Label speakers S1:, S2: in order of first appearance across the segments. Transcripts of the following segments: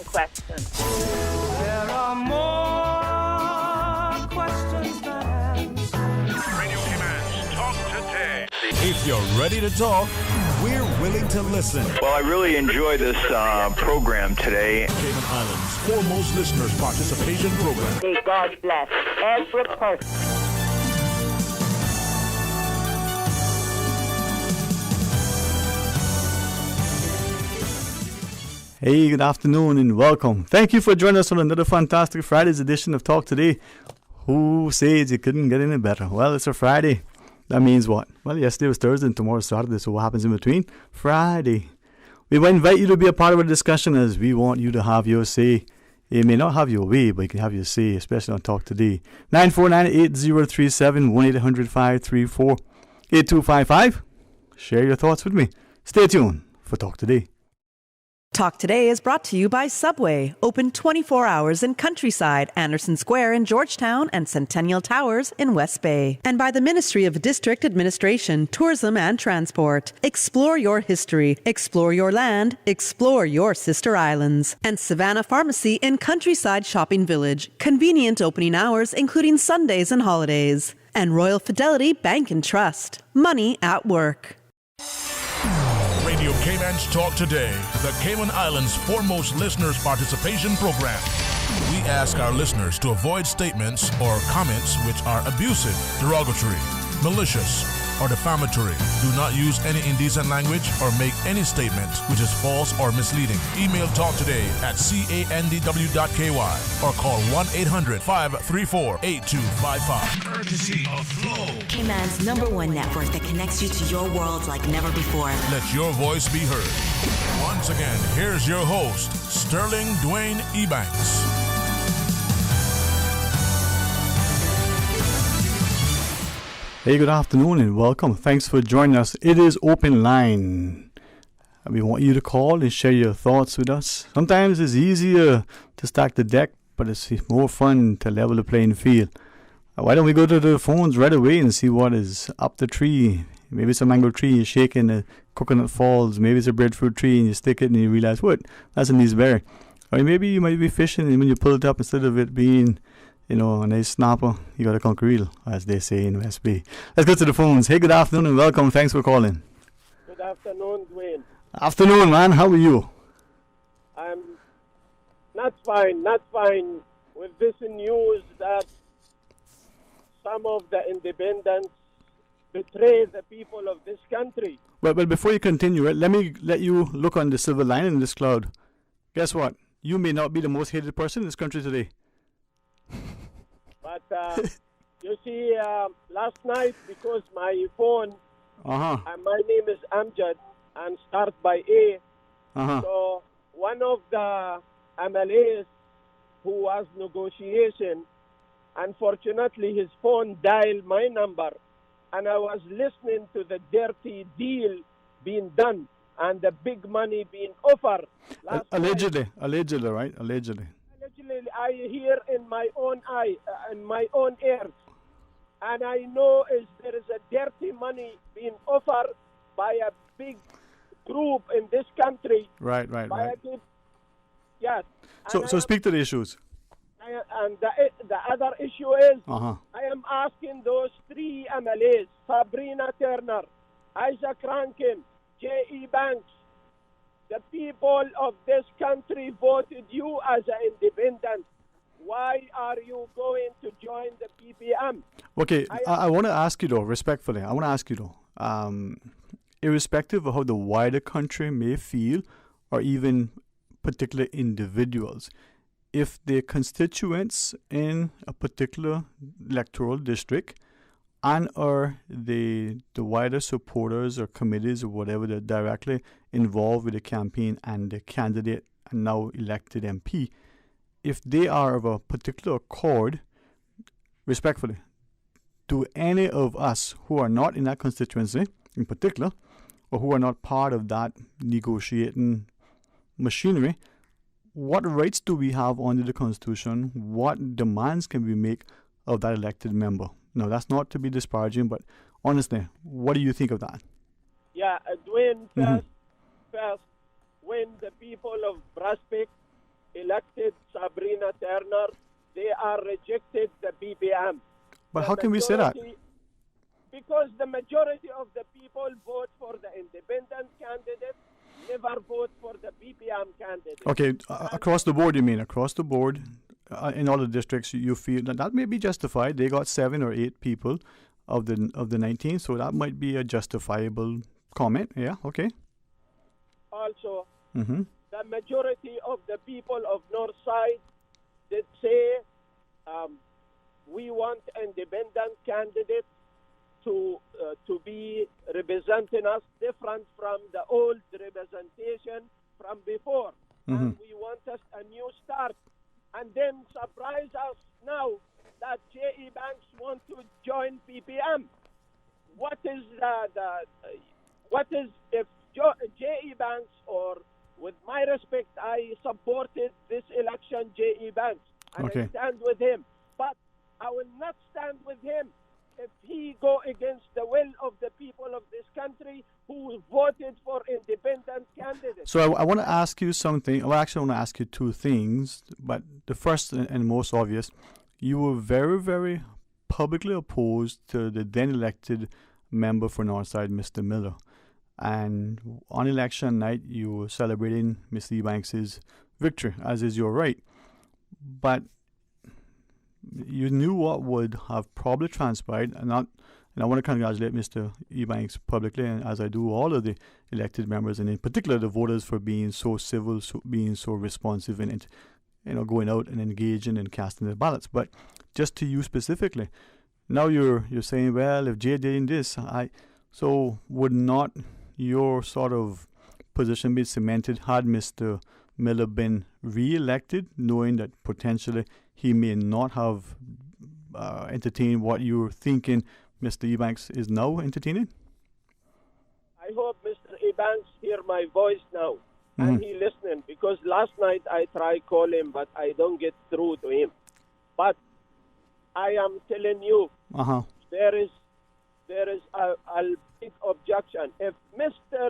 S1: question.
S2: There are more questions than answers.
S3: Radio Cayman's Talk Today.
S4: If you're ready to talk, we're willing to listen.
S5: Well, I really enjoy this program today.
S4: Cayman Islands' foremost listeners participation program.
S1: May God bless every person.
S6: Hey, good afternoon and welcome. Thank you for joining us on another fantastic Friday's edition of Talk Today. Who says you couldn't get any better? Well, it's a Friday. That means what? Well, yesterday was Thursday and tomorrow's Saturday, so what happens in between? Friday. We will invite you to be a part of our discussion as we want you to have your say. You may not have your way, but you can have your say, especially on Talk Today. 949-8037, 1-800-534-8255. Share your thoughts with me. Stay tuned for Talk Today.
S7: Talk Today is brought to you by Subway, open 24 hours in Countryside, Anderson Square in Georgetown, and Centennial Towers in West Bay. And by the Ministry of District Administration, Tourism and Transport. Explore your history, explore your land, explore your sister islands. And Savannah Pharmacy in Countryside Shopping Village, convenient opening hours including Sundays and holidays. And Royal Fidelity Bank and Trust, money at work.
S4: Radio Cayman's Talk Today, the Cayman Islands' foremost listeners participation program. We ask our listeners to avoid statements or comments which are abusive, derogatory, malicious, or defamatory. Do not use any indecent language or make any statement which is false or misleading. Email talktoday@candw.ky or call 1-800-534-8255.
S3: Courtesy of Flow.
S8: Cayman's #1 network that connects you to your world like never before.
S4: Let your voice be heard. Once again, here's your host, Sterling Dwayne Ebanks.
S6: Hey, good afternoon and welcome. Thanks for joining us. It is Open Line. We want you to call and share your thoughts with us. Sometimes it's easier to stack the deck, but it's more fun to level the playing field. Why don't we go to the phones right away and see what is up the tree? Maybe it's a mango tree, you're shaking, the coconut falls. Maybe it's a breadfruit tree and you stick it and you realize, what? That's a nice berry. Or maybe you might be fishing and when you pull it up, instead of it being a nice snapper, you got a conqueror, as they say in West Bay. Let's go to the phones. Hey, good afternoon and welcome. Thanks for calling.
S9: Good afternoon, Dwayne.
S6: Afternoon, man. How are you?
S9: I'm not fine with this news that some of the independents betray the people of this country.
S6: Well, before you continue, let me let you look on the silver lining in this cloud. Guess what? You may not be the most hated person in this country today.
S9: But you see, last night, because my phone, my name is Amjad and starts by A, so one of the MLAs who was negotiation, unfortunately his phone dialed my number and I was listening to the dirty deal being done and the big money being offered.
S6: Allegedly, right? Allegedly.
S9: Allegedly, I hear in my own eye, in my own ears, and I know there is a dirty money being offered by a big group in this country.
S6: Right.
S9: Yes.
S6: So speak to the issues.
S9: And the other issue is,
S6: I
S9: am asking those three MLAs, Sabrina Turner, Isaac Rankin, J.E. Banks, the people of this country voted you as an independent. Why are you going to join the PPM?
S6: Okay, I want to ask you though, respectfully, irrespective of how the wider country may feel, or even particular individuals, if their constituents in a particular electoral district and or the wider supporters or committees or whatever that are directly involved with the campaign and the candidate and now elected MP, if they are of a particular accord, respectfully, to any of us who are not in that constituency in particular, or who are not part of that negotiating machinery, what rights do we have under the Constitution? What demands can we make of that elected member? Now, that's not to be disparaging, but honestly, what do you think of that?
S9: Yeah, Dwayne, first, when the people of Prospect elected Sabrina Turner. They are rejected the BBM.
S6: But how can we say that?
S9: Because the majority of the people vote for the independent candidate, never vote for the BBM candidate.
S6: Okay, across the board, you mean? Across the board, in all the districts, you feel that may be justified. They got 7 or 8 people of the 19, so that might be a justifiable comment. Yeah, okay.
S9: Also, the majority of the people of Northside did say we want independent candidates to be representing us different from the old representation from before. And we want us a new start. And then surprise us now that J.E. Banks want to join PPM. What is if J.E. Banks, or with my respect, I supported this election, J.E. Banks, and I stand with him. But I will not stand with him if he go against the will of the people of this country who voted for independent candidates.
S6: So I want to ask you something. Well, actually, I want to ask you 2 things. But the first and most obvious, you were very, very publicly opposed to the then elected member for Northside, Mr. Miller. And on election night, you were celebrating Mr. Eubanks' victory, as is your right. But you knew what would have probably transpired, and I want to congratulate Mr. Eubanks publicly, and as I do all of the elected members, and in particular the voters, for being so civil, being so responsive, and going out and engaging and casting their ballots. But just to you specifically, now you're saying, well, if Jay did this, so would not your sort of position be cemented had Mr. Miller been re-elected, knowing that potentially he may not have entertained what you're thinking Mr. Eubanks is now entertaining?
S9: I hope Mr. Eubanks hear my voice now and he listening, because last night I tried call him, but I don't get through to him. But I am telling you, there is a big objection. If Mr.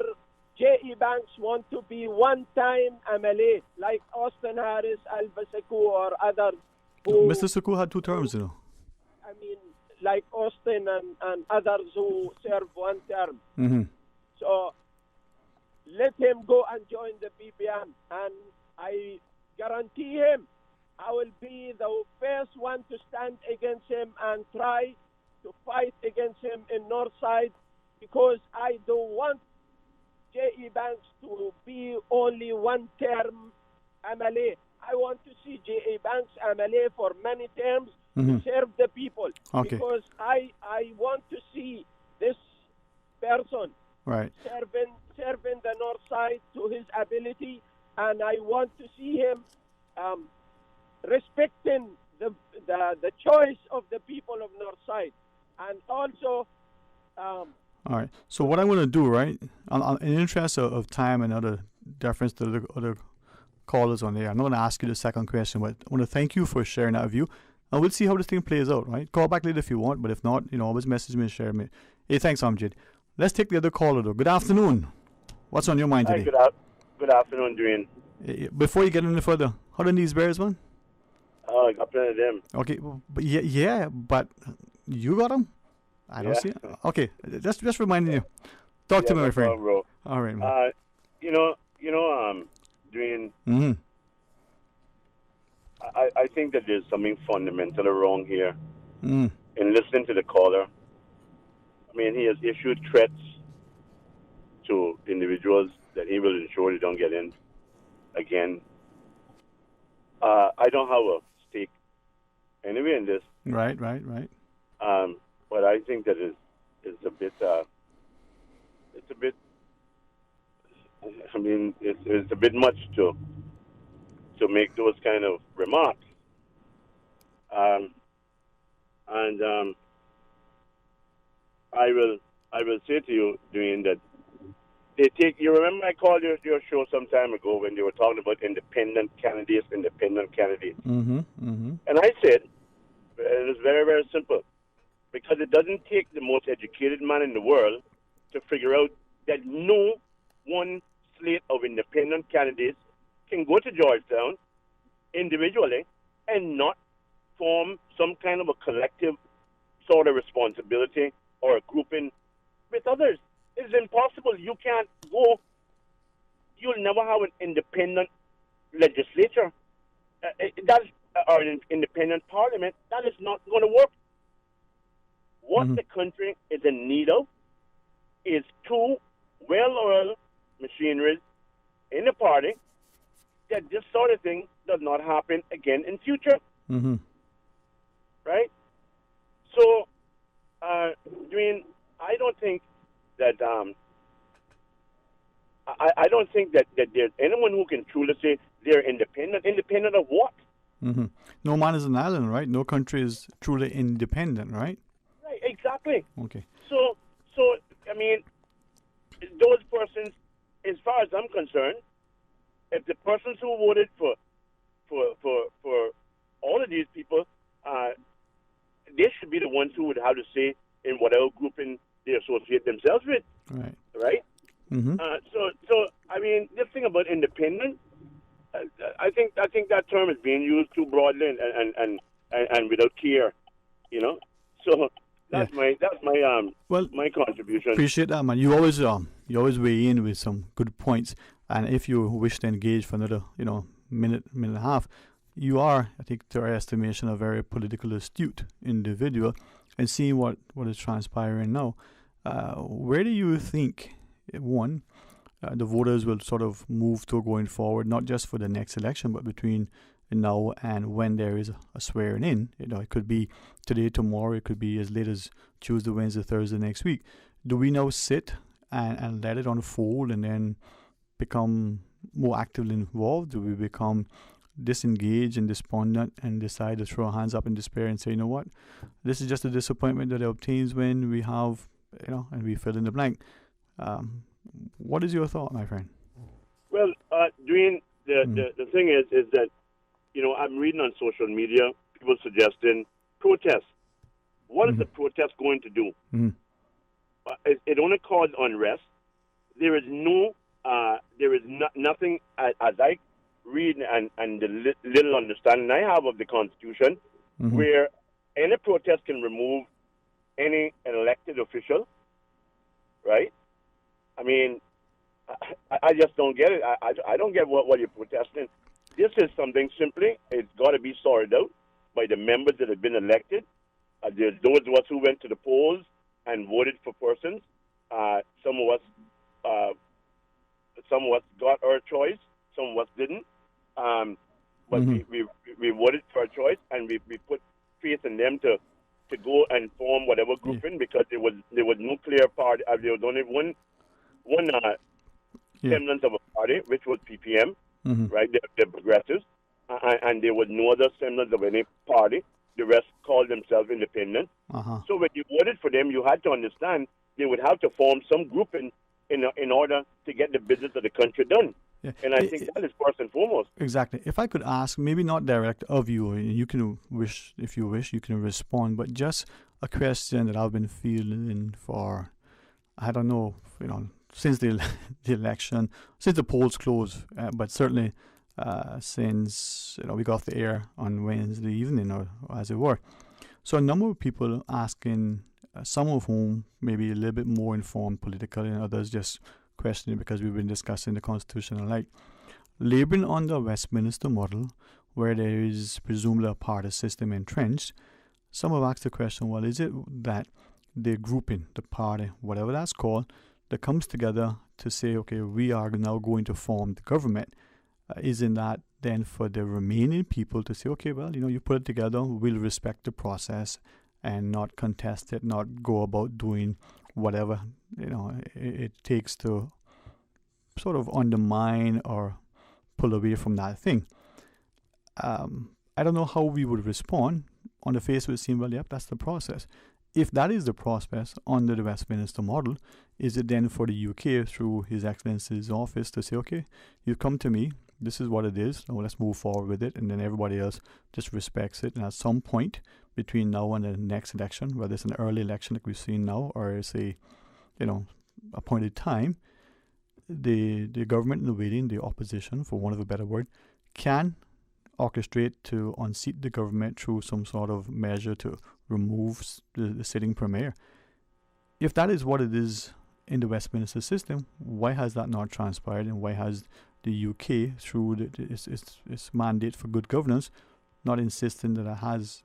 S9: J.E. Banks want to be one-time MLA, like Austin Harris, Alva Sekou, or others.
S6: Mr. Sekou had 2 terms, you know.
S9: I mean, like Austin and others who serve 1 term. So let him go and join the BBM. And I guarantee him, I will be the first one to stand against him and try to fight against him in Northside, because I don't want J.E. Banks to be only 1-term MLA. I want to see J.E. Banks MLA for many terms to serve the people. Because I want to see this person serving the Northside to his ability, and I want to see him respecting the choice of the people of Northside. And also...
S6: all right. So what I'm going to do, right, in the interest of time and other deference to the other callers on there, I'm not going to ask you the second question, but I want to thank you for sharing that view. And we'll see how this thing plays out, right? Call back later if you want, but if not, always message me and share me. Hey, thanks, Amjad. Let's take the other caller, though. Good afternoon. What's on your mind today?
S10: Good afternoon, Dwayne.
S6: Before you get any further, how do these Bears, man?
S10: Oh, I got plenty of them.
S6: Okay, but you got them? I don't see it. Okay, just reminding you. Talk to me, my friend.
S10: Bro.
S6: All right, man.
S10: Dwayne, I think that there's something fundamentally wrong here. In listening to the caller, I mean, he has issued threats to individuals that he will ensure they don't get in again. I don't have a stake anyway in this.
S6: Right.
S10: But I think that it's a bit. I mean, it's a bit much to make those kind of remarks. I will say to you, Dwayne, that they take. You remember I called your show some time ago when they were talking about independent candidates. And I said, it is very, very simple. Because it doesn't take the most educated man in the world to figure out that no one slate of independent candidates can go to Georgetown, individually and not form some kind of a collective sort of responsibility or a grouping with others. It's impossible. You can't go. You'll never have an independent legislature or an independent parliament. That is not going to work. What the country is in need of is two well-oiled machineries in the party that this sort of thing does not happen again in future. Right? So, I don't think that I don't think that there's anyone who can truly say they're independent. Independent of what?
S6: No man is an island, right? No country is truly independent, right?
S10: Right, exactly.
S6: Okay.
S10: So I mean, those persons, as far as I'm concerned, if the persons who voted for all of these people, they should be the ones who would have to say in whatever grouping they associate themselves with. Right? So I mean, this thing about independent, I think that term is being used too broadly and without care, you know. So that's my contribution.
S6: Appreciate that, man. You always weigh in with some good points, and if you wish to engage for another minute and a half, you are, I think, to our estimation, a very politically astute individual, and seeing what is transpiring now. Where do you think, one, the voters will sort of move to going forward, not just for the next election, but between now and when there is a swearing in? It could be today, tomorrow, it could be as late as Tuesday, Wednesday, Thursday next week. Do we now sit and let it unfold and then become more actively involved? Do we become disengaged and despondent and decide to throw our hands up in despair and say, you know what, this is just a disappointment that obtains when we have, and we fill in the blank? What is your thought, my friend?
S10: Well, Dwayne, the thing is that, I'm reading on social media, people suggesting protests. What is the protest going to do? It only causes unrest. There is nothing, as I read and the little understanding I have of the Constitution, where any protest can remove any elected official, right? I mean, I just don't get it. I don't get what you're protesting. This is something simply, it's got to be sorted out by the members that have been elected. There's those of us who went to the polls and voted for persons. Some of us got our choice, some of us didn't. But we voted for our choice, and we put faith in them to go and form whatever grouping, because there was no clear party. There was only one semblance of a party, which was PPM, right? The Progressives, and there was no other semblance of any party. The rest called themselves independent. So when you voted for them, you had to understand they would have to form some grouping in order to get the business of the country done. Yeah. And I think that is first and foremost.
S6: Exactly. If I could ask, maybe not direct of you, you can wish, if you wish, you can respond, but just a question that I've been feeling for, I don't know, since the election, since the polls closed, but certainly since we got off the air on Wednesday evening, or as it were. So a number of people asking, some of whom maybe a little bit more informed politically, and others just questioning because we've been discussing the Constitution and laboring on the Westminster model, where there is presumably a party system entrenched. Some have asked the question, well, is it that the grouping, the party, whatever that's called, that comes together to say, okay, we are now going to form the government? Isn't that then for the remaining people to say, okay, well, you put it together, we'll respect the process and not contest it, not go about doing whatever it takes to sort of undermine or pull away from that thing? I don't know how we would respond. On the face, it would seem, well, yep, that's the process. If that is the process under the Westminster model, is it then for the UK through His Excellency's office to say, okay, you've come to me, this is what it is, now let's move forward with it, and then everybody else just respects it, and at some point between now and the next election, whether it's an early election like we've seen now, or it's a appointed time, the government in the waiting, the opposition, for want of a better word, can orchestrate to unseat the government through some sort of measure to remove the sitting premier. If that is what it is in the Westminster system, why has that not transpired, and why has the UK, through its mandate for good governance, not insisting that it has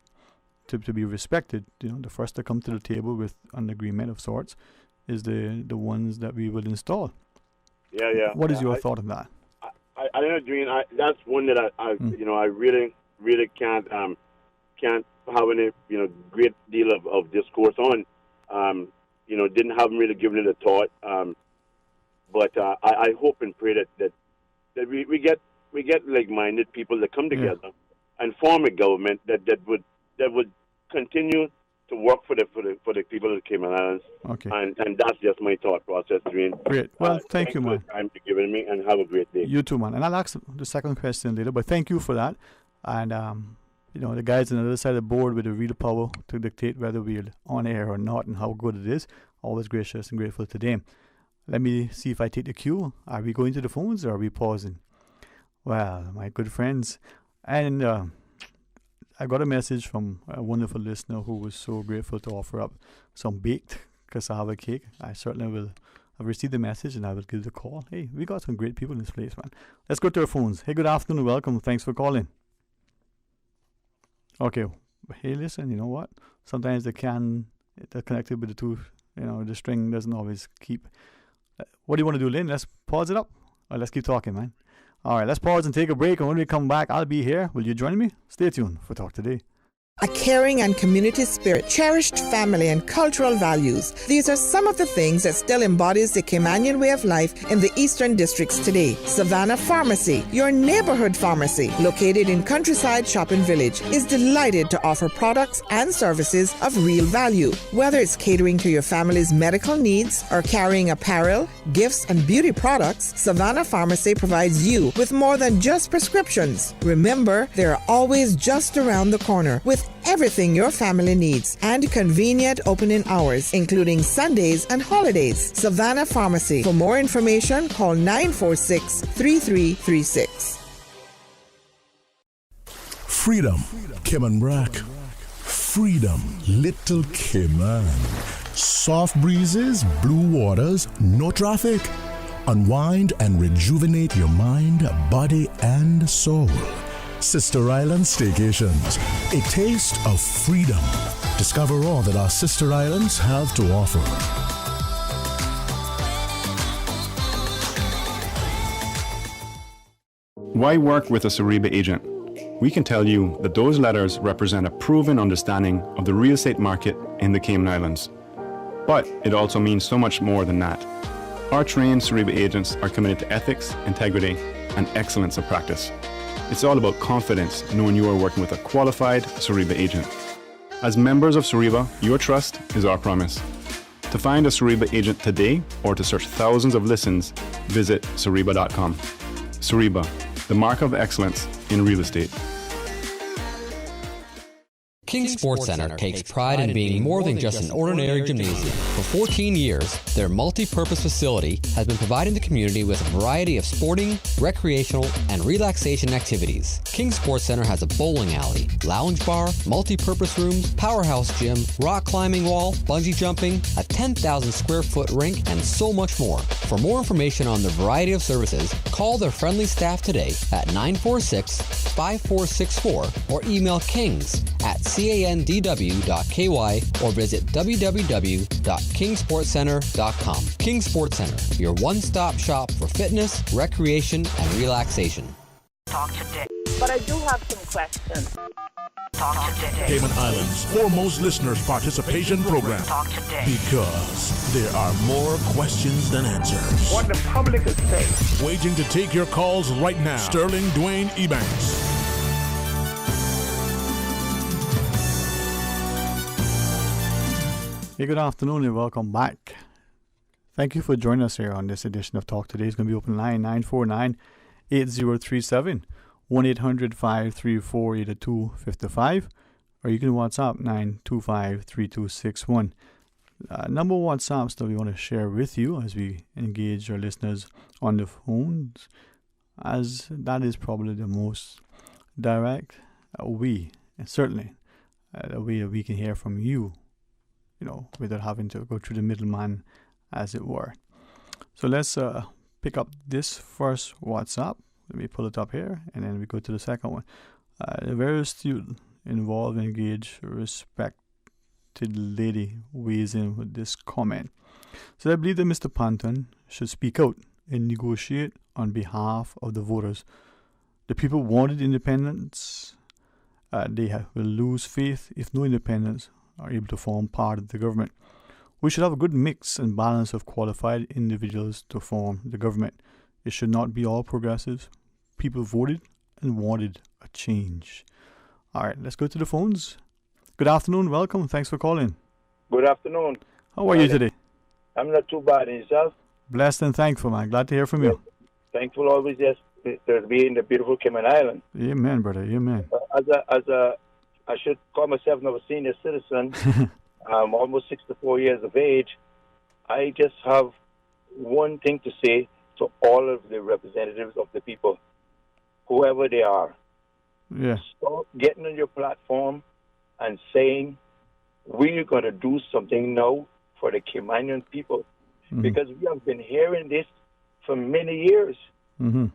S6: to be respected? The first to come to the table with an agreement of sorts is the ones that we will install.
S10: Yeah.
S6: What is your thought on that?
S10: I don't agree. That's one that I really can't have any great deal of discourse on. Didn't haven't really given it a thought. But I hope and pray that we get like-minded people that come together and form a government that would continue to work for the people of the Cayman Islands.
S6: Okay.
S10: And that's just my thought process, Dwayne.
S6: Great. Well, thank you, man.
S10: For the time you're giving me, and have a great day.
S6: You too, man. And I'll ask the second question later, but thank you for that. And the guys on the other side of the board with the real power to dictate whether we're on air or not and how good it is. Always gracious and grateful to them. Let me see if I take the cue. Are we going to the phones or are we pausing? Well, my good friends. And I got a message from a wonderful listener who was so grateful to offer up some baked cassava cake. I certainly will. I've received the message and I will give the call. Hey, we got some great people in this place, man. Let's go to our phones. Hey, good afternoon. Welcome. Thanks for calling. Okay. Hey, listen, you know what? Sometimes they're connected with the two, the string doesn't always keep. What do you want to do, Lynn? Let's pause it up or let's keep talking, man. All right, let's pause and take a break. And when we come back, I'll be here. Will you join me? Stay tuned for Talk Today.
S11: A caring and community spirit, cherished family and cultural values. These are some of the things that still embodies the Caymanian way of life in the Eastern Districts today. Savannah Pharmacy, your neighborhood pharmacy, located in Countryside Shopping Village, is delighted to offer products and services of real value. Whether it's catering to your family's medical needs or carrying apparel, gifts, and beauty products, Savannah Pharmacy provides you with more than just prescriptions. Remember, they're always just around the corner with everything your family needs and convenient opening hours, including Sundays and holidays. Savannah Pharmacy. For more information, call 946-3336.
S12: Freedom, Cayman Brac. Freedom, Little Cayman. Soft breezes, blue waters, no traffic. Unwind and rejuvenate your mind, body, and soul. Sister Island Staycations, a taste of freedom. Discover all that our sister islands have to offer.
S13: Why work with a Sariba agent? We can tell you that those letters represent a proven understanding of the real estate market in the Cayman Islands. But it also means so much more than that. Our trained Sariba agents are committed to ethics, integrity, and excellence of practice. It's all about confidence, knowing you are working with a qualified Sariba agent. As members of Sariba, your trust is our promise. To find a Sariba agent today or to search thousands of listings, visit Sariba.com. Sariba, the mark of excellence in real estate.
S14: King Sports Center takes pride in being more than just an ordinary gymnasium. For 14 years, their multi-purpose facility has been providing the community with a variety of sporting, recreational, and relaxation activities. King Sports Center has a bowling alley, lounge bar, multi-purpose rooms, powerhouse gym, rock climbing wall, bungee jumping, a 10,000 square foot rink, and so much more. For more information on their variety of services, call their friendly staff today at 946-5464 or email kings@candw.ky or visit www.kingsportscenter.com. King Sports Center, your one-stop shop for fitness, recreation, and relaxation.
S1: Talk today. But I do have some questions. Talk today.
S4: Cayman Islands' foremost listeners participation program.
S1: Talk today.
S4: Because there are more questions than answers.
S1: What the public is saying.
S4: Waiting to take your calls right now. Sterling Dwayne Ebanks.
S6: Hey, good afternoon and welcome back. Thank you for joining us here on this edition of Talk Today. It's going to be open line 949-8037, 1-800-534-8255, or you can WhatsApp 925-3261. Number of WhatsApps that we want to share with you as we engage our listeners on the phones, as that is probably the most direct and certainly a way that we can hear from you, without having to go through the middleman, as it were. So let's pick up this first WhatsApp. Let me pull it up here, and then we go to the second one. A very astute, involved, engaged, respected lady weighs in with this comment. So I believe that Mr. Panton should speak out and negotiate on behalf of the voters. The people wanted independence. They will lose faith if no independents are able to form part of the government. We should have a good mix and balance of qualified individuals to form the government. It should not be all progressives. People voted and wanted a change. All right, let's go to the phones. Good afternoon. Welcome. Thanks for calling.
S15: Good afternoon.
S6: How are you today?
S15: I'm not too bad. And yourself?
S6: Blessed and thankful, man. Glad to hear from you.
S15: Thankful always, yes, to be in the beautiful Cayman Island.
S6: Amen, brother. Amen.
S15: I should call myself now a senior citizen. I'm almost 64 years of age. I just have one thing to say to all of the representatives of the people, whoever they are.
S6: Yeah.
S15: Stop getting on your platform and saying, we're going to do something now for the Caymanian people. Mm-hmm. Because we have been hearing this for many years.
S6: Mm-hmm.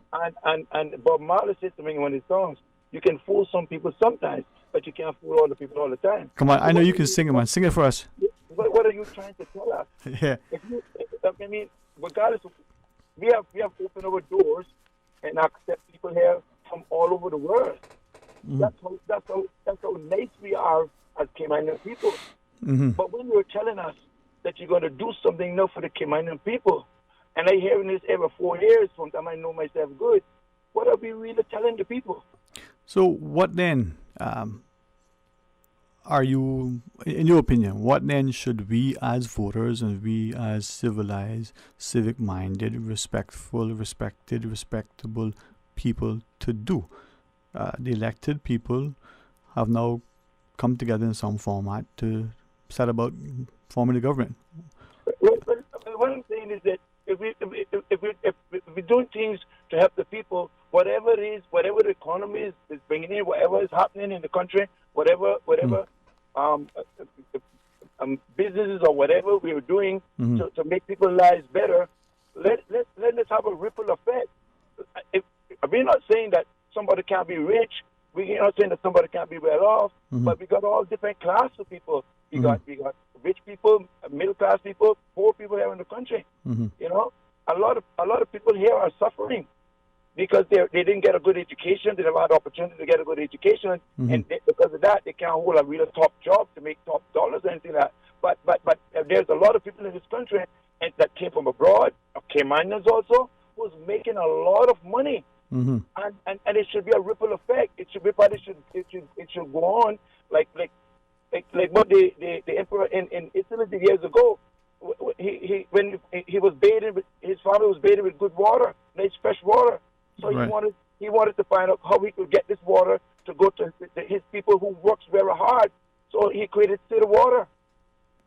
S15: And Bob Marley said to me in one of his songs, you can fool some people sometimes, but you can't fool all the people all the time.
S6: Come on, I know you can sing it, man. Sing it for us.
S15: What are you trying to tell us?
S6: Yeah.
S15: Regardless of, we have opened our doors and accept people here from all over the world. Mm-hmm. That's how nice we are as Caymanian people.
S6: Mm-hmm.
S15: But when you're telling us that you're going to do something now for the Caymanian people, and I'm hearing this every 4 years, sometimes I know myself good, what are we really telling the people?
S6: So what then, are you, in your opinion, what then should we as voters and we as civilized, civic-minded, respectful, respectable people to do? The elected people have now come together in some format to set about forming the government.
S15: Well, what I'm saying is that if we're doing things to help the people, whatever it is, whatever the economy is bringing in, whatever is happening in the country, whatever businesses or whatever we are doing to make people's lives better, let's have a ripple effect. We're not saying that somebody can't be rich. We're not saying that somebody can't be well off, but we got all different classes of people. We got rich people, middle class people, poor people here in the country. You know, a lot of people here are suffering because they didn't get a good education. They never had opportunity to get a good education, and because of that, they can't hold a real top job to make top dollars or anything like that. But there's a lot of people in this country and that came from abroad, Caymanians also, who's making a lot of money. And it should be a ripple effect. It should go on like what the emperor in Italy did years ago. When he was bathing, his father was bathing with good water, nice fresh water. So right. he wanted to find out how he could get this water to go to his people who works very hard. So he created city water,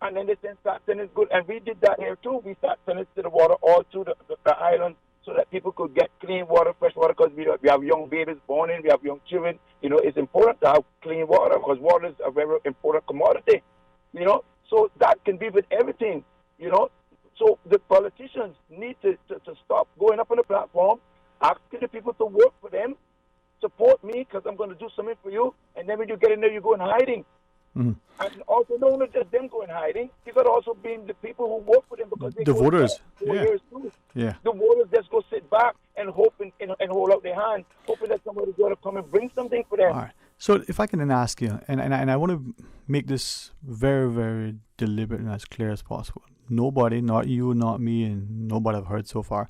S15: and then they started sending good. And we did that here too. We started sending city water all through the island, so that people could get clean water, fresh water, because we have young babies born in, we have young children. You know, it's important to have clean water because water is a very important commodity. You know, so that can be with everything. You know, so the politicians need to stop going up on the platform, asking the people to work for them, support me because I'm going to do something for you, and then when you get in there, you go in hiding. And also, not only just them go in hiding, you got to also be the people who work for them because they
S6: the voters.
S15: Years too.
S6: Yeah.
S15: The voters just go sit back and hope and hold out their hand, hoping that somebody's going to come and bring something for them.
S6: All right. So if I can then ask you, and I want to make this very, very deliberate and as clear as possible. Nobody, not you, not me, and nobody I've heard so far,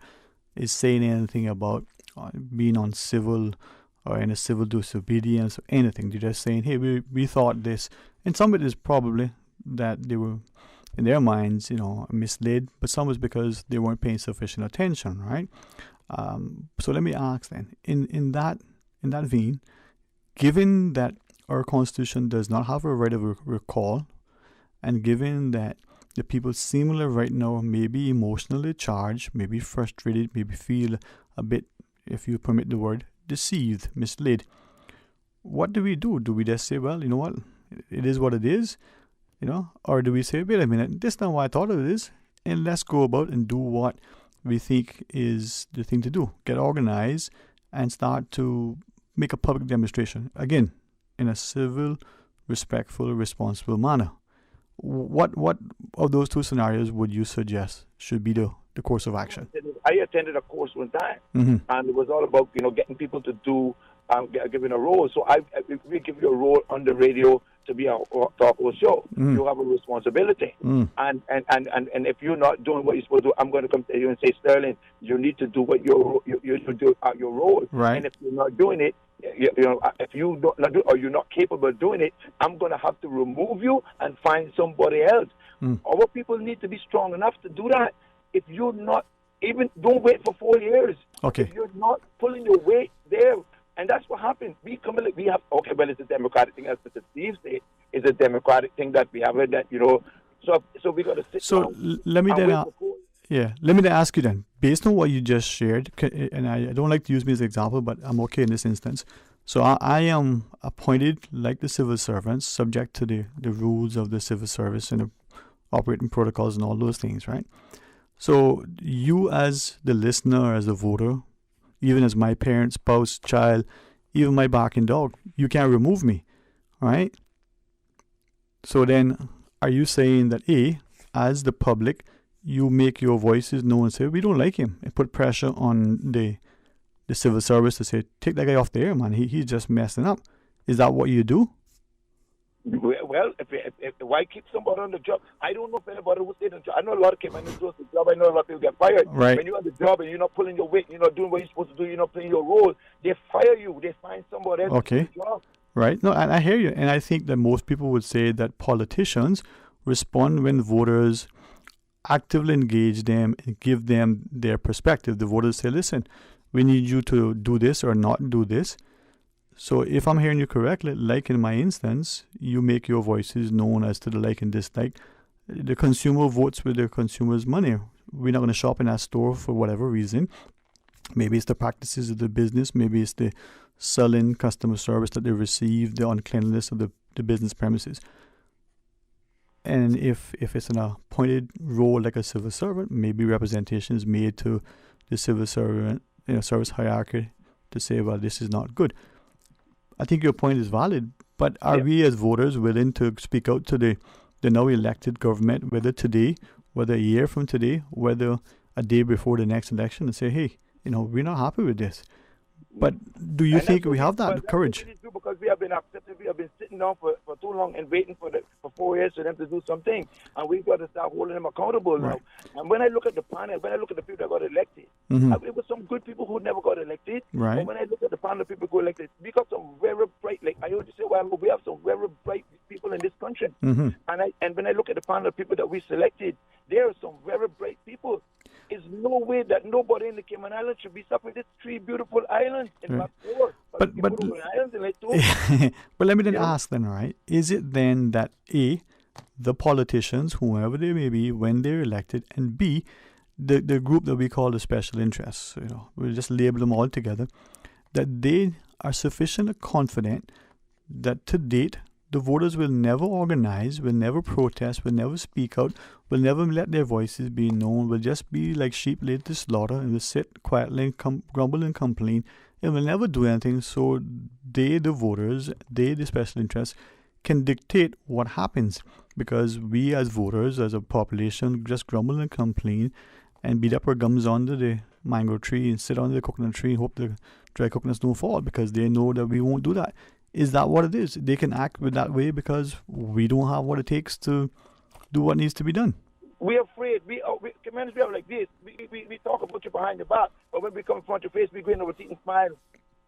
S6: is saying anything about being uncivil or in a civil disobedience or anything. They're just saying, hey, we thought this. And some of it is probably that they were, in their minds, misled, but some was because they weren't paying sufficient attention, right? So let me ask then, in that vein, given that our Constitution does not have a right of recall, and given that the people seemingly right now may be emotionally charged, maybe frustrated, maybe feel a bit, if you permit the word, deceived, misled, what do we do? Do we just say, well, you know what, it is what it is, or do we say, wait a minute, this is not what I thought it is, and let's go about and do what we think is the thing to do. Get organized and start to make a public demonstration. Again, in a civil, respectful, responsible manner. What of those two scenarios would you suggest should be the course of action?
S15: I attended a course one time, and it was all about getting people to do giving a role. So we give you a role on the radio to be a talk show. You have a responsibility, and if you're not doing what you're supposed to do, I'm going to come to you and say, Sterling, you need to do what you do your role.
S6: Right.
S15: And if you're not doing it, if you don't do, or you're not capable of doing it, I'm going to have to remove you and find somebody else. Our people need to be strong enough to do that. If you're not, don't wait for 4 years.
S6: Okay. If
S15: you're not pulling your weight there, and that's what happened. It's a democratic thing, as Mr. Steve said, it's a democratic thing that we have that, so we got to sit down.
S6: Let me then ask you then, based on what you just shared, and I don't like to use me as an example, but I'm okay in this instance. So I am appointed like the civil servants, subject to the rules of the civil service and the operating protocols and all those things, right? So you as the listener, as a voter, even as my parent, spouse, child, even my barking dog, you can't remove me, right? So then are you saying that as the public, you make your voices known and say, we don't like him, and put pressure on the civil service to say, take that guy off the air, man, he's just messing up? Is that what you do?
S15: Well, if why keep somebody on the job? I don't know if anybody will stay on the job. I know a lot of people lose the job. I know a lot of people get fired.
S6: Right.
S15: When you're on the job and you're not pulling your weight, you're not doing what you're supposed to do, you're not playing your role, they fire you. They find somebody else to do the job.
S6: Right. No, and I hear you. And I think that most people would say that politicians respond when voters actively engage them and give them their perspective. The voters say, listen, we need you to do this or not do this. So if I'm hearing you correctly, like in my instance, you make your voices known as to the like and dislike. The consumer votes with the consumer's money. We're not going to shop in that store for whatever reason. Maybe it's the practices of the business. Maybe it's the selling customer service that they receive, the uncleanliness of the business premises. And if it's an appointed role like a civil servant, maybe representation is made to the civil servant, service hierarchy to say, well, this is not good. I think your point is valid, but are we as voters willing to speak out to the now elected government, whether today, whether a year from today, whether a day before the next election, and say, hey, we're not happy with this? But do you think we have that courage?
S15: Because we have been accepted, we have been sitting down for too long and waiting for 4 years for them to do something, and we've got to start holding them accountable now. And when I look at the panel, when I look at the people that got elected, it was some good people who never got elected.
S6: Right.
S15: But when I look at the panel of people who got elected, we got some very bright, like I heard you say, well, we have some very bright people in this country. And when I look at the panel of people that we selected, there are some very bright people. There's no way that nobody in the Cayman Islands should be suffering these 3 beautiful islands. In fact, 4. But islands in like 2.
S6: But let me then ask then, right? Is it then that the politicians, whoever they may be, when they're elected, and B, the group that we call the special interests, we'll just label them all together, that they are sufficiently confident that to date, the voters will never organize, will never protest, will never speak out, will never let their voices be known, will just be like sheep laid to slaughter and will sit quietly and grumble and complain and will never do anything. So they, the voters, they, the special interests, can dictate what happens, because we as voters, as a population, just grumble and complain and beat up our gums under the mango tree and sit under the coconut tree and hope the dry coconuts don't fall, because they know that we won't do that. Is that what it is? They can act with that way because we don't have what it takes to do what needs to be done.
S15: We're afraid. We are like this. We talk about you behind the back, but when we come in front of your face, we go in over and smile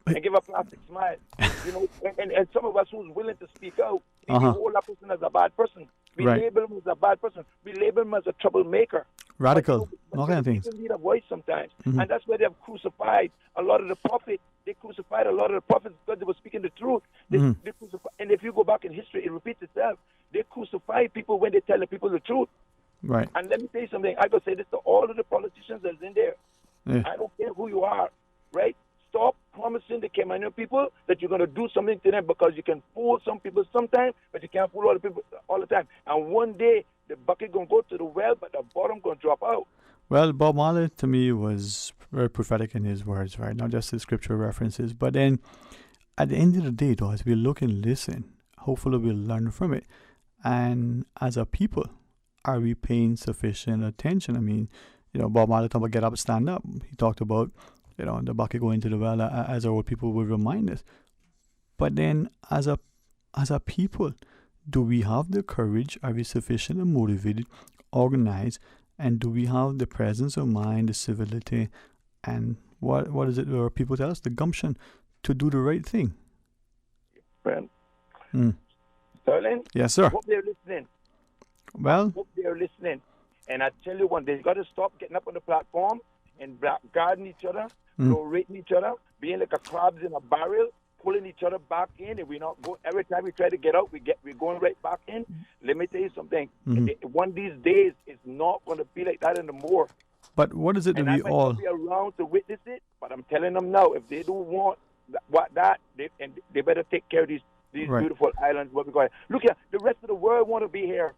S15: and give a plastic smile. And some of us who's willing to speak out, we hold that person as a bad person. We label him as a bad person. We label him as a troublemaker.
S6: Radical. All kind of things.
S15: People need a voice sometimes. And that's why they have crucified a lot of the prophets. They crucified a lot of the prophets because they were speaking the truth. They and if you go back in history, it repeats itself. They crucify people when they tell the people the truth.
S6: Right.
S15: And let me tell you something. I gotta say this to all of the politicians that's in there. I don't care who you are, right? Stop promising the Caymanian people that you're going to do something to them because you can fool some people sometimes, but you can't fool all the people all the time. And one day, the bucket going to go to the well, but the bottom going to drop out.
S6: Well, Bob Marley, to me, was very prophetic in his words, right? Not just his scripture references. But then, at the end of the day, though, as we look and listen, hopefully we'll learn from it. And as a people, are we paying sufficient attention? I mean, Bob Marley talked about get up, stand up. He talked about, the bucket going to the well, as our old people would remind us. But then, as a people, do we have the courage? Are we sufficiently motivated, organized, and do we have the presence of mind, the civility, and what is it where people tell us? The gumption to do the right thing.
S15: Friend. Sterling?
S6: Yes, sir.
S15: Hope they're listening.
S6: Well?
S15: Hope they're listening. And I tell you one, they've got to stop getting up on the platform and guarding each other, rating each other, being like a crabs in a barrel, pulling each other back in, and we're not going. Every time we try to get out, we're going right back in. Let me tell you something. One of these days, it's not going to be like that anymore.
S6: But what is it that we all?
S15: I might not be around to witness it, but I'm telling them now, if they don't want they better take care of these beautiful islands. What we got. Look here, the rest of the world want to be here.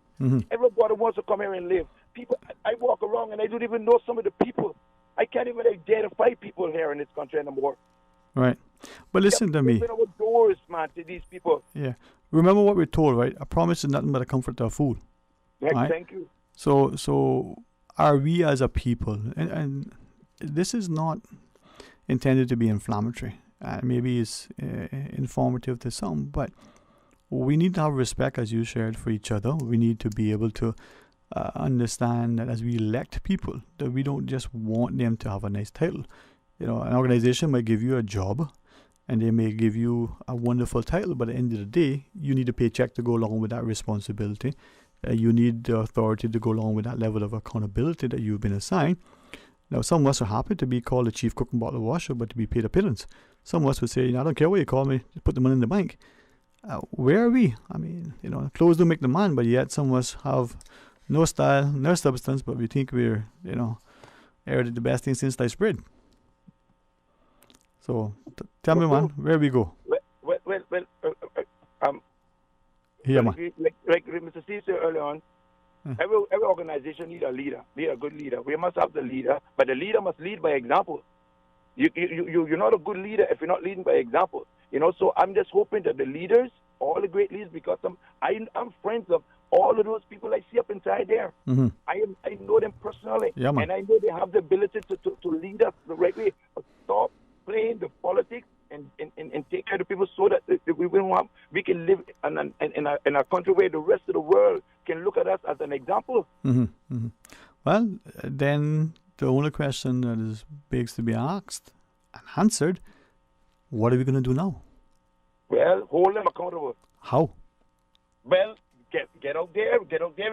S15: Everybody wants to come here and live. People, I walk around and I don't even know some of the people. I can't even identify people here in this country anymore.
S6: Right. But listen to me.
S15: Open our doors, man, to these people.
S6: Yeah. Remember what we're told, right? A promise is nothing but a comfort to a fool.
S15: Right? Thank you.
S6: So are we as a people, and this is not intended to be inflammatory. Maybe it's informative to some, but we need to have respect, as you shared, for each other. We need to be able to understand that as we elect people, that we don't just want them to have a nice title. An organization might give you a job and they may give you a wonderful title, but at the end of the day, you need a paycheck to go along with that responsibility. You need the authority to go along with that level of accountability that you've been assigned. Now, some of us are happy to be called a chief cook and bottle washer, but to be paid a pittance. Some of us would say, I don't care what you call me, just put the money in the bank. Where are we? I mean, clothes don't make the man, but yet some of us have no style, no substance, but we think we're, the best thing since sliced bread. So, tell me, man, where we go?
S15: Yeah, man. Like Mr. Steve said earlier on, every organization needs a leader, a good leader. We must have the leader, but the leader must lead by example. You're not a good leader if you're not leading by example. So I'm just hoping that the leaders, all the great leaders, because I'm friends of all of those people I see up inside there. I know them personally, and I know they have the ability to lead us the right way. Stop playing the politics and take care of the people so that we can live in a country where the rest of the world can look at us as an example.
S6: Well, then the only question that begs to be asked and answered, what are we going to do now?
S15: Well, hold them accountable.
S6: How?
S15: Well, get out there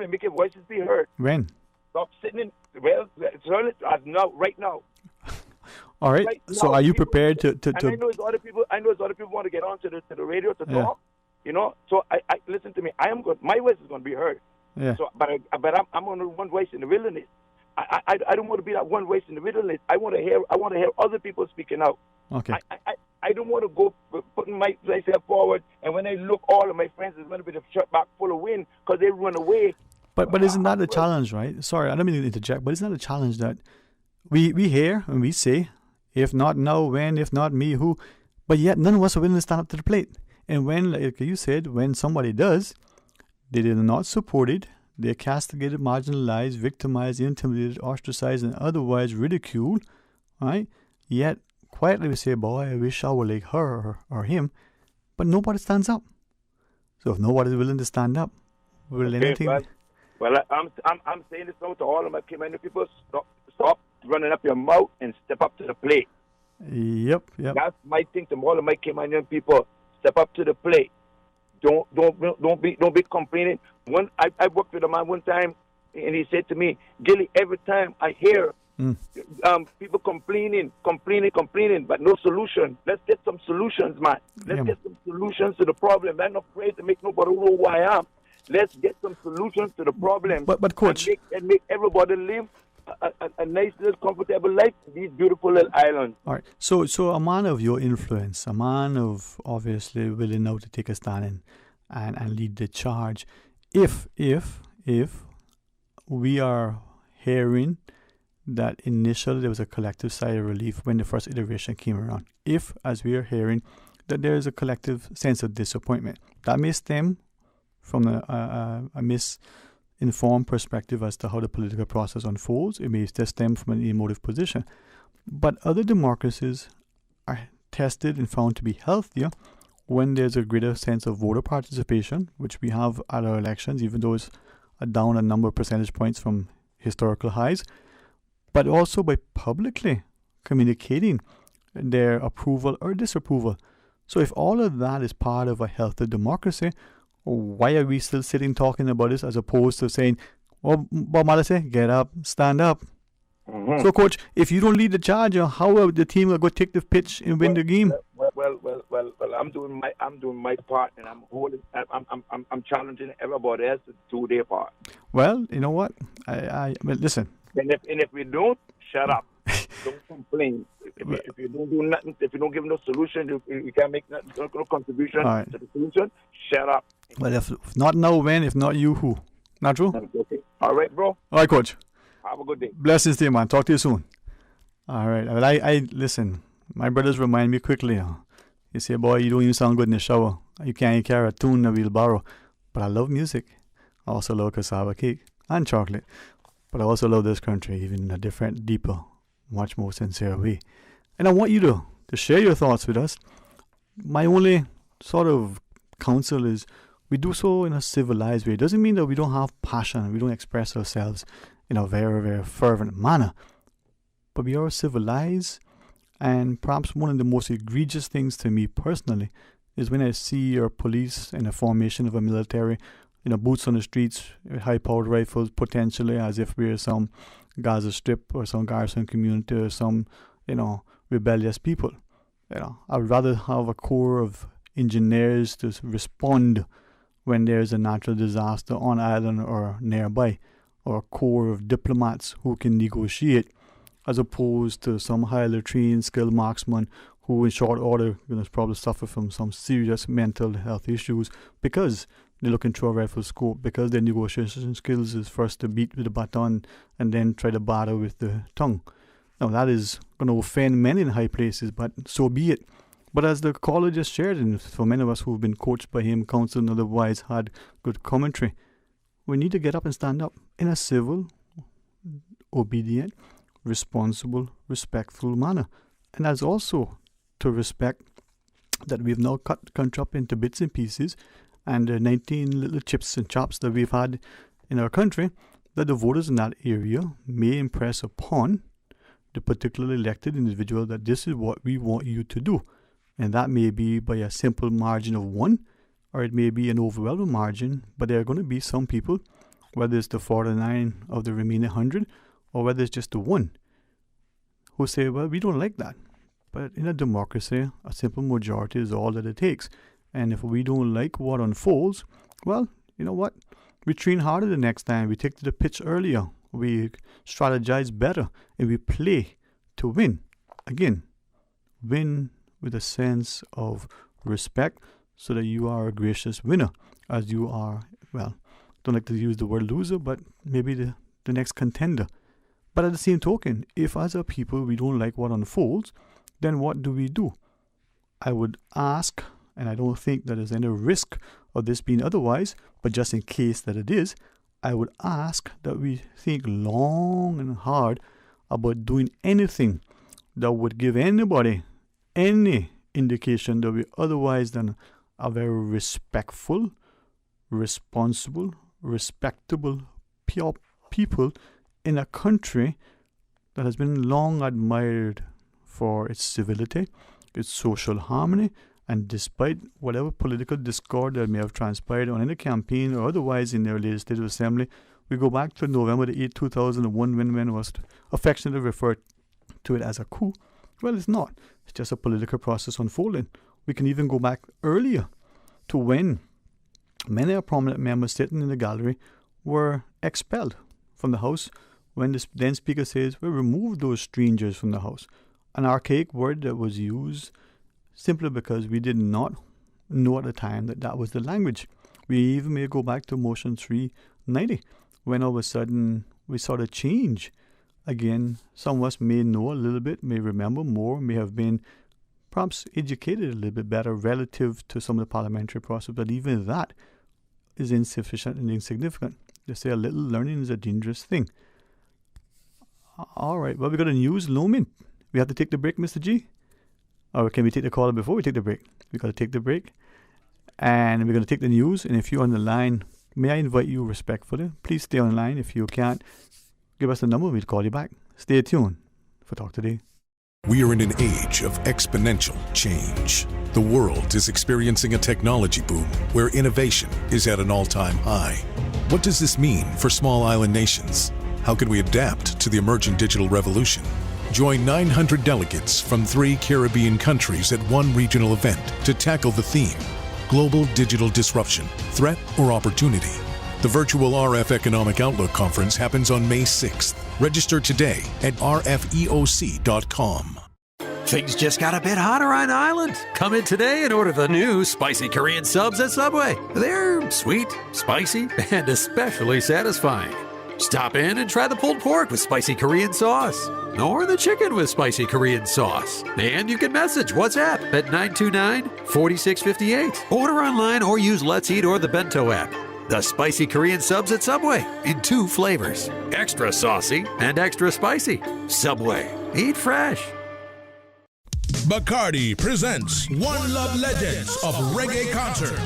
S15: and make your voices be heard.
S6: When?
S15: Stop sitting in, right now.
S6: All right. So are you prepared to
S15: And I know it's other people want to get onto the radio to talk. So I listen to me. My voice is going to be heard.
S6: Yeah.
S15: So, but I'm only one voice in the wilderness. I don't want to be that one voice in the wilderness. I want to hear other people speaking out.
S6: Okay.
S15: I don't want to go putting myself forward, and when I look, all of my friends is going to be the shirt back full of wind because they run away.
S6: But isn't that a challenge, right? Sorry, I don't mean to interject, but isn't that a challenge that we hear and we say, if not now, when? If not me, who? But yet none of us are willing to stand up to the plate. And when, like you said, when somebody does, they are not supported, they're castigated, marginalized, victimized, intimidated, ostracized, and otherwise ridiculed, right? Yet quietly we say, boy, I wish I were like her or him, but nobody stands up. So if nobody's willing to stand up, will anything...
S15: Well, I'm saying this now to all of my Caymanian people, stop running up your mouth and step up to the plate.
S6: Yep.
S15: That's my thing to all of my Caymanian people. Step up to the plate. Don't be complaining. I worked with a man one time, and he said to me, Gilly, every time I hear people complaining, but no solution. Let's get some solutions, man. Let's get some solutions to the problem. I'm not afraid to make nobody know who I am. Let's get some solutions to the problem.
S6: But Coach,
S15: and make everybody live a nice little comfortable life in these beautiful little islands.
S6: All right. So a man of your influence, a man of obviously willing now to take a stand and lead the charge. If we are hearing that initially there was a collective sigh of relief when the first iteration came around, if, as we are hearing, that there is a collective sense of disappointment, that may stem from a misinformed perspective as to how the political process unfolds. It may just stem from an emotive position. But other democracies are tested and found to be healthier when there's a greater sense of voter participation, which we have at our elections, even though it's down a number of percentage points from historical highs, but also by publicly communicating their approval or disapproval. So if all of that is part of a healthy democracy, why are we still sitting talking about this as opposed to saying, well, Bob Marley say, get up, stand up. Mm-hmm. So, Coach, if you don't lead the charge, how are the team going to take the pitch and win the game?
S15: Well, I'm doing my part, and I'm challenging everybody else to do their part.
S6: Well, you know what? Well, listen.
S15: And if we don't, shut up. Don't complain. If you don't do nothing, if you don't give no solution, you can't make no contribution to the solution. Shut up.
S6: Well, if not now, when? If not you, who? Not true?
S15: Okay. All right, bro.
S6: All right, Coach.
S15: Have a good day.
S6: Blessings to you, man. Talk to you soon. All right. Well, I listen. My brothers remind me quickly. You say, boy, you don't even sound good in the shower. You can't carry a tune in a wheelbarrow. But I love music. I also love cassava cake and chocolate. But I also love this country, even in a different, deeper, much more sincere way. And I want you to share your thoughts with us. My only sort of counsel is we do so in a civilized way. It doesn't mean that we don't have passion, we don't express ourselves in a very, very fervent manner. But we are civilized, and perhaps one of the most egregious things to me personally is when I see our police in a formation of a military, boots on the streets, high-powered rifles, potentially as if we're some Gaza Strip or some garrison community or some, rebellious people. I'd rather have a corps of engineers to respond when there's a natural disaster on island or nearby, or a corps of diplomats who can negotiate, as opposed to some highly trained, skilled marksman who in short order probably suffer from some serious mental health issues because they're looking through a rifle scope, because their negotiation skills is first to beat with the baton and then try to batter with the tongue. Now that is going to offend many in high places, but so be it. But as the caller just shared, and for many of us who've been coached by him, counseled, and otherwise had good commentary, we need to get up and stand up in a civil, obedient, responsible, respectful manner. And as also to respect that we've now cut the country up into bits and pieces, and the 19 little chips and chops that we've had in our country, that the voters in that area may impress upon the particular elected individual that this is what we want you to do. And that may be by a simple margin of 1, or it may be an overwhelming margin, but there are going to be some people, whether it's the 49 of the remaining 100, or whether it's just the 1, who say, well, we don't like that. But in a democracy, a simple majority is all that it takes. And if we don't like what unfolds, well, you know what? We train harder the next time. We take to the pitch earlier. We strategize better. And we play to win. Again, win with a sense of respect so that you are a gracious winner, as you are, well, don't like to use the word loser, but maybe the next contender. But at the same token, if as a people we don't like what unfolds, then what do? I would ask, and I don't think that there's any risk of this being otherwise, but just in case that it is, I would ask that we think long and hard about doing anything that would give anybody any indication that we're otherwise than a very respectful, responsible, respectable, pure people in a country that has been long admired for its civility, its social harmony, and despite whatever political discord that may have transpired on any campaign or otherwise in the Legislative Assembly, we go back to November the 8th, 2001, when was affectionately referred to it as a coup. Well, it's not. It's just a political process unfolding. We can even go back earlier to when many prominent members sitting in the gallery were expelled from the House when the then speaker says, "We remove those strangers from the house," an archaic word that was used simply because we did not know at the time that that was the language. We even may go back to Motion 390, when all of a sudden we saw the change. Again, some of us may know a little bit, may remember more, may have been perhaps educated a little bit better relative to some of the parliamentary process, but even that is insufficient and insignificant. They say a little learning is a dangerous thing. All right, well, we got a news looming. We have to take the break, Mr. G? Or can we take the caller before we take the break? We got to take the break. And we're going to take the news. And if you're on the line, may I invite you respectfully, please stay on the line. If you can't, give us the number. We'll call you back. Stay tuned for Talk Today.
S16: We are in an age of exponential change. The world is experiencing a technology boom where innovation is at an all-time high. What does this mean for small island nations? How can we adapt to the emerging digital revolution? Join 900 delegates from 3 Caribbean countries at one regional event to tackle the theme, Global Digital Disruption, Threat or Opportunity. The virtual RF Economic Outlook Conference happens on May 6th. Register today at rfeoc.com.
S17: Things just got a bit hotter on island. Come in today and order the new spicy Korean subs at Subway. They're sweet, spicy, and especially satisfying. Stop in and try the pulled pork with spicy Korean sauce, or the chicken with spicy Korean sauce. And you can message WhatsApp at 929-4658. Order online or use Let's Eat or the Bento app. The spicy Korean subs at Subway in 2 flavors, extra saucy and extra spicy. Subway, eat fresh.
S4: Bacardi presents One Love Legends of Reggae Concert.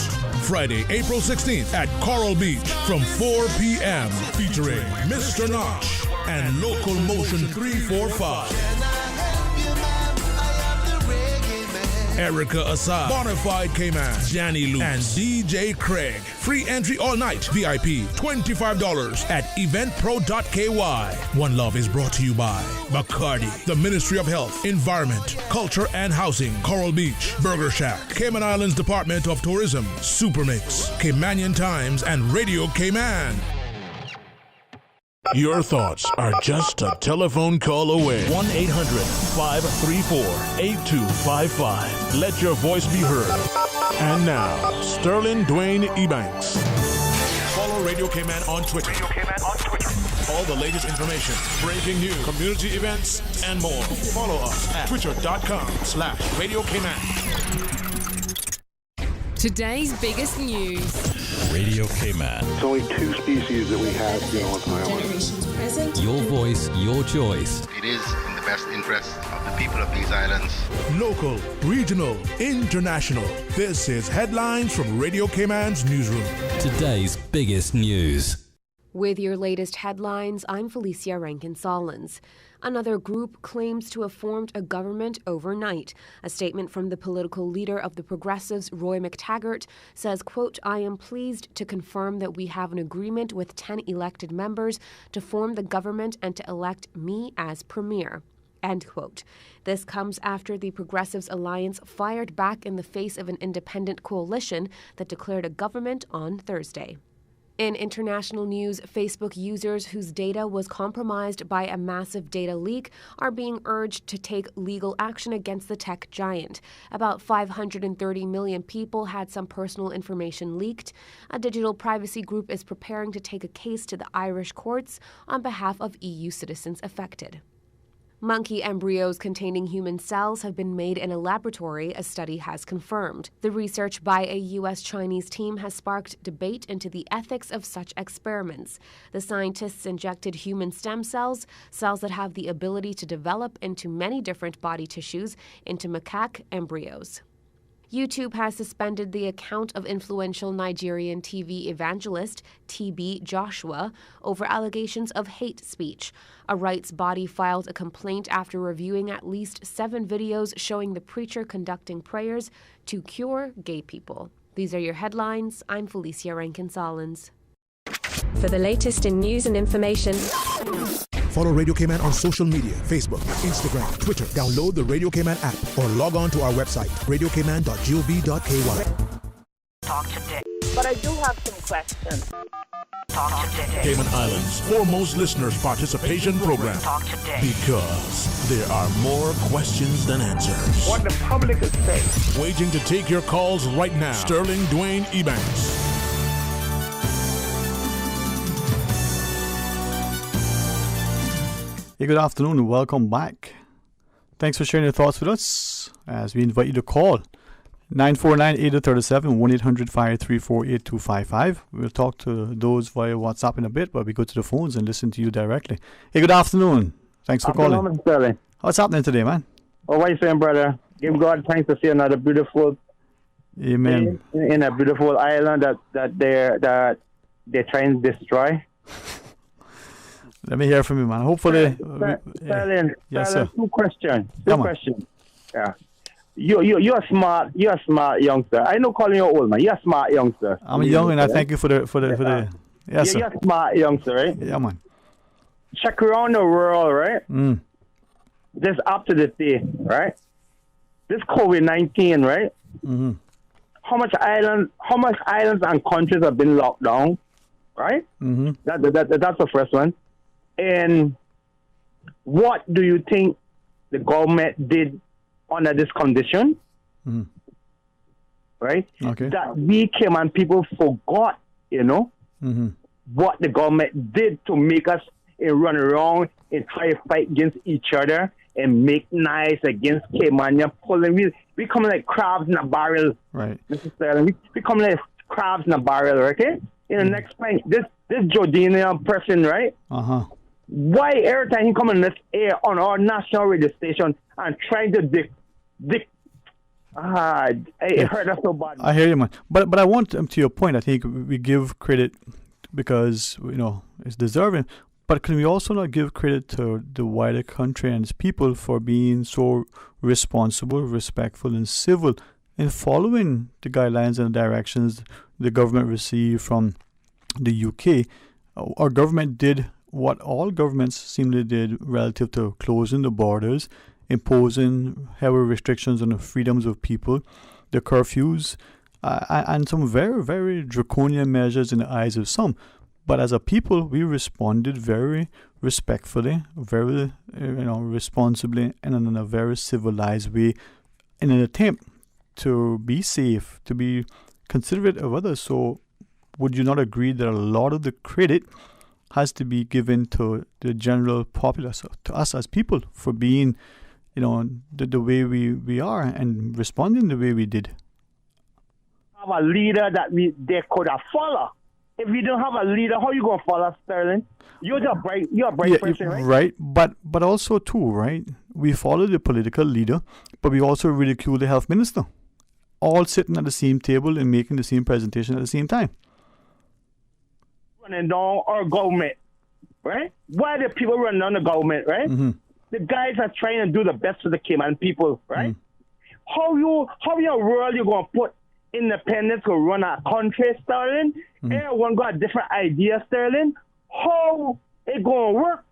S4: Friday, April 16th at Coral Beach from 4 p.m. featuring Mr. Notch and Local Motion 345. Erica Assad, Bonafide K-Man, Janny Lou, and DJ Craig. Free entry all night. VIP $25 at eventpro.ky. One Love is brought to you by Bacardi, the Ministry of Health, Environment, Culture and Housing, Coral Beach, Burger Shack, Cayman Islands Department of Tourism, Supermix, Caymanian Times, and Radio Cayman. Your thoughts are just a telephone call away. 1-800-534-8255. Let your voice be heard. And now, Sterling Dwayne Ebanks. Follow Radio Cayman on Twitter. All the latest information, breaking news, community events, and more. Follow us at twitter.com/Radio Cayman.
S18: Today's biggest news.
S19: Radio Cayman.
S20: It's only 2 species that we have here on Island.
S18: Generations present.
S19: Your voice, your choice.
S21: It is in the best interest of the people of these islands.
S4: Local, regional, international. This is Headlines from Radio Cayman's newsroom.
S19: Today's biggest news.
S18: With your latest headlines, I'm Felicia Rankin-Solins. Another group claims to have formed a government overnight. A statement from the political leader of the Progressives, Roy McTaggart, says, quote, "I am pleased to confirm that we have an agreement with 10 elected members to form the government and to elect me as premier." End quote. This comes after the Progressives Alliance fired back in the face of an independent coalition that declared a government on Thursday. In international news, Facebook users whose data was compromised by a massive data leak are being urged to take legal action against the tech giant. About 530 million people had some personal information leaked. A digital privacy group is preparing to take a case to the Irish courts on behalf of EU citizens affected. Monkey embryos containing human cells have been made in a laboratory, a study has confirmed. The research by a U.S.-Chinese team has sparked debate into the ethics of such experiments. The scientists injected human stem cells, cells that have the ability to develop into many different body tissues, into macaque embryos. YouTube has suspended the account of influential Nigerian TV evangelist TB Joshua over allegations of hate speech. A rights body filed a complaint after reviewing at least 7 videos showing the preacher conducting prayers to cure gay people. These are your headlines. I'm Felicia Rankin-Solins. For the latest in news and information,
S12: follow Radio Cayman on social media, Facebook, Instagram, Twitter. Download the Radio Cayman app or log on to our website, radiocayman.gov.ky.
S1: Talk today. But I do have some questions. Talk today.
S4: Cayman Islands' foremost listeners participation program.
S1: Talk today.
S4: Because there are more questions than answers.
S1: What the public is saying.
S4: Waiting to take your calls right now. Sterling Dwayne Ebanks.
S6: Hey, good afternoon and welcome back. Thanks for sharing your thoughts with us as we invite you to call 949-8037, 1-800-534-8255. We'll talk to those via WhatsApp in a bit, but we go to the phones and listen to you directly. Hey, good afternoon. Thanks for calling.
S2: Sterling.
S6: What's happening today, man?
S2: Oh, what are you saying, brother? Give God thanks to see another beautiful
S6: Amen.
S2: In a beautiful island that they're trying to destroy.
S6: Let me hear from you, man. Hopefully.
S2: Sterling,
S6: Yes, sir.
S2: Two questions.
S6: Come on.
S2: Yeah. You're a smart youngster. I know calling you old, man. You're a smart youngster.
S6: I'm young and I thank you for the yes, sir.
S2: You're a smart youngster, right?
S6: Yeah, man.
S2: Check around the world, right?
S6: Mm.
S2: This up to this day, right? This COVID-19, right?
S6: Mm-hmm.
S2: How much islands and countries have been locked down, right?
S6: Mm-hmm.
S2: That's the first one. And what do you think the government did under this condition?
S6: Mm-hmm.
S2: Right?
S6: Okay.
S2: That we Cayman people forgot,
S6: Mm-hmm.
S2: what the government did to make us run around and try to fight against each other and make nice against Caymania pulling. We come like crabs in a barrel.
S6: Right.
S2: Mr. Sterling. We come like crabs in a barrel, okay? In the next point, this Jordanian person, right?
S6: Uh-huh.
S2: Why every time he come on this air on our national radio station and trying to it hurt us so bad.
S6: I hear you, man. But I want to your point. I think we give credit because it's deserving. But can we also not give credit to the wider country and its people for being so responsible, respectful, and civil in following the guidelines and directions the government received from the UK? Our government did what all governments seemingly did relative to closing the borders, imposing heavy restrictions on the freedoms of people, the curfews, and some very, very draconian measures in the eyes of some. But as a people, we responded very respectfully, very responsibly, and in a very civilized way in an attempt to be safe, to be considerate of others. So would you not agree that a lot of the credit has to be given to the general populace, to us as people, for being, the way we are and responding the way we did?
S2: Have a leader that they could have followed. If you don't have a leader, how you gonna follow, Sterling? You're a bright person, right?
S6: Right, but also too, right? We follow the political leader, but we also ridicule the health minister, all sitting at the same table and making the same presentation at the same time.
S2: Running down our government, right? Why do people run down the government, right?
S6: Mm-hmm.
S2: The guys are trying to do the best for the Cayman people, right? How in the world you gonna put independence to run a country, Sterling? Everyone got a different idea, Sterling. How it gonna work?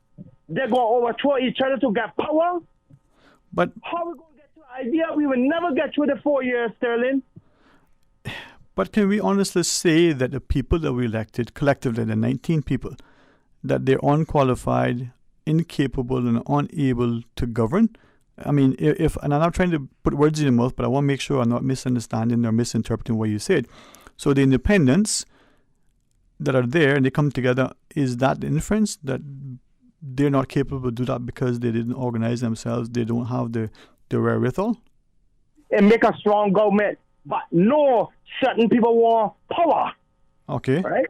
S2: They're gonna overthrow each other to get power?
S6: But
S2: how we gonna get to the idea? We will never get through the 4 years, Sterling.
S6: But can we honestly say that the people that we elected, collectively, the 19 people, that they're unqualified, incapable, and unable to govern? I mean, and I'm not trying to put words in your mouth, but I want to make sure I'm not misunderstanding or misinterpreting what you said. So the independents that are there and they come together, is that the inference that they're not capable to do that because they didn't organize themselves, they don't have the wherewithal?
S2: And make a strong government. But no, certain people want power.
S6: Okay.
S2: Right?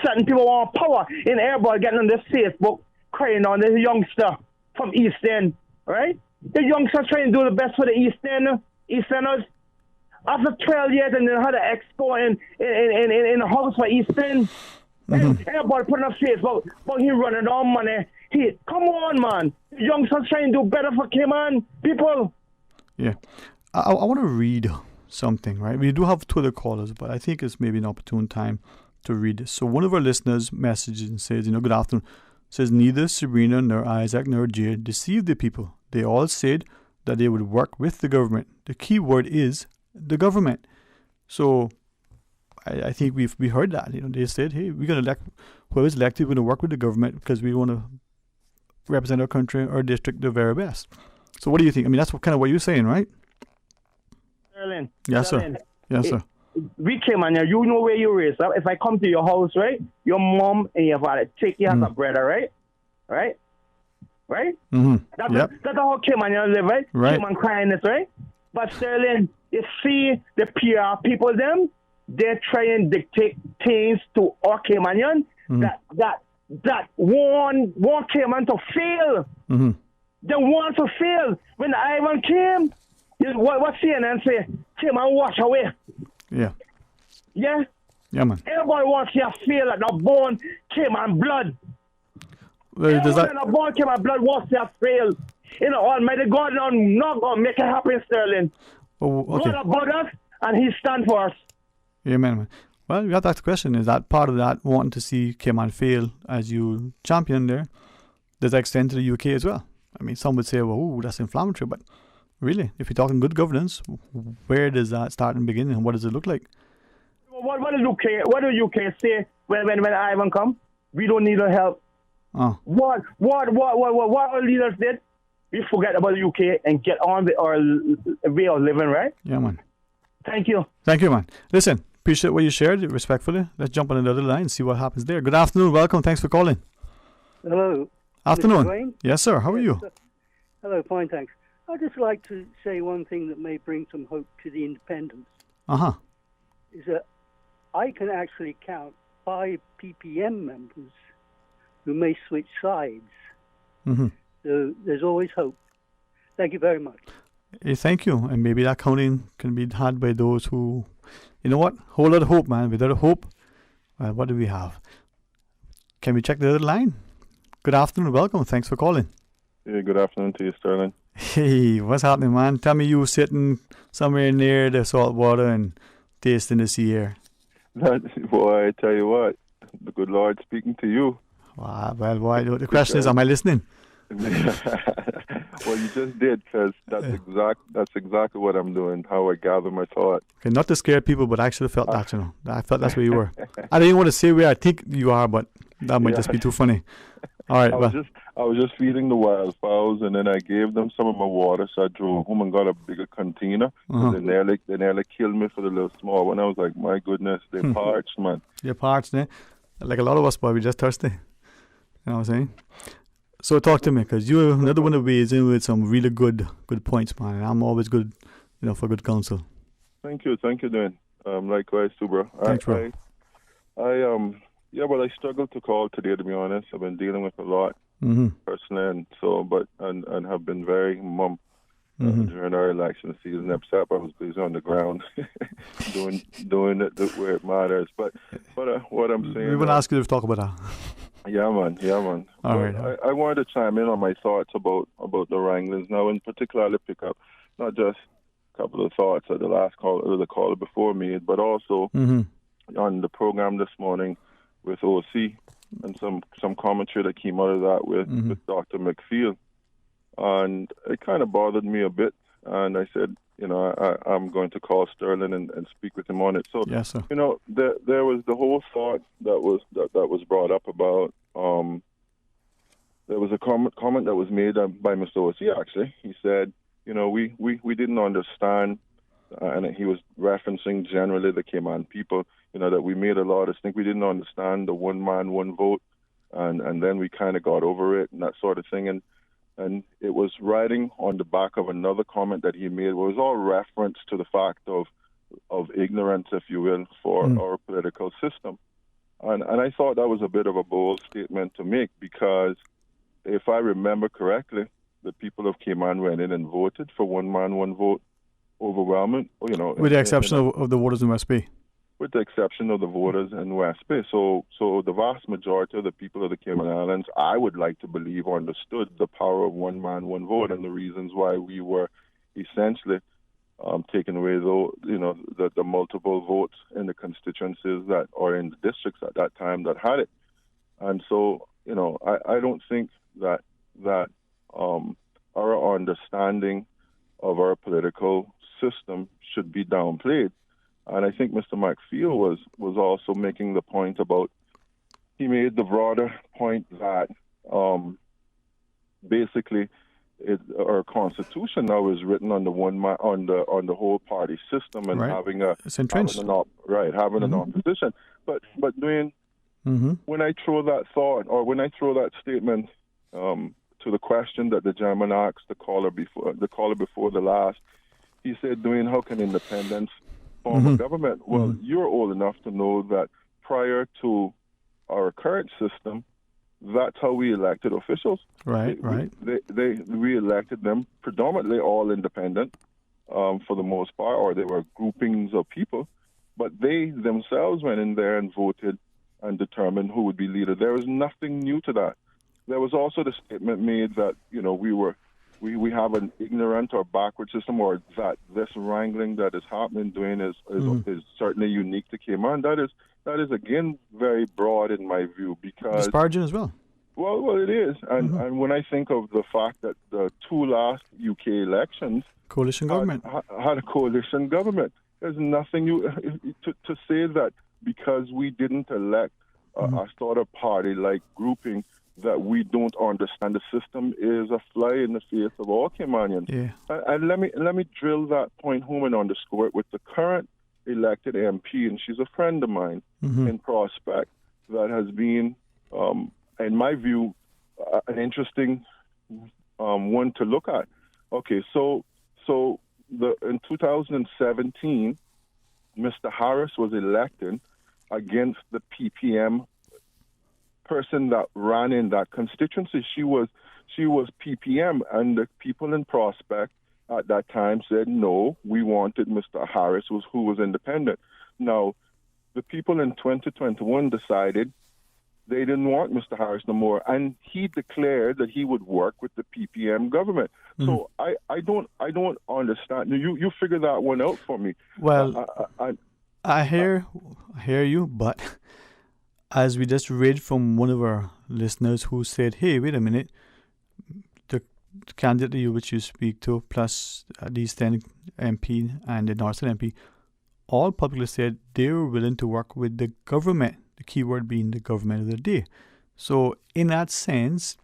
S2: Certain people want power. And everybody getting on this Facebook crying on this youngster from East End, right? The youngsters trying to do the best for the Easterners. After 12 years and then had an expo in the house for East End. Everybody putting up Facebook, but he running on money. Come on, man. The youngsters trying to do better for Cayman people.
S6: Yeah. I want to read something, right? We do have two other callers, but I think it's maybe an opportune time to read this. So one of our listeners messages and says, good afternoon. Says, neither Sabrina nor Isaac nor Jade deceived the people. They all said that they would work with the government. The key word is the government. So I think we heard that. They said, hey, we're going to elect whoever's elected. We're going to work with the government because we want to represent our country, our district, the very best. So what do you think? I mean, that's kind of what you're saying, right?
S2: Sterling.
S6: Yes,
S2: Sterling.
S6: sir. Yes, sir.
S2: We came on here. You know where you raised up. If I come to your house, right? Your mom and your father take you as a brother, right? Right? Right?
S6: Mm-hmm.
S2: That's how Cayman on here live, right?
S6: Right.
S2: Cayman kindness, right? But Sterling, you see the PR people, them, they're trying to dictate things to our Caymanian that want Cayman to fail.
S6: Mm-hmm.
S2: They want to fail. When Ivan came, what CNN say? Cayman wash away.
S6: Yeah.
S2: Yeah?
S6: Yeah, man.
S2: Everybody wants to feel like the born Cayman blood.
S6: Well, does that...
S2: the born Cayman blood wants to fail. Almighty God not going to make it happen, Sterling.
S6: Oh, okay.
S2: God about us, and He stand for us.
S6: Amen, man. Well, we have to ask the question, is that part of that wanting to see Cayman fail as you champion there, does that extend to the UK as well? I mean, some would say, well, ooh, that's inflammatory, but really, if you're talking good governance, where does that start and begin, and what does it look like?
S2: What do UK say when Ivan come? We don't need no help.
S6: Oh.
S2: What our leaders did? We forget about the UK and get on with our way of living, right?
S6: Yeah, man.
S2: Thank you.
S6: Thank you, man. Listen, appreciate what you shared, respectfully. Let's jump on another line and see what happens there. Good afternoon. Welcome. Thanks for calling.
S5: Hello.
S6: Afternoon.
S5: Mr. Dwayne?
S6: Yes, sir. How are you?
S5: Hello, fine, thanks. I'd just like to say one thing that may bring some hope to the independents.
S6: Uh-huh.
S5: Is that I can actually count 5 PPM members who may switch sides.
S6: Mm-hmm.
S5: So there's always hope. Thank you very much.
S6: Hey, thank you. And maybe that counting can be had by those who, you know what? Whole lot of hope, man. Without hope, what do we have? Can we check the other line? Good afternoon. Welcome. Thanks for calling.
S22: Yeah, good afternoon to you, Sterling.
S6: Hey, what's happening, man? Tell me you sitting somewhere near the salt water and tasting the sea air.
S22: Boy, I tell you what, the good Lord speaking to you.
S6: Wow, well, boy, the question is, am I listening?
S22: Well, you just did, because that's exactly what I'm doing, how I gather my thoughts.
S6: Okay, not to scare people, but I actually felt that, I felt that's where you were. I didn't want to say where I think you are, but that might just be too funny. All right,
S22: I was just feeding the wildfowls, and then I gave them some of my water, so I drove home and got a bigger container.
S6: Uh-huh.
S22: They nearly killed me for the little small one. I was like, my goodness, they're parched, man.
S6: They're parched, eh? Like a lot of us, boy, we're just thirsty. You know what I'm saying? So talk to me, because you're another one of weighs in with some really good points, man. And I'm always good, for good counsel.
S22: Thank you, Dwayne. Likewise too, bro.
S6: Thanks, bro.
S22: I struggled to call today, to be honest. I've been dealing with a lot personally, and have been very mum during our election season. Except I was busy on the ground doing it where it matters. But what I'm saying,
S6: we want to ask you to talk about that.
S22: Yeah, man.
S6: All right.
S22: I wanted to chime in on my thoughts about the wranglings now, in particular, to pick up not just a couple of thoughts of the last caller, or the caller before me, but also on the program this morning with OC and some commentary that came out of that with Dr. McPhail. And it kind of bothered me a bit. And I said, I'm going to call Sterling and speak with him on it. So,
S6: yes, sir.
S22: There was the whole thought that was brought up about. There was a comment that was made by Mr. OC. Actually, he said, we didn't understand, and he was referencing generally the Cayman people. That we made a lot of think we didn't understand the one man, one vote, and then we kind of got over it and that sort of thing. And it was riding on the back of another comment that he made. It was all reference to the fact of ignorance, if you will, for our political system. And I thought that was a bit of a bold statement to make, because if I remember correctly, the people of Cayman went in and voted for one man, one vote, overwhelming.
S6: With the exception of the voters in West Bay.
S22: With the exception of the voters in West Bay. So the vast majority of the people of the Cayman Islands, I would like to believe, understood the power of one man, one vote, and the reasons why we were essentially taking away the multiple votes in the constituencies that are in the districts at that time that had it. And so, I don't think that our understanding of our political system should be downplayed. And I think Mr. McFeel was also making the point about, he made the broader point that basically our Constitution now is written on the on the whole party system and having an opposition. But Dwayne, when I throw that thought, or when I throw that statement to the question that the gentleman asked the caller before the last, he said, Dwayne, how can independence form a government? Well, you're old enough to know that prior to our current system, that's how we elected officials.
S6: Right.
S22: We elected them predominantly all independent for the most part, or they were groupings of people, but they themselves went in there and voted and determined who would be leader. There was nothing new to that. There was also the statement made that, we have an ignorant or backward system, or that this wrangling that is happening, Dwayne, is certainly unique to Cayman. That is again very broad in my view, because
S6: disparaging as well.
S22: Well, it is, and when I think of the fact that the two last UK elections,
S6: coalition government
S22: had a coalition government, there's nothing new to say that because we didn't elect a sort of party-like grouping, that we don't understand the system is a fly in the face of all Caymanians.
S6: Yeah.
S22: And let me drill that point home and underscore it with the current elected MP, and she's a friend of mine in Prospect, that has been, in my view, an interesting one to look at. Okay, so in 2017, Mr. Harris was elected against the PPM person that ran in that constituency. She was PPM, and the people in Prospect at that time said, no, we wanted Mr. Harris, who was independent. Now, the people in 2021 decided they didn't want Mr. Harris no more, and he declared that he would work with the PPM government. So I don't understand. You figure that one out for me.
S6: Well, I hear you, but as we just read from one of our listeners who said, hey, wait a minute, the candidate which you speak to, plus the Eastern MP and the Northern MP, all publicly said they were willing to work with the government, the keyword being the government of the day. So in that sense,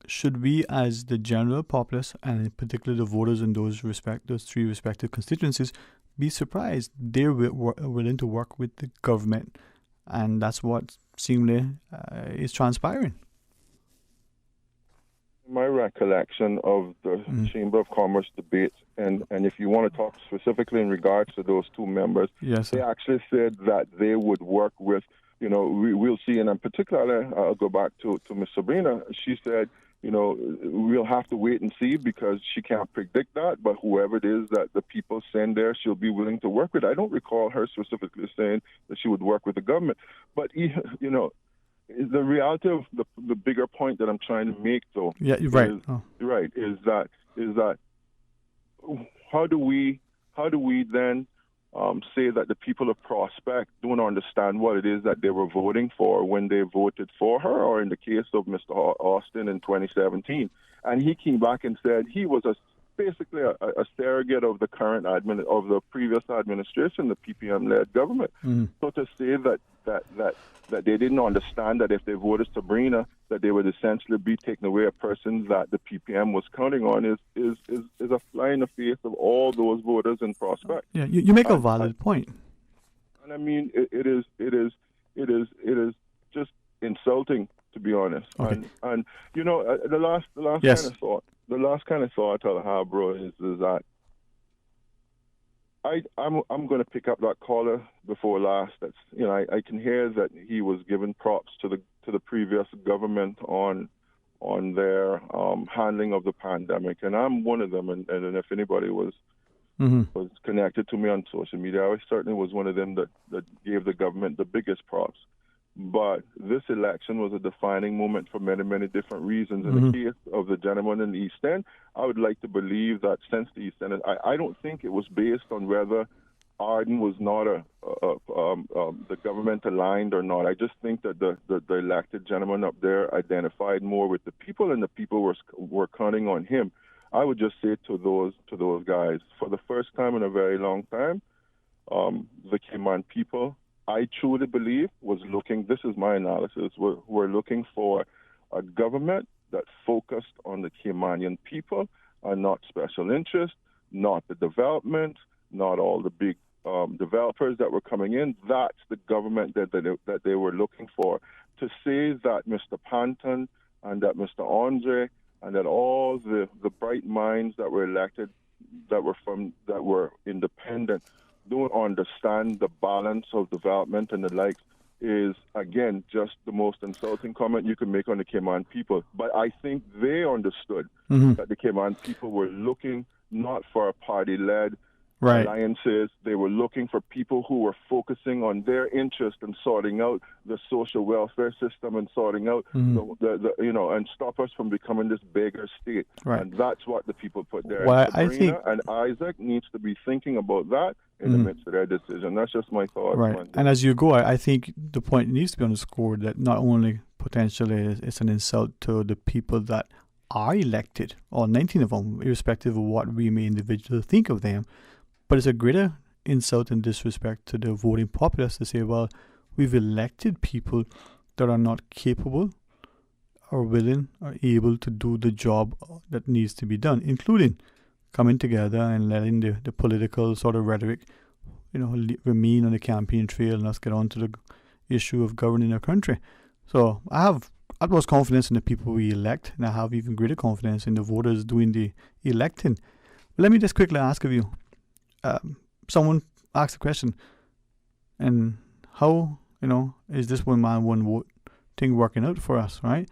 S6: should we as the general populace, and in particular the voters in those three respective constituencies, be surprised they're willing to work with the government? And that's what seemingly is transpiring.
S22: My recollection of the Chamber of Commerce debate, and if you want to talk specifically in regards to those two members, they actually said that they would work with, we'll see, and in particular, I'll go back to Ms. Sabrina. She said, we'll have to wait and see because she can't predict that, but whoever it is that the people send there, she'll be willing to work with. I don't recall her specifically saying that she would work with the government. But, the reality of the bigger point that I'm trying to make, though,
S6: is
S22: that how do we then say that the people of Prospect don't understand what it is that they were voting for when they voted for her, or in the case of Mr. Austin in 2017. And he came back and said he was basically a surrogate of the current of the previous administration, the PPM-led government. So to say that they didn't understand that if they voted Sabrina, that they would essentially be taking away a person that the PPM was counting on is a fly in the face of all those voters in Prospect.
S6: Yeah, you make a valid point.
S22: And I mean, it is just insulting, to be honest.
S6: Okay.
S22: And the last kind of thought I'll have, bro, is that I'm going to pick up that caller before last. That's I can hear that he was giving props to the previous government on their handling of the pandemic, and I'm one of them. And if anybody was connected to me on social media, I certainly was one of them that gave the government the biggest props. But this election was a defining moment for many, many different reasons. In the case of the gentleman in the East End, I would like to believe that since the East End, I don't think it was based on whether Arden was not the government aligned or not. I just think that the elected gentleman up there identified more with the people, and the people were counting on him. I would just say to those guys, for the first time in a very long time, the Cayman people, I truly believe, was looking, this is my analysis, we're looking for a government that focused on the Caymanian people and not special interests, not the development, not all the big developers that were coming in. That's the government that they were looking for. To say that Mr. Panton and that Mr. Andre and that all the bright minds that were elected that were independent don't understand the balance of development and the likes is, again, just the most insulting comment you can make on the Cayman people. But I think they understood that the Cayman people were looking not for a party-led alliances. They were looking for people who were focusing on their interest and sorting out the social welfare system and sorting out and stop us from becoming this beggar state. Right. And that's what the people put there.
S6: Well,
S22: Sabrina I think, and Isaac needs to be thinking about that in the midst of their decision. That's just my thought.
S6: Right. And as you go, I think the point needs to be underscored that not only potentially it's an insult to the people that are elected, all 19 of them, irrespective of what we may individually think of them, but it's a greater insult and disrespect to the voting populace to say, well, we've elected people that are not capable or willing or able to do the job that needs to be done, including coming together and letting the political sort of rhetoric, remain on the campaign trail and us get on to the issue of governing our country. So I have utmost confidence in the people we elect, and I have even greater confidence in the voters doing the electing. Let me just quickly ask of you, someone asked a question, and how, is this one man, one vote thing working out for us, right?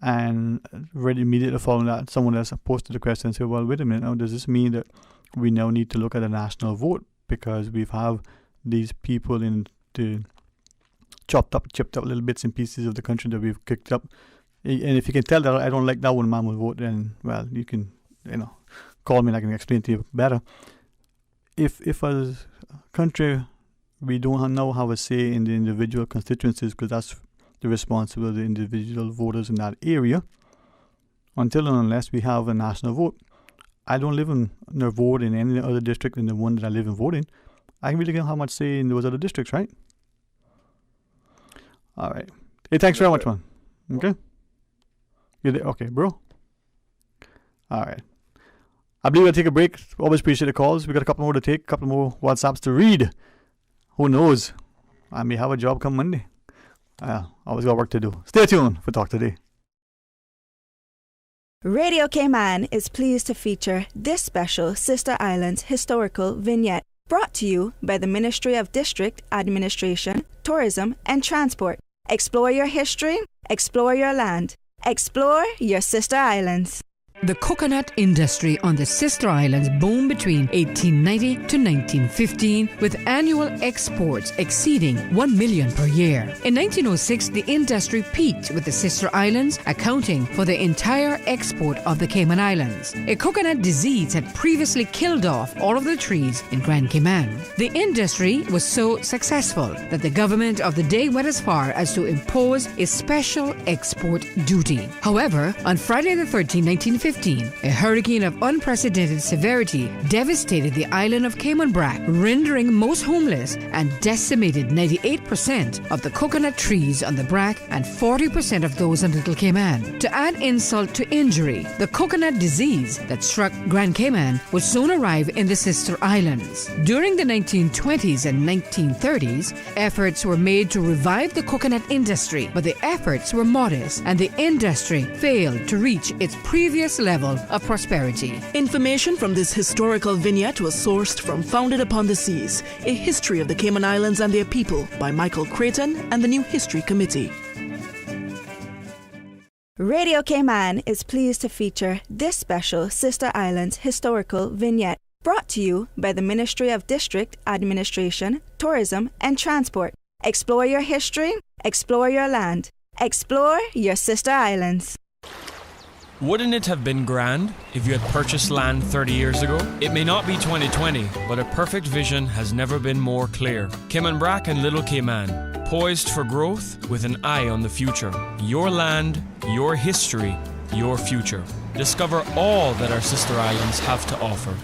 S6: And right immediately following that, someone else posted the question and said, well, wait a minute, now does this mean that we now need to look at a national vote because we have these people in the chipped up little bits and pieces of the country that we've kicked up? And if you can tell that I don't like that one man, one vote, then, well, you can, call me and I can explain to you better. If as a country we don't now have a say in the individual constituencies, because that's the responsibility of the individual voters in that area, until and unless we have a national vote, I don't live in or vote in any other district than the one that I live and vote in. I really don't have much say in those other districts, right? All right. Hey, thanks very much, man. Okay? You there? Okay, bro. All right. I believe I'll take a break. Always appreciate the calls. We got a couple more to take, a couple more WhatsApps to read. Who knows? I may have a job come Monday. Always got work to do. Stay tuned for Talk Today.
S3: Radio Cayman is pleased to feature this special Sister Islands historical vignette brought to you by the Ministry of District Administration, Tourism and Transport. Explore your history, explore your land, explore your Sister Islands.
S7: The coconut industry on the Sister Islands boomed between 1890 to 1915, with annual exports exceeding 1 million per year. In 1906, the industry peaked, with the Sister Islands accounting for the entire export of the Cayman Islands. A coconut disease had previously killed off all of the trees in Grand Cayman. The industry was so successful that the government of the day went as far as to impose a special export duty. However, on Friday the 13th, 1915, a hurricane of unprecedented severity devastated the island of Cayman Brac, rendering most homeless and decimated 98% of the coconut trees on the Brac and 40% of those on Little Cayman. To add insult to injury, the coconut disease that struck Grand Cayman would soon arrive in the Sister Islands. During the 1920s and 1930s, efforts were made to revive the coconut industry, but the efforts were modest and the industry failed to reach its previous level of prosperity.
S23: Information from this historical vignette was sourced from Founded Upon the Seas, A History of the Cayman Islands and Their People by Michael Creighton and the New History Committee.
S3: Radio Cayman is pleased to feature this special Sister Islands historical vignette brought to you by the Ministry of District Administration, Tourism and Transport. Explore your history, explore your land, explore your Sister Islands.
S24: Wouldn't it have been grand if you had purchased land 30 years ago? It may not be 2020, but a perfect vision has never been more clear. Cayman Brac and Little Cayman, poised for growth with an eye on the future. Your land, your history, your future. Discover all that our sister islands have to offer.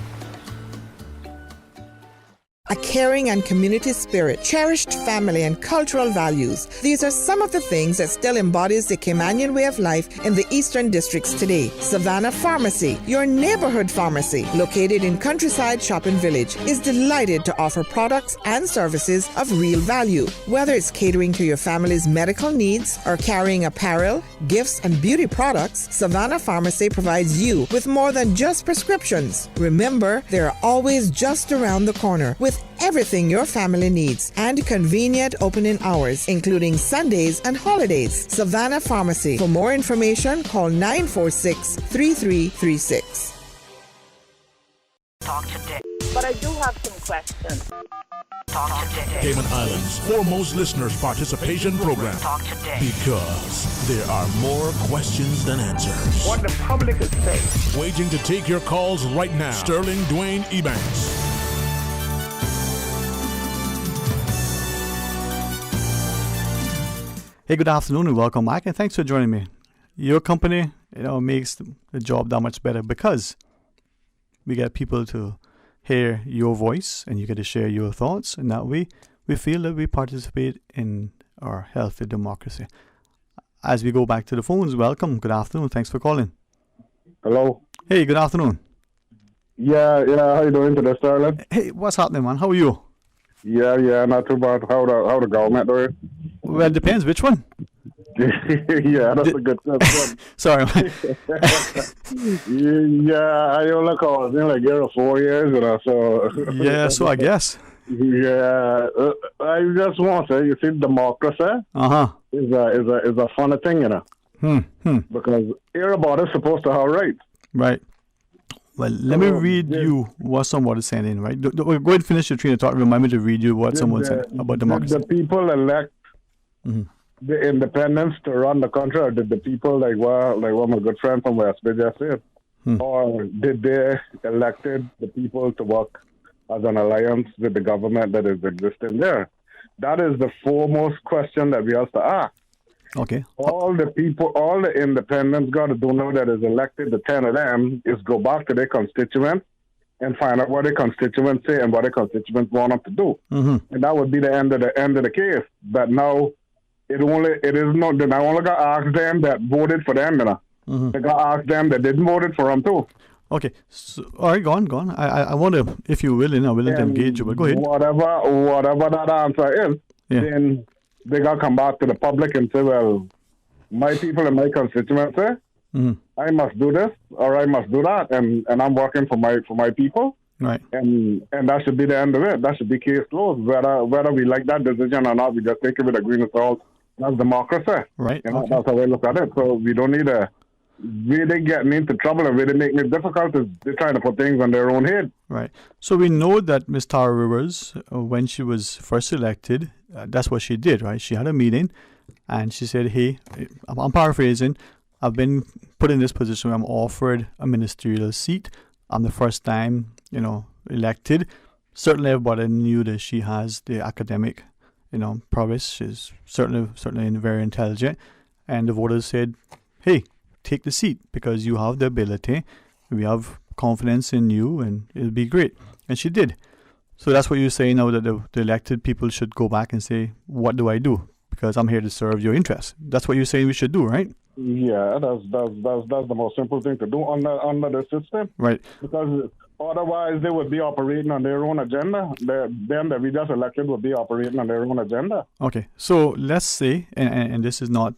S8: a caring and community spirit, cherished family and cultural values. These are some of the things that still embodies the Caymanian way of life in the Eastern Districts today. Savannah Pharmacy, your neighborhood pharmacy, located in Countryside Shopping Village, is delighted to offer products and services of real value. Whether it's catering to your family's medical needs or carrying apparel, gifts, and beauty products, Savannah Pharmacy provides you with more than just prescriptions. Remember, they're always just around the corner with everything your family needs and convenient opening hours, including Sundays and holidays. Savannah Pharmacy. For more information, call 946-3336.
S1: Talk today. But I do have some questions. Talk today.
S4: Cayman Islands' foremost listeners participation program.
S1: Talk today.
S4: Because there are more questions than answers.
S2: What the public is saying.
S4: Waiting to take your calls right now. Sterling Dwayne Ebanks.
S6: Hey, good afternoon and welcome back, and thanks for joining me. Your company, makes the job that much better because we get people to hear your voice and you get to share your thoughts, and that way we feel that we participate in our healthy democracy. As we go back to the phones, welcome, good afternoon, thanks for calling.
S9: Hello.
S6: Hey, good afternoon.
S9: Yeah, how you doing today, Sterling?
S6: Hey, what's happening, man? How are you?
S9: Yeah, not too bad. How the government doing?
S6: Well, it depends which one.
S9: Yeah, that's a good question.
S6: Sorry.
S9: Yeah, I only called in like 4 years, so.
S6: Yeah, so I guess.
S9: Yeah, I just want to say, you see, democracy is a funny thing, because everybody's supposed to have rights.
S6: Right. Well, let me read you what someone is saying, right? Go ahead and finish your train of thought. Remind me to read you what someone said about democracy.
S9: Did the people elect the independents to run the country, or did the people, like what my good friend from West Bay just said, or did they elected the people to work as an alliance with the government that is existing there? That is the foremost question that we have to ask.
S6: Okay.
S9: All the people, all the independents got to do now that is elected, the 10 of them, is go back to their constituents and find out what their constituents say and what their constituents want them to do. And that would be the end of the case. But now they only got asked them that voted for them, They got asked them that didn't voted for them too.
S6: Okay. So, all right, go on. I want to, if you will, I'm willing to engage you, but go ahead.
S9: Whatever that answer is, then they got to come back to the public and say, well, my people and my constituency, I must do this or I must do that, and I'm working for my people.
S6: Right.
S9: And that should be the end of it. That should be case closed. Whether we like that decision or not, we just take it with a grain of salt. That's democracy.
S6: Right.
S9: That's how I look at it. So we don't need to really getting into trouble and really making it difficult. They're trying to put things on their own head.
S6: Right. So we know that Ms. Tara Rivers, when she was first elected, that's what she did, right? She had a meeting and she said, hey, I'm paraphrasing, I've been put in this position where I'm offered a ministerial seat. I'm the first time, elected. Certainly everybody knew that she has the academic, prowess. She's certainly very intelligent. And the voters said, hey, take the seat because you have the ability. We have confidence in you and it'll be great. And she did. So that's what you're saying now, that the elected people should go back and say, what do I do? Because I'm here to serve your interests. That's what you're saying we should do, right?
S9: Yeah, that's the most simple thing to do under the system.
S6: Right.
S9: Because otherwise they would be operating on their own agenda. Them that we just elected would be operating on their own agenda.
S6: Okay, so let's say, and this is not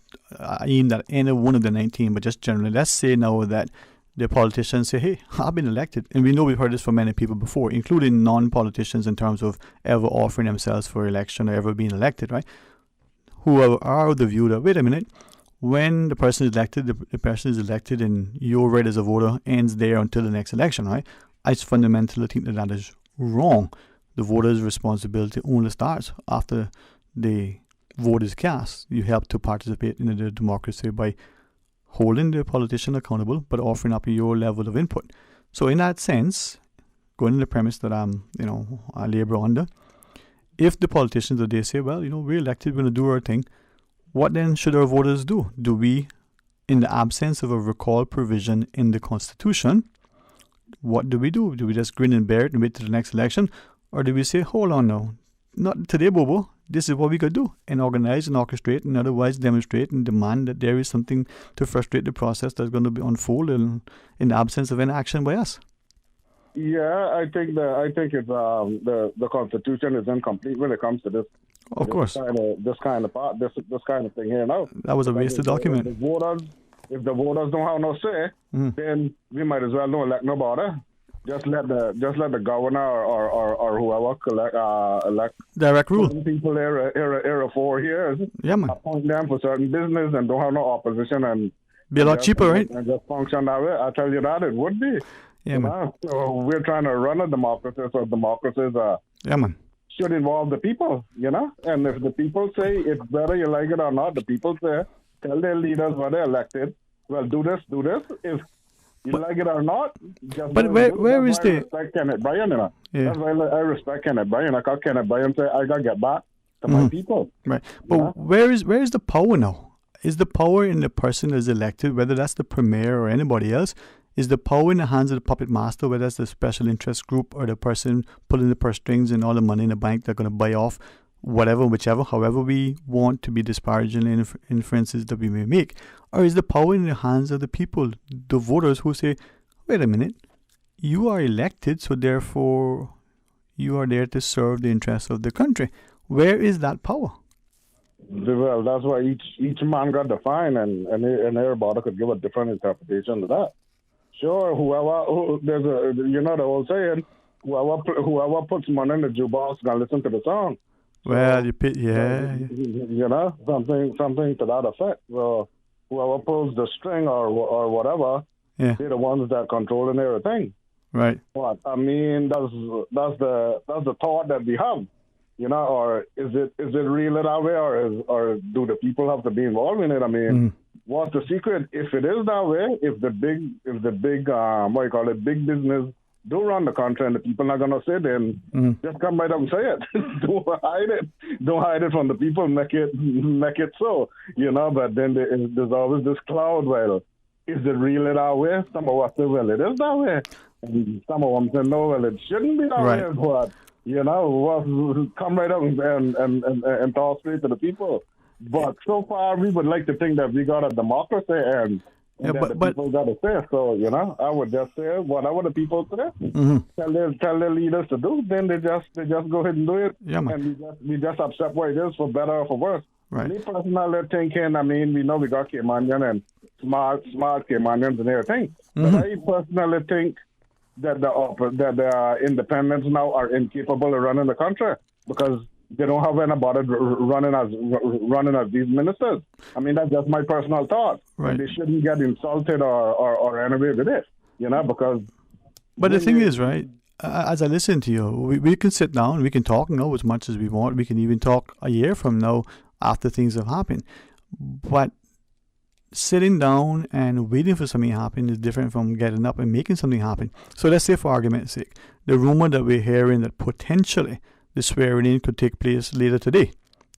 S6: aimed at any one of the 19, but just generally, let's say now that the politicians say, hey, I've been elected. And we know we've heard this from many people before, including non-politicians in terms of ever offering themselves for election or ever being elected, right? Who are of the view that, wait a minute, when the person is elected, the person is elected and your right as a voter ends there until the next election, right? I fundamentally think that is wrong. The voter's responsibility only starts after the vote is cast. You help to participate in the democracy by holding the politician accountable, but offering up your level of input. So in that sense, going to the premise that I labor under, if the politicians that they say, well, we're elected, we're going to do our thing, what then should our voters do? Do we, in the absence of a recall provision in the Constitution, what do? Do we just grin and bear it and wait till the next election? Or do we say, hold on now, not today, Bobo, this is what we got to do, and organize and orchestrate and otherwise demonstrate and demand that there is something to frustrate the process that's going to be unfolded in the absence of any action by us?
S9: Yeah, I think it's the Constitution is incomplete when it comes to this.
S6: Of course.
S9: This kind of thing here now.
S6: That was a wasted document.
S9: If the voters don't have no say, then we might as well don't elect nobody. Just let the governor or whoever elect
S6: direct rule
S9: people here 4 years.
S6: Yeah, man.
S9: Appoint them for certain business and don't have no opposition and
S6: be a lot cheaper, right?
S9: And just function that way. I tell you that it would be.
S6: Yeah, man.
S9: So we're trying to run a democracy, so democracies should involve the people, And if the people say it's better, you like it or not, the people say, tell their leaders when they're elected, well, do this. If you like it or not, just
S6: but where is the...
S9: I respect Kenneth Bryan,
S6: Yeah.
S9: That's why I respect Kenneth Bryan. I call Kenneth Bryan say, I got to get back to my people.
S6: Right. But where is the power now? Is the power in the person that's elected, whether that's the premier or anybody else? Is the power in the hands of the puppet master, whether that's the special interest group or the person pulling the purse strings and all the money in the bank they're going to buy off whichever, however we want to be disparaging inferences that we may make? Or is the power in the hands of the people, the voters who say, wait a minute, you are elected, so therefore you are there to serve the interests of the country? Where is that power?
S9: Well, that's why each man got defined, and everybody could give a different interpretation to that. Sure, there's the old saying, whoever puts money in the jukebox gonna listen to the song.
S6: Well,
S9: something to that effect. So whoever pulls the string or whatever, they're the ones that controlling everything.
S6: Right.
S9: But I mean, that's the thought that we have, Or is it really that way, or do the people have to be involved in it? I mean, what's the secret? If it is that way, if the big big business do run the country and the people not gonna say, then just come right up and say it. Don't hide it from the people. Make it so, But then there's always this cloud. Well, is it really that way? Some of us say, well, it is that way. And some of them say, no, well, it shouldn't be that way. But come right up and talk straight to the people. But so far, we would like to think that we got a democracy and that the people got to say. So, I would just say whatever the people say, tell their leaders to do, then they just go ahead and do it.
S6: Yeah,
S9: and we just accept what it is, for better or for worse.
S6: Right.
S9: Me personally thinking, I mean, we know we got Caymanian and smart Caymanians and everything. But I personally think that the independents now are incapable of running the country because they don't have anybody running as these ministers. I mean, that's just my personal thought.
S6: Right.
S9: And they shouldn't get insulted or anyway with it, because...
S6: But the thing is, right, as I listen to you, we can sit down, we can talk now as much as we want. We can even talk a year from now after things have happened. But sitting down and waiting for something to happen is different from getting up and making something happen. So let's say, for argument's sake, the rumor that we're hearing that potentially the swearing-in could take place later today,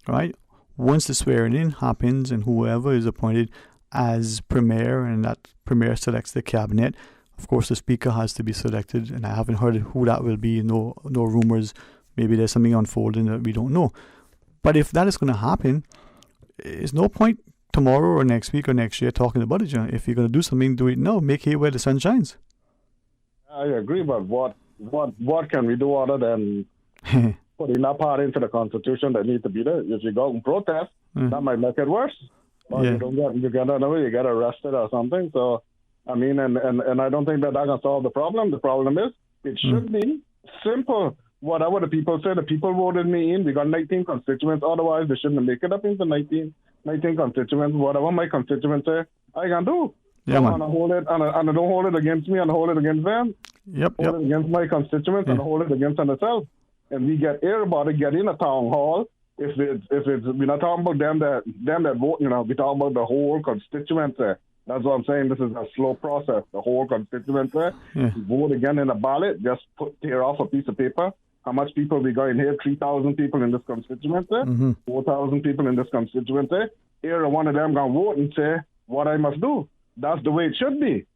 S6: right? Once the swearing-in happens and whoever is appointed as premier and that premier selects the cabinet, of course the speaker has to be selected, and I haven't heard who that will be. No rumors. Maybe there's something unfolding that we don't know. But if that is going to happen, there's no point tomorrow or next week or next year talking about it. If you're going to do something, do it now. Make hay where the sun shines.
S9: I agree, but what can we do other than putting that part into the Constitution that needs to be there? If you go and protest, that might make it worse. Or you get arrested or something. So, I mean, and I don't think that can solve the problem. The problem is it should be simple. Whatever the people say, the people voted me in. We got 19 constituents. Otherwise, they shouldn't make it up into 19 constituents. Whatever my constituents say, I can do.
S6: Yeah, man.
S9: And I hold it, and I don't hold it against me, and I hold it against them. Hold it against my constituents, and I hold it against myself. And we get everybody get in a town hall. If it's we're not talking about them that vote, we're talking about the whole constituency. That's what I'm saying. This is a slow process. The whole constituency. Vote again in a ballot. Just tear off a piece of paper. How much people we got in here? 3,000 people in this constituency. 4,000 people in this constituency. Every one of them gonna vote and say what I must do. That's the way it should be.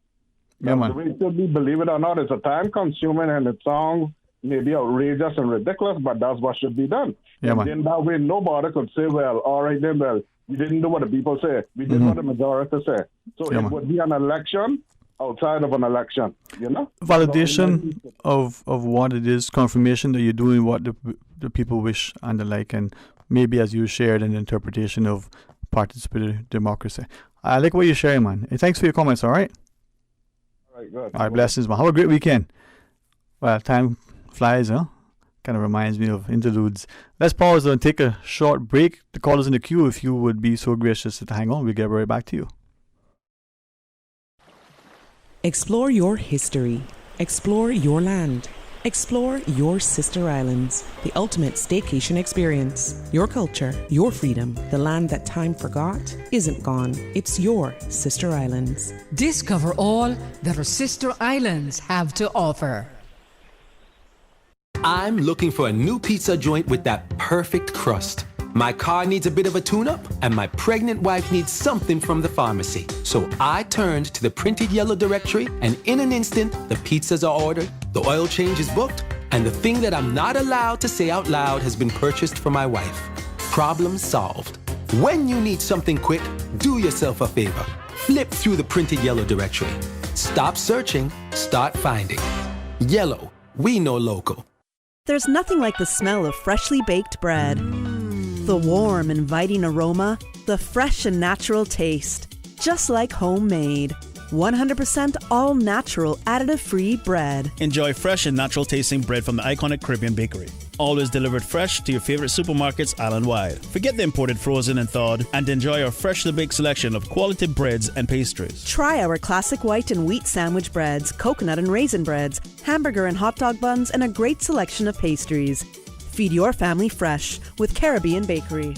S6: Yeah, man.
S9: The way it should be. Believe it or not, it's a time consuming and it sounds maybe outrageous and ridiculous, but that's what should be done.
S6: Yeah, man.
S9: Then that way nobody could say, well, all right then, well, we didn't do what the people say. We did what the majority say. So it would be an election outside of an election, you know?
S6: Validation of what it is, confirmation that you're doing what the people wish and the like, and maybe as you shared an interpretation of participatory democracy. I like what you're sharing, man. Hey, thanks for your comments, all right?
S9: All right, good.
S6: All right, blessings, man. Have a great weekend. Well, time flies, huh? Kind of reminds me of interludes. Let's pause and take a short break. The callers in the queue, if you would be so gracious to hang on, we'll get right back to you.
S10: Explore your history. Explore your land. Explore your sister islands. The ultimate staycation experience. Your culture, your freedom. The land that time forgot isn't gone. It's your sister islands.
S7: Discover all that our sister islands have to offer.
S11: I'm looking for a new pizza joint with that perfect crust. My car needs a bit of a tune-up, and my pregnant wife needs something from the pharmacy. So I turned to the printed yellow directory, and in an instant, the pizzas are ordered, the oil change is booked, and the thing that I'm not allowed to say out loud has been purchased for my wife. Problem solved. When you need something quick, do yourself a favor. Flip through the printed yellow directory. Stop searching, start finding. Yellow, we know local.
S13: There's nothing like the smell of freshly baked bread. The warm, inviting aroma, the fresh and natural taste. Just like homemade. 100% all-natural, additive-free bread.
S14: Enjoy fresh and natural tasting bread from the iconic Caribbean Bakery. Always delivered fresh to your favorite supermarkets island-wide. Forget the imported frozen and thawed and enjoy our freshly baked selection of quality breads and pastries.
S13: Try our classic white and wheat sandwich breads, coconut and raisin breads, hamburger and hot dog buns, and a great selection of pastries. Feed your family fresh with Caribbean Bakery.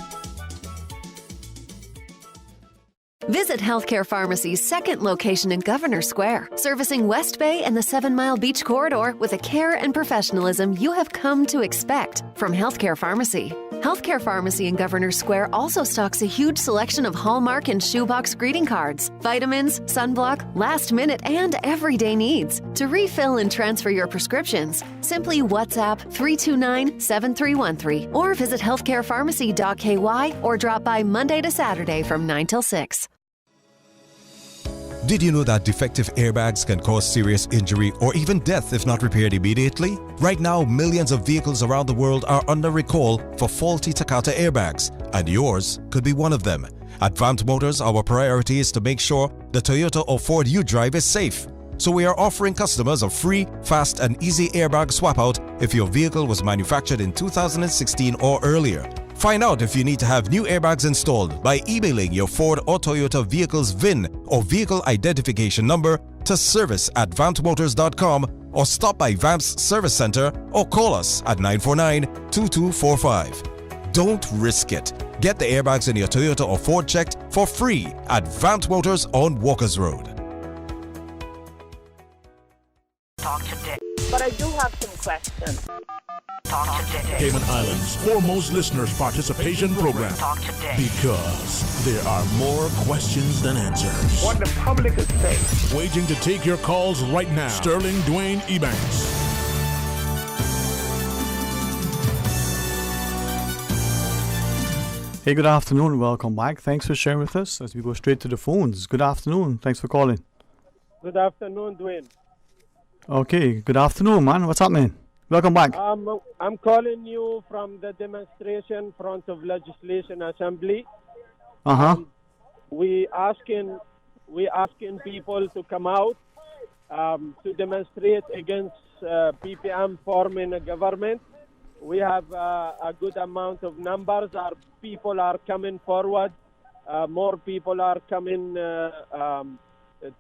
S25: Visit Healthcare Pharmacy's second location in Governor Square, servicing West Bay and the 7 Mile Beach Corridor with the care and professionalism you have come to expect from Healthcare Pharmacy. Healthcare Pharmacy in Governor Square also stocks a huge selection of Hallmark and shoebox greeting cards, vitamins, sunblock, last minute and everyday needs. To refill and transfer your prescriptions, simply WhatsApp 329-7313 or visit healthcarepharmacy.ky or drop by Monday to Saturday from 9 till 6.
S26: Did you know that defective airbags can cause serious injury or even death if not repaired immediately? Right now, millions of vehicles around the world are under recall for faulty Takata airbags, and yours could be one of them. At Vant Motors, our priority is to make sure the Toyota or Ford you drive is safe. So we are offering customers a free, fast, and easy airbag swap out if your vehicle was manufactured in 2016 or earlier. Find out if you need to have new airbags installed by emailing your Ford or Toyota vehicle's VIN or vehicle identification number to service@vantmotors.com or stop by Vamp's Service Center or call us at 949-2245. Don't risk it. Get the airbags in your Toyota or Ford checked for free at Vamp Motors on Walkers Road.
S1: Talk today. But I do have some questions. Talk today.
S4: Cayman Islands' foremost listeners participation program.
S1: Talk today.
S4: Because there are more questions than answers.
S1: What the public is saying.
S4: Waging to take your calls right now. Sterling Dwayne Ebanks.
S6: Hey, good afternoon. Welcome back. Thanks for sharing with us as we go straight to the phones. Good afternoon. Thanks for calling.
S27: Good afternoon, Dwayne.
S6: Okay, good afternoon, man. What's happening? Welcome back.
S27: I'm calling you from the demonstration front of Legislation Assembly. We asking people to come out to demonstrate against PPM forming a government. We have a good amount of numbers. Our people are coming forward. More people are coming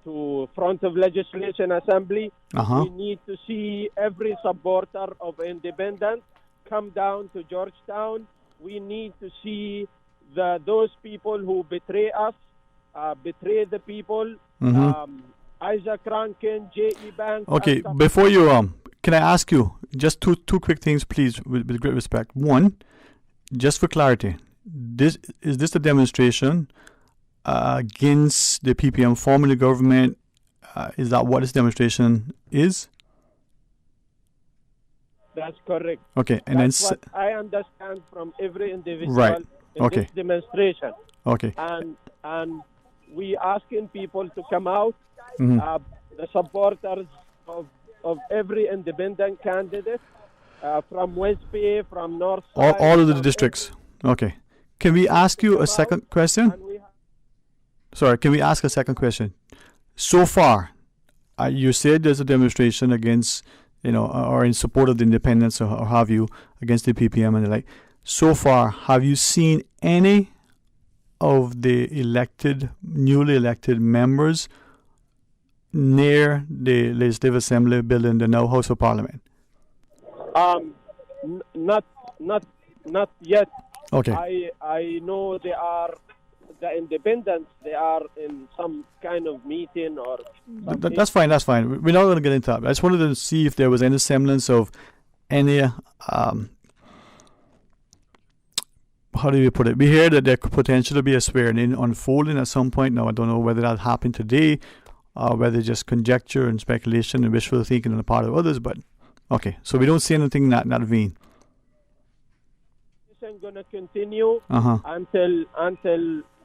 S27: to front of Legislation Assembly. We need to see every supporter of independence come down to Georgetown. We need to see those people who betray us, betray the people. Isaac Rankin, J.E. Banks.
S6: Okay, before you can I ask you just two quick things, please, with great respect. One, just for clarity, is this a demonstration against the PPM forming the government? Is that what this demonstration is?
S27: That's correct.
S6: Okay, and
S27: that's
S6: then
S27: what I understand from every individual
S6: Right.
S27: in this demonstration.
S6: Okay.
S27: And we asking people to come out,
S6: Mhm.
S27: the supporters of every independent candidate from West Bay, from North Side.
S6: all of the districts. Okay. Can we ask you a second question? Sorry, can we ask a second question? So far, you said there's a demonstration against, or in support of the independence or have you, against the PPM and the like. So far, have you seen any of the newly elected members near the Legislative Assembly building, the now House of Parliament?
S27: Not yet.
S6: Okay.
S27: I know they are the independents. They are in some kind of meeting or.
S6: That's fine. That's fine. We're not going to get into that. I just wanted to see if there was any semblance of any. How do you put it? We hear that there could potentially be a swearing-in unfolding at some point. Now, I don't know whether that happened today, or whether it's just conjecture and speculation and wishful thinking on the part of others. But okay, so we don't see anything in that vein.
S27: This is going to continue
S6: Uh-huh.
S27: until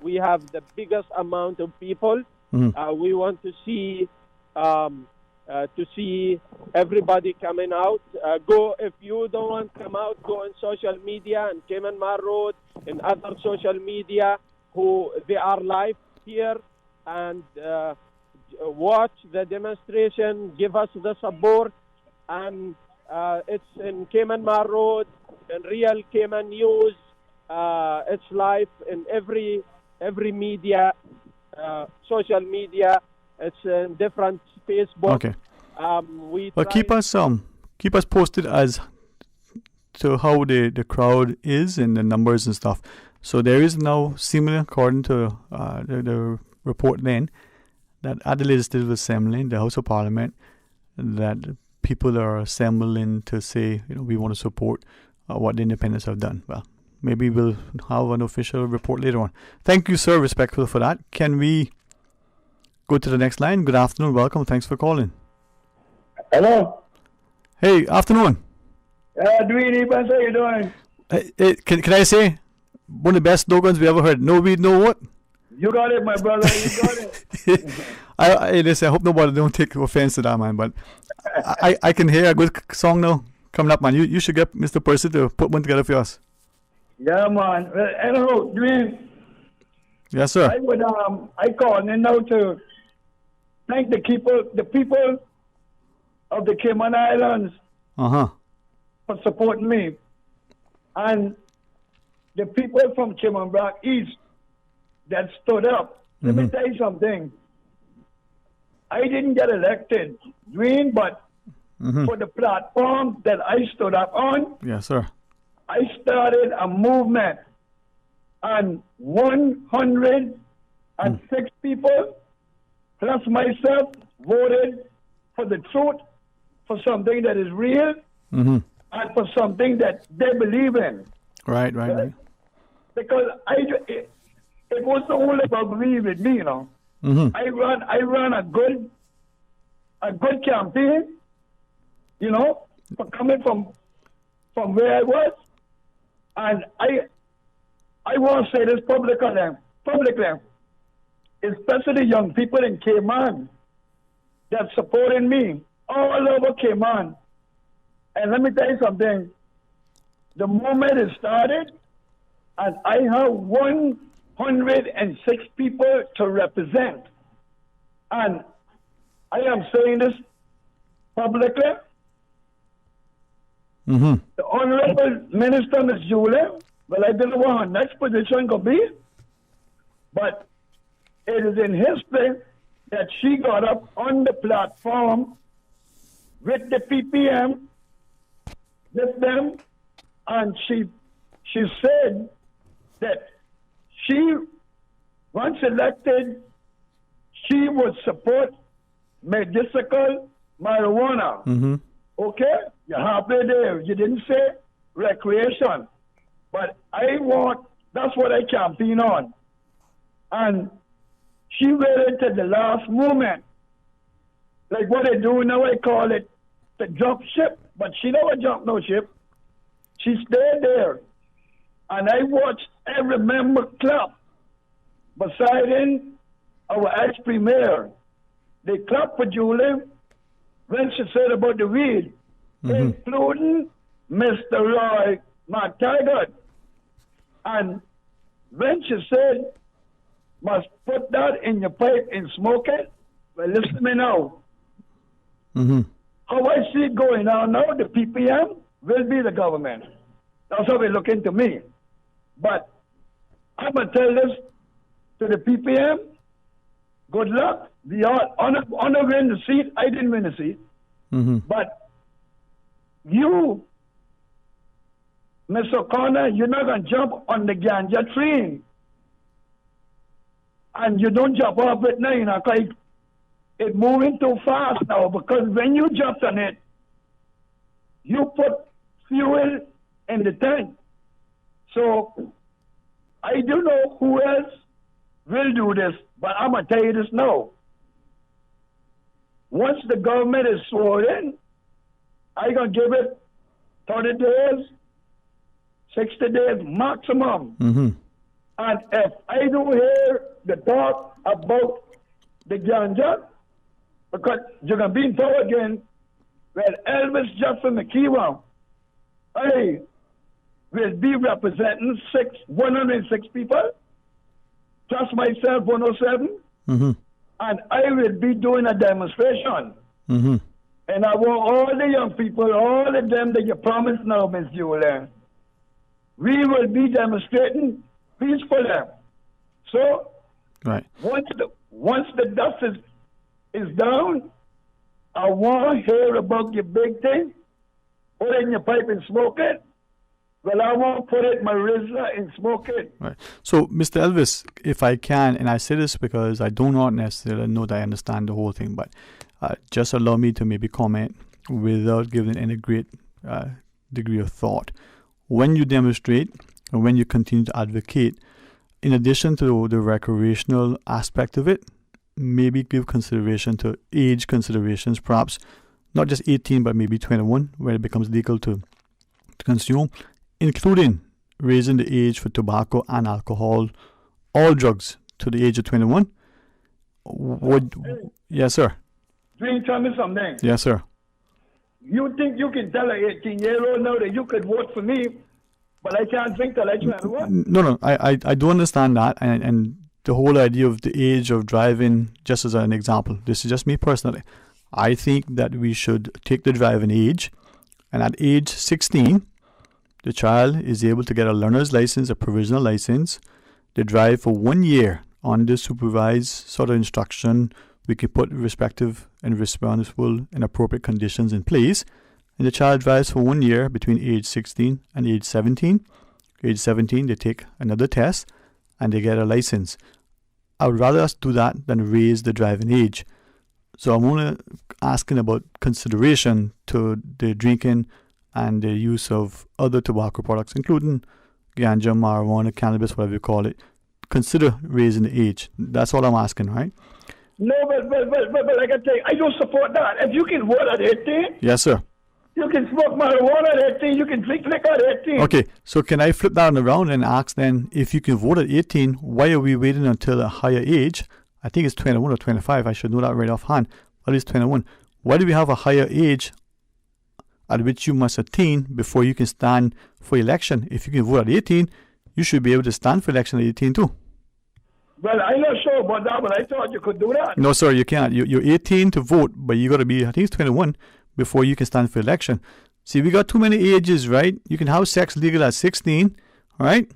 S27: we have the biggest amount of people.
S6: Mhm.
S27: We want to see everybody coming out. Go if you don't want to come out, go on social media and Cayman Mar Road and other social media who they are live here and watch the demonstration. Give us the support, and it's in Cayman Mar Road and Real Cayman News. It's live in every media, social media. It's in different Facebook.
S6: Okay.
S27: We
S6: Well, keep us posted as to how the crowd is and the numbers and stuff. So there is now seemingly, according to the report then, that at the Legislative Assembly, the House of Parliament, that people are assembling to say, we want to support what the independents have done. Well, maybe we'll have an official report later on. Thank you, sir. Respectful for that. Can we go to the next line? Good afternoon. Welcome. Thanks for calling.
S15: Hello.
S6: Hey, afternoon.
S15: Dwayne Evans, how you doing?
S6: Hey, can I say one of the best slogans we ever heard? No weed, no what?
S15: You got it, my brother. You got it.
S6: Listen, I hope nobody don't take offense to that, man. But I can hear a good song now coming up, man. You should get Mr. Percy to put one together for us.
S15: Yeah, man. Hello, Dwayne.
S6: Yes, sir.
S15: I called in now to thank the people of the Cayman Islands for supporting me, and the people from Cayman Brac East that stood up. Let me tell you something. I didn't get elected, Dwayne, but for the platform that I stood up on,
S6: yes, sir,
S15: I started a movement, and 106 people plus myself voted for the truth, for something that is real, and for something that they believe in.
S6: Right.
S15: Because it was only about believing me, I ran a good campaign, for coming from where I was, and I want to say this publicly, especially young people in Cayman that supporting me all over Cayman. And let me tell you something. The moment it started, and I have 106 people to represent. And I am saying this publicly. The Honorable Minister, Ms. Julia, well, I don't know what her next position could be, but it is in history that she got up on the platform with the PPM, with them, and she said that she, once elected, she would support medicinal marijuana. Okay? You're happy there. You didn't say recreation. But that's what I campaign on. And she waited to the last moment. Like what they do now, I call it the drop ship. But she never jumped no ship. She stayed there. And I watched every member clap beside our ex-premier. They clapped for Julie when she said about the weed, including Mr. Roy McTaggart. And when she said, must put that in your pipe and smoke it, well, listen to me now. How I see it going on now, the PPM will be the government. That's how they look into me. But I'm going to tell this to the PPM, good luck. We all honor win the seat. I didn't win the seat. But you, Mr. O'Connor, you're not going to jump on the ganja train. And you don't jump off it now, you know, because it's moving too fast now. Because when you jump on it, you put fuel in the tank. So I don't know who else will do this, but I'm going to tell you this now. Once the government is sworn in, I'm going to give it 30 days, 60 days maximum. And if I don't hear the talk about the ganja, because you're going to be in power again, well, Elvis Jeffrey McKeewan, I will be representing 106 people, plus myself, 107, and I will be doing a demonstration. And I want all the young people, all of them that you promised now, Ms. Julia, we will be demonstrating peacefully. So, once the dust is down, I want to hear about your big thing. Put it in your pipe and smoke it. Well, I won't put it in my Rizla and smoke it.
S6: Right. So, Mr. Elvis, if I can, and I say this because I do not necessarily know that I understand the whole thing, but just allow me to maybe comment without giving any great degree of thought. When you demonstrate and when you continue to advocate, in addition to the recreational aspect of it, maybe give consideration to age considerations, perhaps not just 18, but maybe 21, where it becomes legal to consume, including raising the age for tobacco and alcohol, all drugs, to the age of 21. Yes, sir.
S15: Please tell me something.
S6: Yes, sir.
S15: You think you can tell an 18-year-old now that you could vote for me, but I can't drink till I 21?
S6: No, I do understand that, and the whole idea of the age of driving, just as an example, this is just me personally. I think that we should take the driving age, and at age 16, the child is able to get a learner's license, a provisional license. They drive for 1 year under supervised sort of instruction. We can put respective and responsible and appropriate conditions in place. And the child drives for 1 year between age 16 and age 17. Age 17, they take another test and they get a license. I would rather us do that than raise the driving age. So I'm only asking about consideration to the drinking and the use of other tobacco products, including ganja, marijuana, cannabis, whatever you call it. Consider raising the age. That's all I'm asking, right?
S15: No, but like I tell you, I don't support that. If you can vote at 18,
S6: yes, sir.
S15: You can smoke marijuana at 18, you can drink liquor at 18.
S6: Okay, so can I flip that around and ask then, if you can vote at 18, why are we waiting until a higher age? I think it's 21 or 25, I should know that right offhand. At least 21. Why do we have a higher age at which you must attain before you can stand for election? If you can vote at 18, you should be able to stand for election at 18 too.
S15: Well, I'm not sure about that, but I thought you could do that.
S6: No, sir, you can't. You're 18 to vote, but you got to be, I think it's 21, before you can stand for election. See, we got too many ages, right? You can have sex legal at 16, right?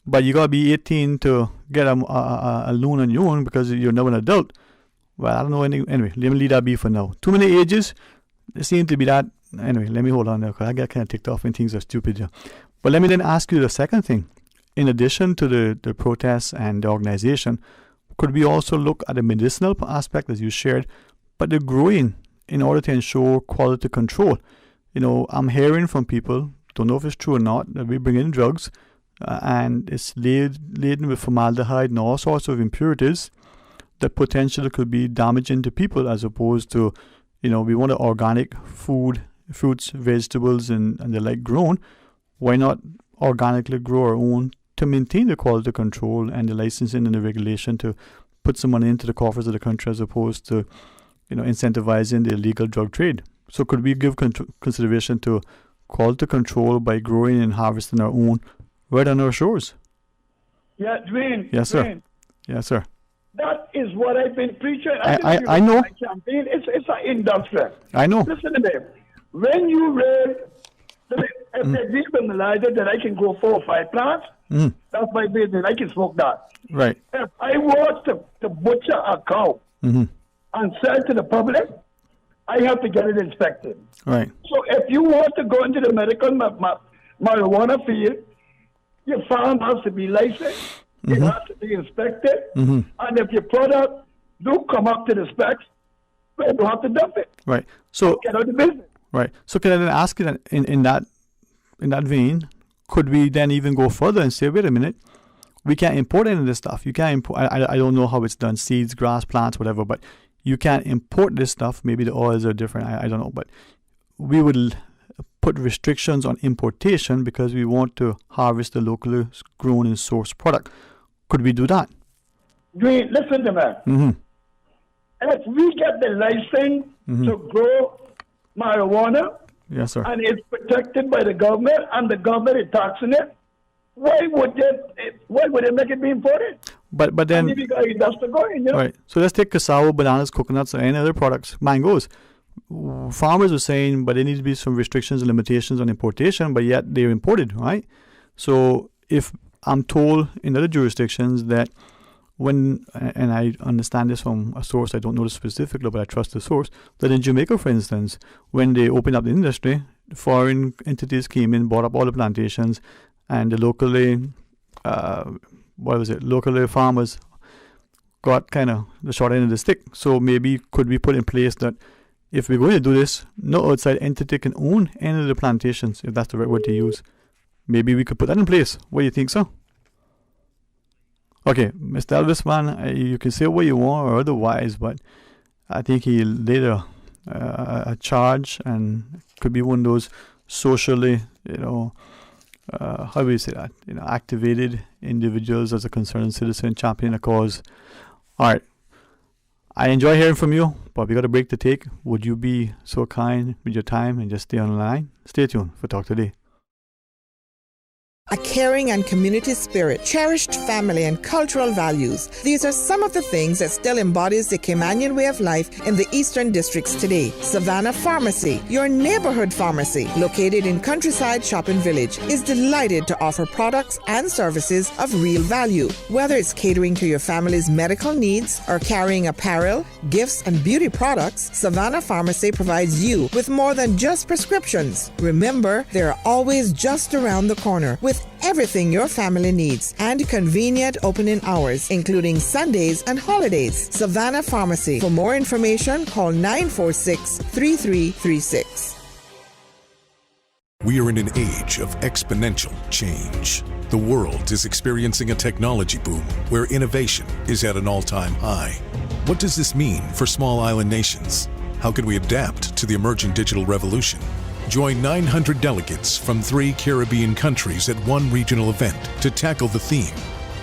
S6: But you got to be 18 to get a loan on your own because you're now an adult. Well, I don't know. Anyway, let me leave that be for now. Too many ages. There seem to be that. Anyway, let me hold on there because I get kind of ticked off when things are stupid. Yeah. But let me then ask you the second thing. In addition to the protests and the organization, could we also look at the medicinal aspect as you shared, but the growing in order to ensure quality control? You know, I'm hearing from people, don't know if it's true or not, that we bring in drugs and it's laden with formaldehyde and all sorts of impurities that potentially could be damaging to people, as opposed to, you know, we want an organic food fruits, vegetables, and the like grown, why not organically grow our own to maintain the quality control and the licensing and the regulation to put some money into the coffers of the country as opposed to, incentivizing the illegal drug trade? So could we give consideration to quality control by growing and harvesting our own right on our shores?
S15: Yeah, Dwayne.
S6: Yes, sir.
S15: Dwayne,
S6: Yes, sir.
S15: that is what I've been preaching.
S6: I know.
S15: Campaign. It's an industry.
S6: I know.
S15: Listen to me. When you raise, if they decriminalize it, then I can grow 4 or 5 plants. That's my business. I can smoke that.
S6: Right.
S15: If I was to butcher a cow and sell it to the public, I have to get it inspected.
S6: Right.
S15: So if you want to go into the medical marijuana field, your farm has to be licensed. It has to be inspected. And if your product do come up to the specs, you don't have to dump it.
S6: Right. So
S15: get out of the business.
S6: Right. So can I then ask you that in that vein, could we then even go further and say, wait a minute, we can't import any of this stuff. You can't import. I don't know how it's done, seeds, grass, plants, whatever, but you can't import this stuff. Maybe the oils are different. I don't know, but we would put restrictions on importation because we want to harvest the locally grown and sourced product. Could we do that?
S15: Listen to me. If we get the license to grow marijuana,
S6: yes, sir,
S15: and it's protected by the government, and the government is taxing it, why would they make it be imported?
S6: But then,
S15: and got industry going,
S6: Right. So let's take cassava, bananas, coconuts, or any other products, mangoes. Farmers are saying, but there needs to be some restrictions and limitations on importation, but yet they're imported, right? So if I'm told in other jurisdictions that when, and I understand this from a source, I don't know this specifically, but I trust the source, that in Jamaica, for instance, when they opened up the industry, foreign entities came in, bought up all the plantations, and the locally, locally farmers got kind of the short end of the stick. So maybe could we put in place that if we're going to do this, no outside entity can own any of the plantations, if that's the right word to use. Maybe we could put that in place. What do you think, sir? Okay, Mr. Elvis, man, you can say what you want or otherwise, but I think he laid a charge and could be one of those socially, how do you say that? Activated individuals as a concerned citizen championing a cause. All right. I enjoy hearing from you, but we got a break to take. Would you be so kind with your time and just stay on the line? Stay tuned for Talk Today.
S8: A caring and community spirit, cherished family and cultural values. These are some of the things that still embodies the Caymanian way of life in the Eastern Districts today. Savannah Pharmacy, your neighborhood pharmacy, located in Countryside Shopping Village, is delighted to offer products and services of real value. Whether it's catering to your family's medical needs or carrying apparel, gifts, and beauty products, Savannah Pharmacy provides you with more than just prescriptions. Remember, they're always just around the corner with everything your family needs and convenient opening hours, including Sundays and holidays. Savannah Pharmacy. For more information, call 946-3336.
S12: We are in an age of exponential change. The world is experiencing a technology boom where innovation is at an all-time high. What does this mean for small island nations? How can we adapt to the emerging digital revolution? Join 900 delegates from 3 Caribbean countries at one regional event to tackle the theme,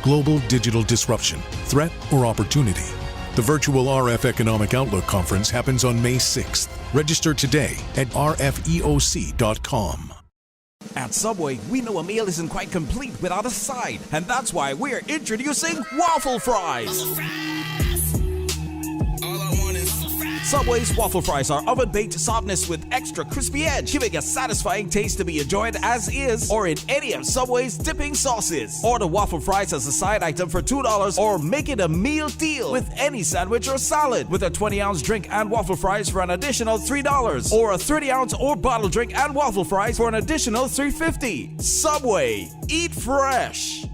S12: Global Digital Disruption, Threat or Opportunity. The virtual RF Economic Outlook Conference happens on May 6th. Register today at rfeoc.com.
S16: At Subway, we know a meal isn't quite complete without a side, and that's why we're introducing waffle fries. Subway's waffle fries are oven-baked softness with extra crispy edge, giving a satisfying taste to be enjoyed as is or in any of Subway's dipping sauces. Order waffle fries as a side item for $2 or make it a meal deal with any sandwich or salad with a 20-ounce drink and waffle fries for an additional $3 or a 30-ounce or bottle drink and waffle fries for an additional $3.50. Subway, eat fresh.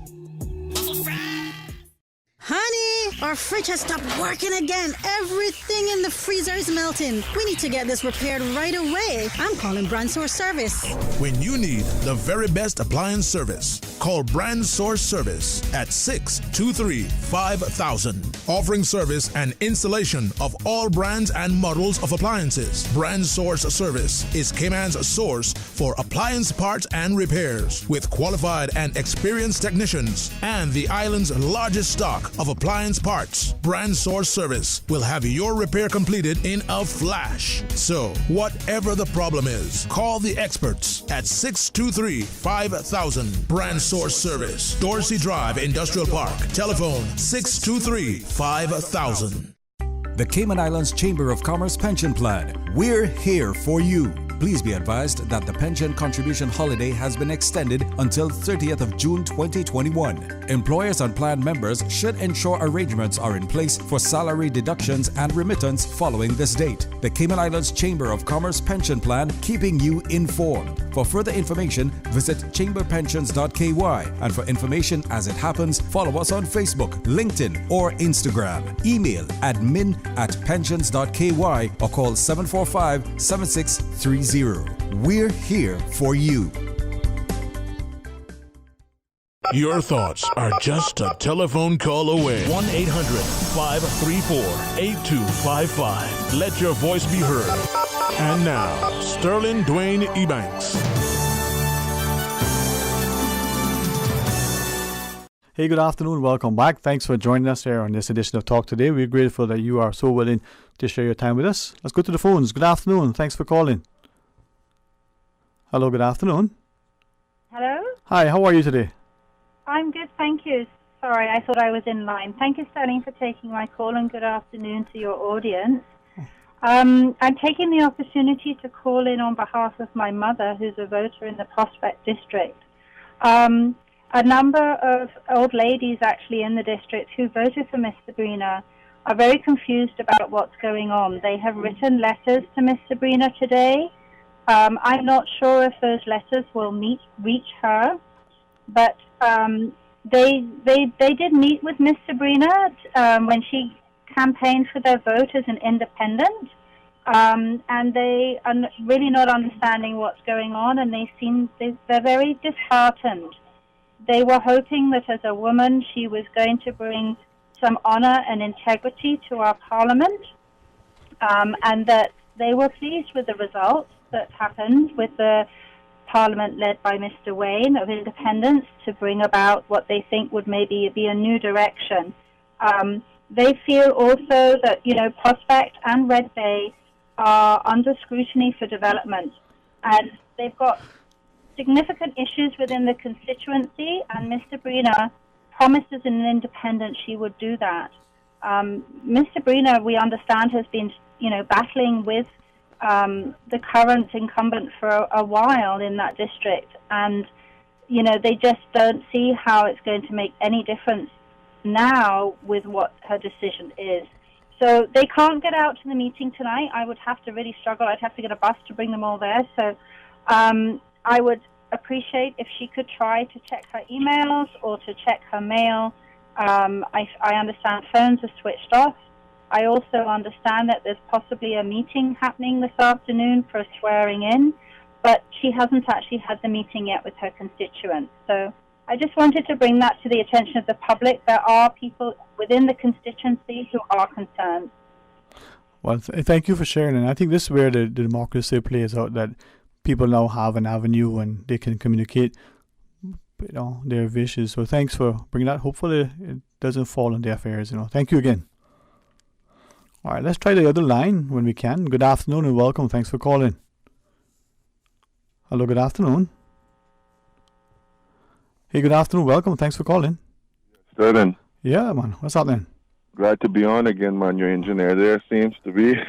S17: Honey, our fridge has stopped working again. Everything in the freezer is melting. We need to get this repaired right away. I'm calling Brand Source Service.
S4: When you need the very best appliance service, call Brand Source Service at 623-5000. offering service and installation of all brands and models of appliances. Brand Source Service is Cayman's source for appliance parts and repairs, with qualified and experienced technicians and the island's largest stock of appliance parts. Brand Source Service will have your repair completed in a flash. So, whatever the problem is, call the experts at 623-5000. Brand Source Service, Dorsey Drive, Industrial Park. Telephone 623-5000.
S26: The Cayman Islands Chamber of Commerce Pension Plan. We're here for you. Please be advised that the pension contribution holiday has been extended until 30th of June 2021. Employers and plan members should ensure arrangements are in place for salary deductions and remittance following this date. The Cayman Islands Chamber of Commerce Pension Plan, keeping you informed. For further information, visit chamberpensions.ky, and for information as it happens, follow us on Facebook, LinkedIn, or Instagram. Email admin@pensions.ky or call 745-7630. We're here for you.
S4: Your thoughts are just a telephone call away. 1-800-534-8255. Let your voice be heard. And now, Sterling Dwayne Ebanks.
S6: Hey, good afternoon. Welcome back. Thanks for joining us here on this edition of Talk Today. We're grateful that you are so willing to share your time with us. Let's go to the phones. Good afternoon. Thanks for calling. Hello, good afternoon.
S5: Hello?
S6: Hi, how are you today?
S5: I'm good, thank you. Sorry, I thought I was in line. Thank you, Sterling, for taking my call, and good afternoon to your audience. I'm taking the opportunity to call in on behalf of my mother, who's a voter in the Prospect district. A number of old ladies actually in the district who voted for Miss Sabrina are very confused about what's going on. They have written letters to Miss Sabrina today. I'm not sure if those letters will reach her, but they did meet with Miss Sabrina when she campaigned for their vote as an independent, and they are really not understanding what's going on, and they're very disheartened. They were hoping that as a woman she was going to bring some honor and integrity to our parliament, and that they were pleased with the results that happened with the Parliament led by Mr. Wayne of Independence to bring about what they think would maybe be a new direction. They feel also that, Prospect and Red Bay are under scrutiny for development, and they've got significant issues within the constituency, and Miss Sabrina promises an independent she would do that. Miss Sabrina, we understand, has been, battling with the current incumbent for a while in that district, and they just don't see how it's going to make any difference now with what her decision is. So they can't get out to the meeting tonight. I would have to really struggle. I'd have to get a bus to bring them all there. So I would appreciate if she could try to check her emails or to check her mail. I understand phones are switched off. I also understand that there's possibly a meeting happening this afternoon for a swearing in, but she hasn't actually had the meeting yet with her constituents. So I just wanted to bring that to the attention of the public. There are people within the constituency who are concerned.
S6: Well, thank you for sharing. And I think this is where the democracy plays out, that people now have an avenue and they can communicate their wishes. So thanks for bringing that. Hopefully it doesn't fall on their affairs. Thank you again. All right, let's try the other line when we can. Good afternoon and welcome. Thanks for calling. Hello, good afternoon. Hey, good afternoon. Welcome. Thanks for calling.
S18: Sterling.
S6: Yeah, man. What's happening?
S18: Glad to be on again, man. Your engineer there seems to be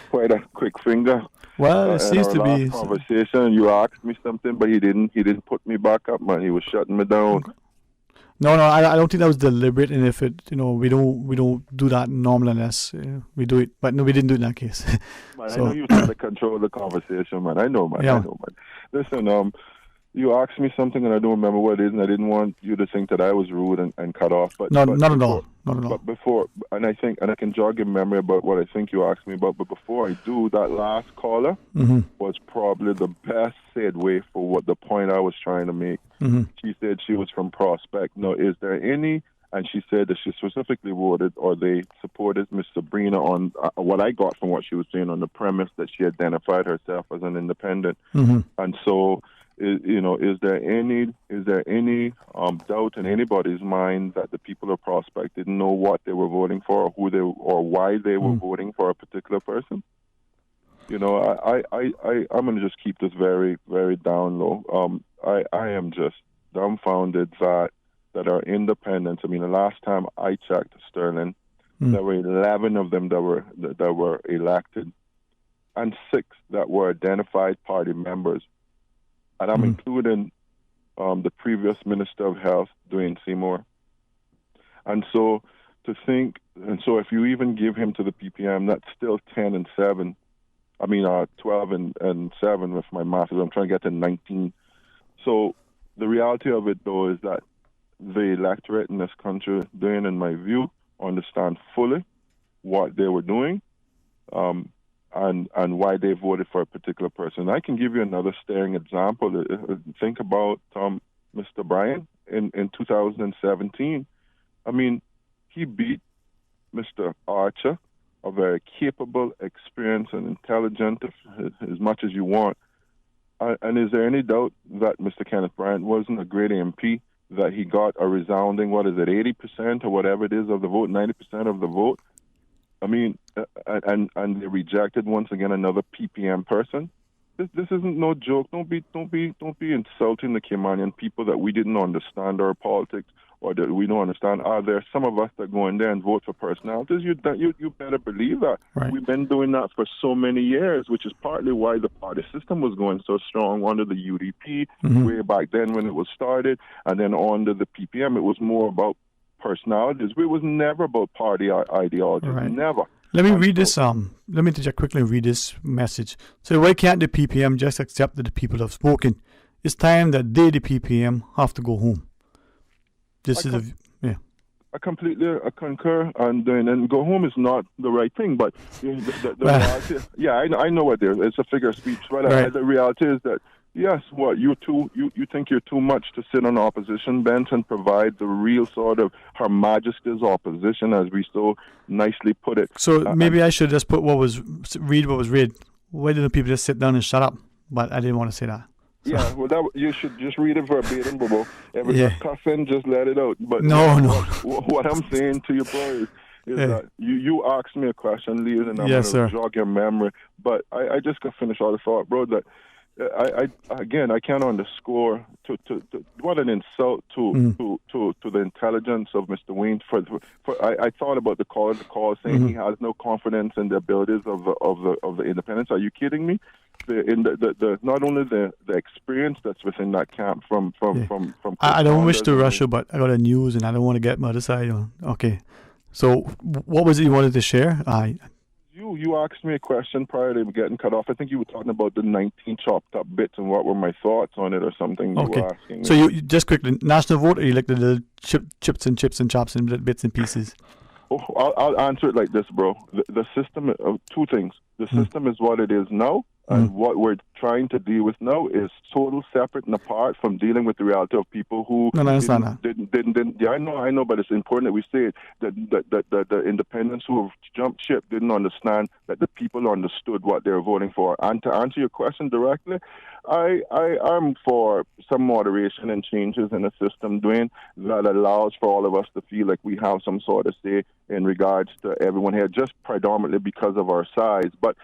S18: quite a quick finger.
S6: Well, it seems to be.
S18: In our last conversation, you asked me something, but he didn't put me back up, man. He was shutting me down.
S6: No, I don't think that was deliberate, and if it, we don't do that normally unless we do it. But no, we didn't do it in that case.
S18: Man, so, I know you trying to control the conversation, man. I know, man.
S6: Yeah.
S18: I know, man. Listen, you asked me something, and I don't remember what it is, and I didn't want you to think that I was rude and cut off. But
S6: not at all. Not at all.
S18: But before, and I can jog your memory about what I think you asked me about. But before I do, that last caller was probably the best segue for what the point I was trying to make. She said she was from Prospect. Now, is there any and she said that she specifically voted or they supported Miss Sabrina on what I got from what she was saying on the premise that she identified herself as an independent. And so, is there any doubt in anybody's mind that the people of Prospect didn't know what they were voting for, or who they or why they were voting for a particular person? I'm going to just keep this very, very down low. I am just dumbfounded that are independents. I mean, the last time I checked, Sterling, there were 11 of them that were elected, and 6 that were identified party members, and I'm including the previous Minister of Health, Dwayne Seymour. And so if you even give him to the PPM, that's still 10 and 7. I mean, 12 and 7 with my master's. I'm trying to get to 19. So the reality of it, though, is that the electorate in this country, then, in my view, understand fully what they were doing and why they voted for a particular person. I can give you another staring example. Think about Mr. Bryan in 2017. I mean, he beat Mr. Archer, a very capable, experienced, and intelligent, as much as you want. And is there any doubt that Mr. Kenneth Bryant wasn't a great MP, that he got a resounding, 80% or whatever it is of the vote, 90% of the vote? I mean, and they rejected once again another PPM person. This isn't no joke. Don't be insulting the Caymanian people that we didn't understand our politics or that we don't understand. Are there some of us that go in there and vote for personalities? You better believe that.
S6: Right.
S18: We've been doing that for so many years, which is partly why the party system was going so strong under the UDP way back then when it was started, and then under the PPM it was more about personalities. It was never about party ideology.
S6: Right.
S18: Never.
S6: Let me read this. Let me just quickly read this message. So why can't the PPM just accept that the people have spoken? It's time that they, the PPM, have to go home.
S18: I completely concur, and go home is not the right thing. But the reality, I know what it is. It's a figure of speech. But the reality is that yes, you think you're too much to sit on the opposition bench and provide the real sort of Her Majesty's opposition, as we so nicely put it.
S6: So maybe I should just read what was read. Why didn't people just sit down and shut up? But I didn't want to say that. So.
S18: Yeah, well, you should just read it verbatim, Bobo. If it's cussing, just let it out. But
S6: no.
S18: What I'm saying to you, bro, is that you asked me a question, Lee, and I'm going to jog your memory. But I just got to finish all the thought, bro, that I can't underscore to what an insult to the intelligence of Mr. Wayne. I thought about the call saying he has no confidence in the abilities of the independents. Are you kidding me? Not only the experience that's within that camp from
S6: I don't wish to rush you, but I got a news and I don't want to get my other side on. Okay, so what was it you wanted to share?
S18: You asked me a question prior to getting cut off. I think you were talking about the 19 chopped up bits and what were my thoughts on it or something.
S6: Okay.
S18: You were asking me.
S6: So you just quickly, national vote, or you like the chips and chops and bits and pieces?
S18: I'll answer it like this, bro. The system of two things. The system is what it is now, and what we're trying to deal with now is total separate and apart from dealing with the reality of people who didn't. Yeah, I know, but it's important that we say it, that the independents who have jumped ship didn't understand that the people understood what they were voting for. And to answer your question directly, I'm for some moderation and changes in the system, Dwayne, that allows for all of us to feel like we have some sort of say in regards to everyone here, just predominantly because of our size. But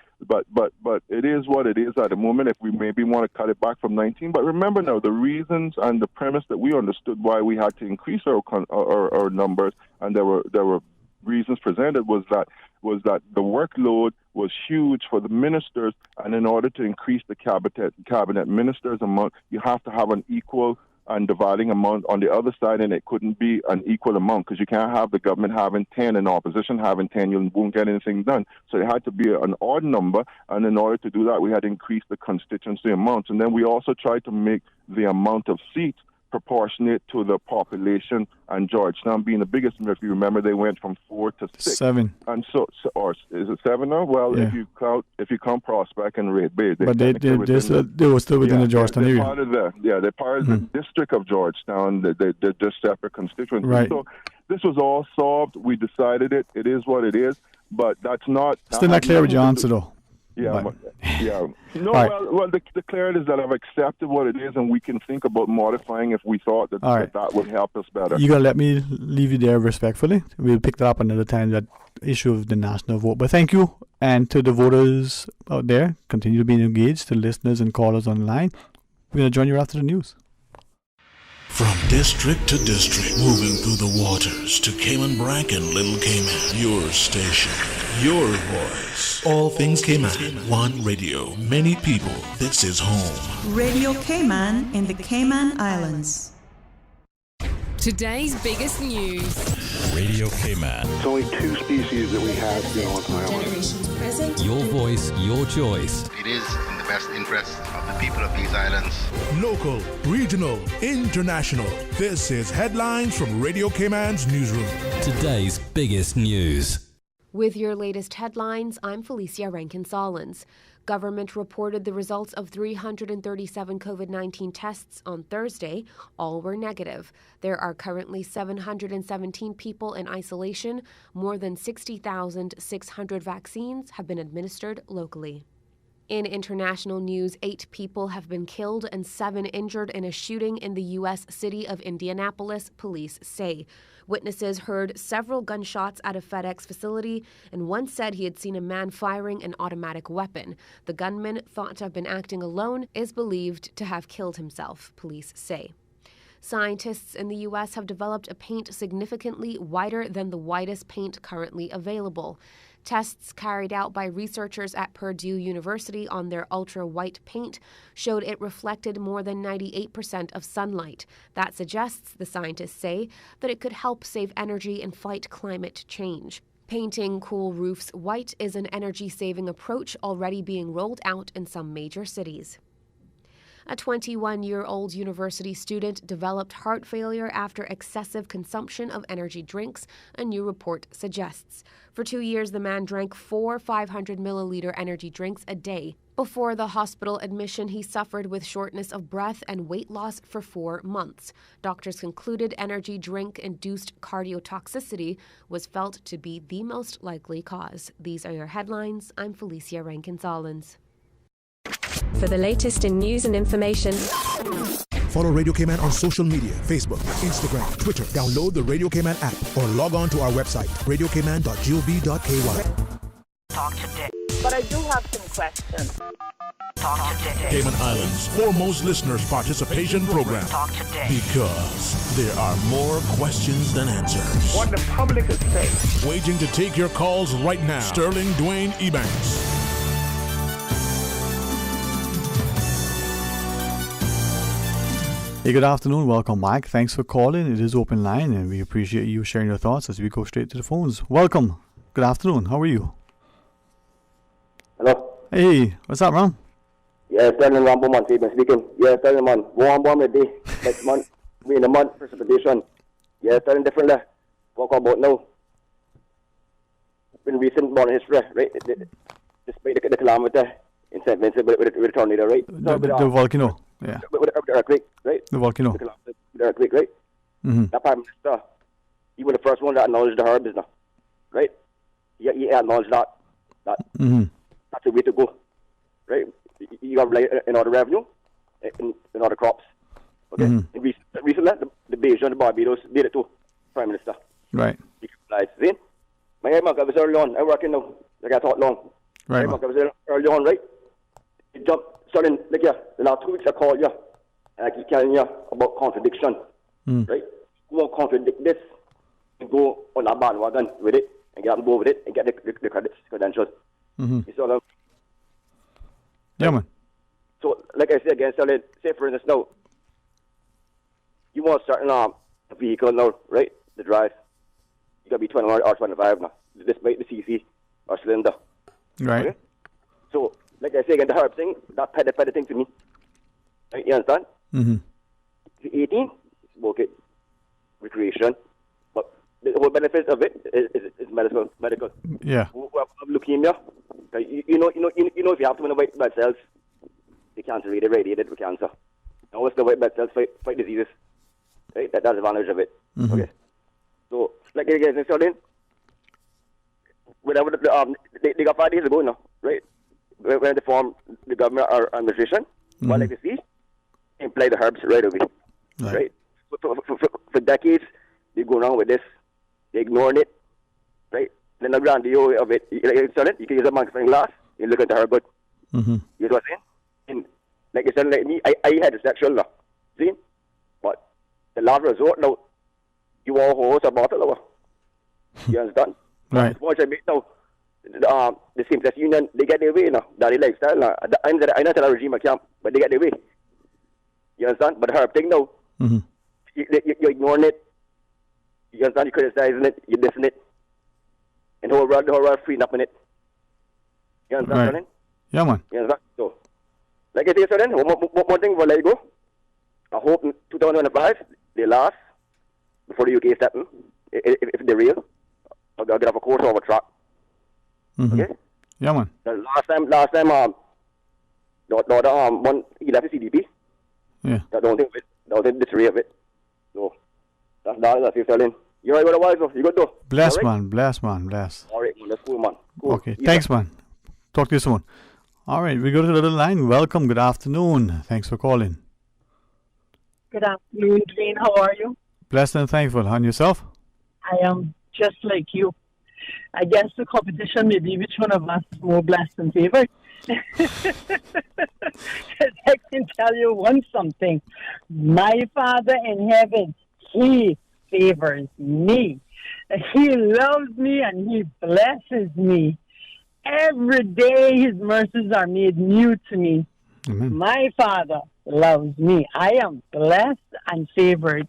S18: it is what it is at the moment. If we maybe want to cut it back from 19, but remember now the reasons and the premise that we understood why we had to increase our numbers, and there were reasons presented was that the workload was huge for the ministers, and in order to increase the cabinet ministers amount, you have to have an equal and dividing amount on the other side, and it couldn't be an equal amount because you can't have the government having 10 and opposition having 10. You won't get anything done. So it had to be an odd number, and in order to do that, we had to increase the constituency amounts. And then we also tried to make the amount of seats proportionate to the population, and Georgetown being the biggest. If you remember, they went from 4 to 6.
S6: 7.
S18: And so or is it 7 now? Well, if you count Prospect and Red Bay,
S6: they were still within the Georgetown area.
S18: They're part of the district of Georgetown. They're just separate constituencies.
S6: Right.
S18: So this was all solved. We decided it. It is what it is. But that's not...
S6: Still not clear with your answer, though.
S18: Yeah, yeah. No,
S6: Right.
S18: well, the clarity is that I've accepted what it is, and we can think about modifying if we thought that
S6: All right.
S18: that would help us better.
S6: You got to let me leave you there respectfully. We'll pick that up another time, that issue of the national vote. But thank you. And to the voters out there, continue to be engaged. To listeners and callers online, we're going to join you after the news.
S4: From district to district, moving through the waters to Cayman Brac and Little Cayman. Your station, your voice. All things Cayman. One radio, many people. This is home.
S3: Radio Cayman in the Cayman Islands.
S19: Today's biggest news.
S20: Radio Cayman.
S21: It's only 2 species that we have here on the island.
S19: Generations present.
S20: Your voice, your choice.
S22: It is in the best interest of the people of these islands.
S4: Local, regional, international. This is Headlines from Radio Cayman's newsroom.
S20: Today's biggest news.
S23: With your latest headlines, I'm Felicia Rankin-Solins. Government reported the results of 337 COVID-19 tests on Thursday. All were negative. There are currently 717 people in isolation. More than 60,600 vaccines have been administered locally. In international news, 8 people have been killed and 7 injured in a shooting in the U.S. city of Indianapolis, police say. Witnesses heard several gunshots at a FedEx facility, and one said he had seen a man firing an automatic weapon. The gunman, thought to have been acting alone, is believed to have killed himself, police say. Scientists in the U.S. have developed a paint significantly whiter than the whitest paint currently available. Tests carried out by researchers at Purdue University on their ultra-white paint showed it reflected more than 98% of sunlight. That suggests, the scientists say, that it could help save energy and fight climate change. Painting cool roofs white is an energy-saving approach already being rolled out in some major cities. A 21-year-old university student developed heart failure after excessive consumption of energy drinks, a new report suggests. For 2 years, the man drank 4 500-milliliter energy drinks a day. Before the hospital admission, he suffered with shortness of breath and weight loss for 4 months. Doctors concluded energy drink-induced cardiotoxicity was felt to be the most likely cause. These are your headlines. I'm Felicia Rankin-Solins.
S19: For the latest in news and information,
S24: follow Radio Cayman on social media, Facebook, Instagram, Twitter. Download the Radio Cayman app or log on to our website, radiocayman.gov.ky.
S1: Talk today. But I do have some questions. Talk today.
S4: Cayman Islands' foremost listeners' participation program.
S1: Talk today.
S4: Because there are more questions than answers.
S2: What the public is saying.
S4: Waiting to take your calls right now. Sterling Dwayne Ebanks.
S6: Hey, good afternoon. Welcome back. Thanks for calling. It is open line, and we appreciate you sharing your thoughts as we go straight to the phones. Welcome. Good afternoon. How are you?
S28: Hello.
S6: Hey, what's up, man?
S28: Yeah, Sterling Rambo man, Stephen speaking. Yeah, Sterling man, warm a day. Next month, we in the month, precipitation. Yeah, Sterling different there. What about now? In recent born history, right? Despite the calamity in St. Vincent with the tornado, right?
S6: The volcano. Yeah.
S28: With the earthquake, right?
S6: The volcano.
S28: The earthquake, right?
S6: Mm-hmm.
S28: That Prime Minister, he was the first one that acknowledged the herb business, right? He acknowledged that.
S6: Mm-hmm.
S28: That's the way to go, right? You got to rely in all the revenue, in all the crops. Okay?
S6: Mm-hmm.
S28: Recently, the Beijing and the Barbados did it too, Prime Minister.
S6: Right.
S28: He realized, see? My head mark, I was early on. I'm working now. Like I thought long.
S6: Right.
S28: I was early on, right? He jumped. Starting, like, the last 2 weeks I called you, and I keep telling you about contradiction, right? You won't contradict this and go on that bandwagon with it and get on board with it and get the credentials.
S6: Mm-hmm.
S28: You saw them?
S6: Yeah, man.
S28: So, like I say again, Sterling, say for instance now, you want a certain vehicle now, right? The drive. You got to be 21 or 25 now, despite the CC or cylinder.
S6: Right.
S28: Okay? So, like I say again, the herb thing, that petty thing to me. You understand?
S6: Mm-hmm.
S28: 18, okay, recreation, but the whole benefit of it is medical.
S6: Yeah.
S28: Who have leukemia, you know, if you have too many white blood cells, the cancer radiated with cancer. Now, what's the white blood cells fight diseases? Right? That's the advantage of it.
S6: Mm-hmm.
S28: Okay. So, like you guys said, whatever they got 5 days ago now, right? When they formed the government or administration, what like to see, imply the herbs right away, right? For decades, they go on with this, they ignored it, right? Then the grandeur of it, you can use a magnifying glass, you look at the herb, but you know what I'm saying? And like you said, like me, I had a sexual now, see? But the last resort now, you all hold a bottle over. You understand?
S6: Right.
S28: Watch I make now. The same-sex union, they get their way now. That is lifestyle now. I'm not a regime camp, but they get their way. You understand? But the herb thing now, you're ignoring it. You understand? You're criticizing it. You're dissing it. And the whole world freeing up in it. You understand?
S6: Right. Yeah, man.
S28: You understand? So, like I say, so then, one thing before I let you go. I hope in 2025, they last before the UK step in. If they're real, I'll get off a course or a track. Okay?
S6: Yeah, man.
S28: The last time, one, he left the CDP.
S6: Yeah.
S28: I don't think this real of it. So, that's it, Sterling. You're right, otherwise, you good though.
S6: Bless,
S28: right?
S6: man. Bless, man. Bless.
S28: All right, man. That's cool, man. Cool.
S6: Okay. Thanks, man. Talk to you soon. All right. We go to the other line. Welcome. Good afternoon. Thanks for calling.
S7: Good afternoon, Dwayne. How are you?
S6: Blessed and thankful. And yourself?
S7: I am just like you. I guess the competition may be which one of us is more blessed and favored. I can tell you something. My Father in heaven, He favors me. He loves me and He blesses me. Every day His mercies are made new to me.
S6: Amen.
S7: My Father loves me. I am blessed and favored.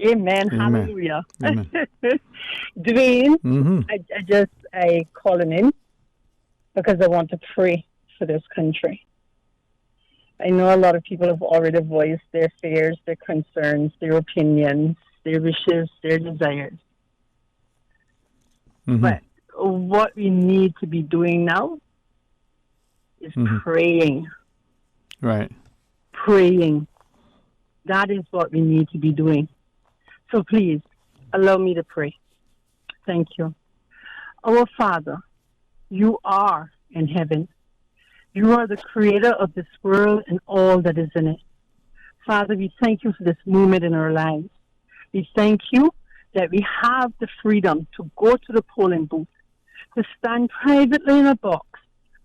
S7: Amen. Hallelujah.
S6: Amen.
S7: Dwayne, I calling in because I want to pray for this country. I know a lot of people have already voiced their fears, their concerns, their opinions, their wishes, their desires. But what we need to be doing now is praying.
S6: Right.
S7: Praying. That is what we need to be doing. So please, allow me to pray. Thank you. Our Father, you are in heaven. You are the creator of this world and all that is in it. Father, we thank you for this moment in our lives. We thank you that we have the freedom to go to the polling booth, to stand privately in a box,